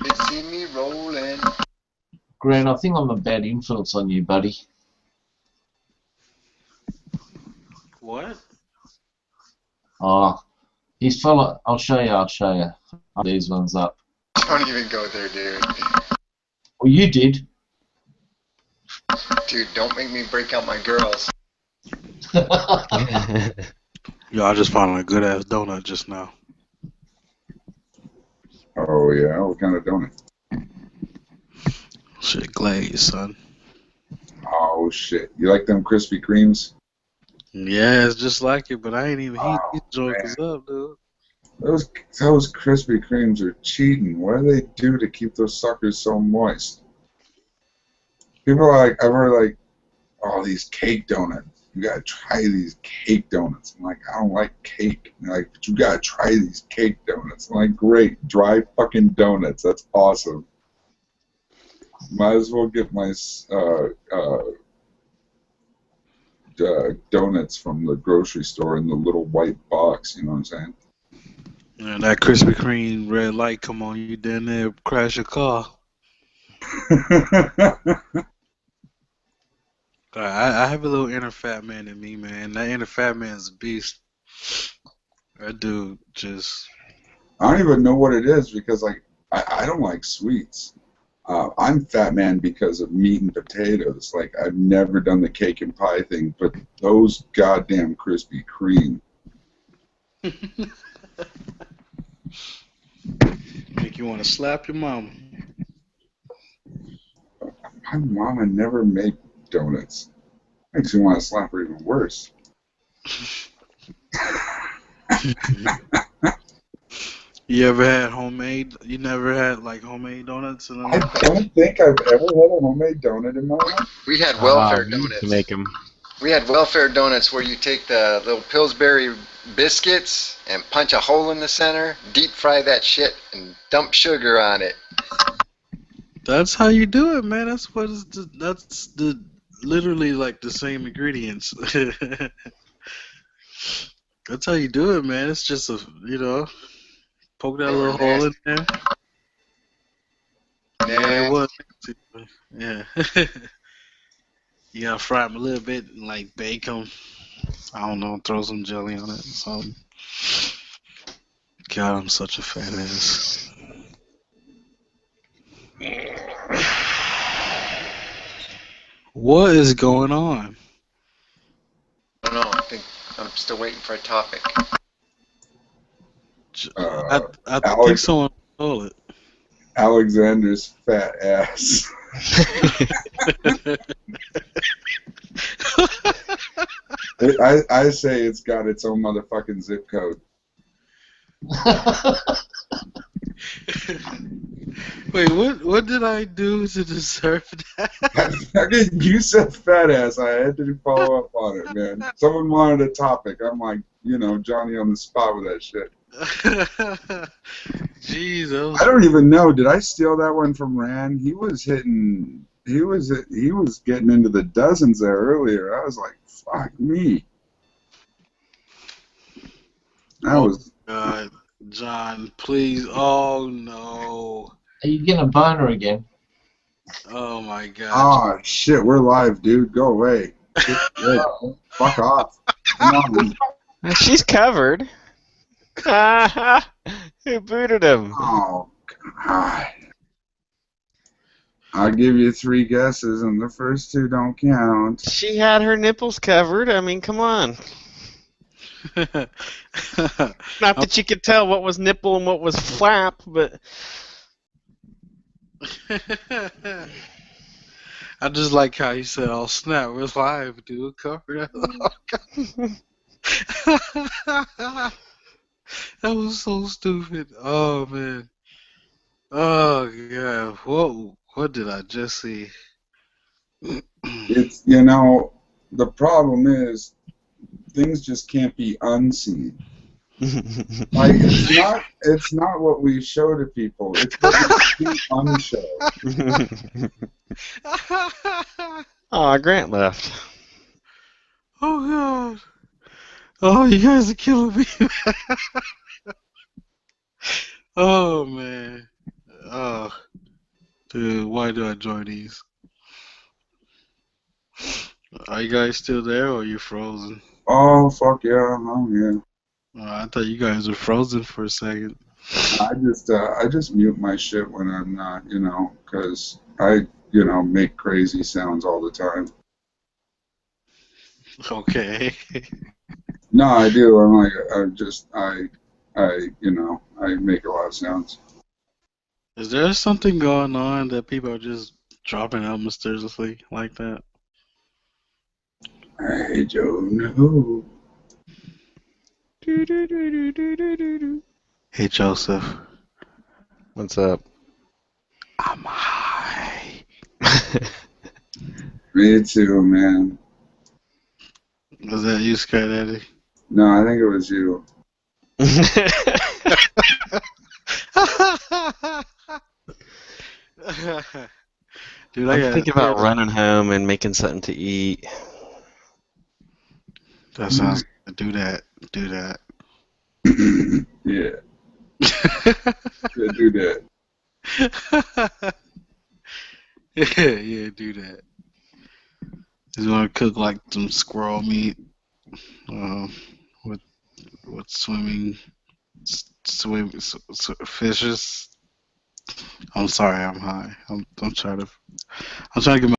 You see me rolling. Grant, I think I'm a bad influence on you, buddy. What? Oh, he's follow. I'll show you. I'll these ones up. Don't even go there, dude. Well, you did. Dude, don't make me break out my girls. Yo, I just found a good ass donut just now. Oh yeah, what kind of donut? Shit glazed, son. Oh shit, you like them Krispy Kremes? Yeah, it's just like it, but I ain't even heat these joints up, dude. Those Krispy Kremes are cheating. What do they do to keep those suckers so moist? People are like, I've heard like, oh, these cake donuts. You gotta try these cake donuts. I'm like, I don't like cake. And they're like, but you gotta try these cake donuts. I'm like, great, dry fucking donuts. That's awesome. Might as well get my donuts from the grocery store in the little white box. You know what I'm saying? Yeah, that Krispy Kreme red light come on, you down there crash your car. I have a little inner fat man in me, man. That inner fat man's a beast. That dude just. I don't even know what it is because like I don't like sweets. I'm fat man because of meat and potatoes. Like I've never done the cake and pie thing, but those goddamn Krispy Kreme. Make you want to slap your mama. My mama never made donuts. Makes me want to slap her even worse. You ever had homemade? You never had like homemade donuts? I don't think I've ever had a homemade donut in my life. We had welfare we used donuts. to make them. We had welfare donuts where you take the little Pillsbury biscuits and punch a hole in the center, deep fry that shit, and dump sugar on it. That's how you do it, man. That's what is that's the literally like the same ingredients. That's how you do it, man. It's just poke that little hole in there. Yeah, it was. Yeah. You gotta fry them a little bit and like bake them. I don't know, throw some jelly on it or something. God, I'm such a fat ass. What is going on? I don't know. I think I'm still waiting for a topic. I think someone stole it. Alexander's fat ass. I say it's got its own motherfucking zip code. Wait, what did I do to deserve that? You said fat ass. I had to follow up on it, man. Someone wanted a topic. I'm like, Johnny on the spot with that shit. Jeez, I don't even know. Did I steal that one from Rand? He was getting into the dozens there earlier. I was like, fuck me. That was. God. John, please. Oh no. Are you getting a boner again? Oh my God. Oh shit, we're live, dude. Go away. Fuck off. Come on. She's covered. Who booted him? Oh God. I'll give you 3 guesses, and the first 2 don't count. She had her nipples covered. I mean, come on. Not that you could tell what was nipple and what was flap, but I just like how he said, "Oh snap, we're live, dude." Covered up. That was so stupid. Oh man. Oh yeah. What did I just see? It's, you know, the problem is things just can't be unseen. Like it's not what we show to people. It's what we can't unshow. Aw, Grant left. Oh God. Oh, you guys are killing me. Oh man. Oh, dude, why do I join these? Are you guys still there, or are you frozen? Oh fuck yeah, oh yeah. I thought you guys were frozen for a second. I just mute my shit when I'm not, you know, because I, you know, make crazy sounds all the time. Okay. No, I do. I'm like, you know, I make a lot of sounds. Is there something going on that people are just dropping out mysteriously like that? I don't know. Hey, Joseph. What's up? I'm high. Me too, man. Was that you, Sky Daddy? No, I think it was you. Dude, I'm thinking about running home and making something to eat. That sounds good. Do that. Do that. Yeah. Yeah, do that. Yeah, do that. He's gonna cook like some squirrel meat, with swimming fishes. I'm sorry, I'm high. I'm trying to get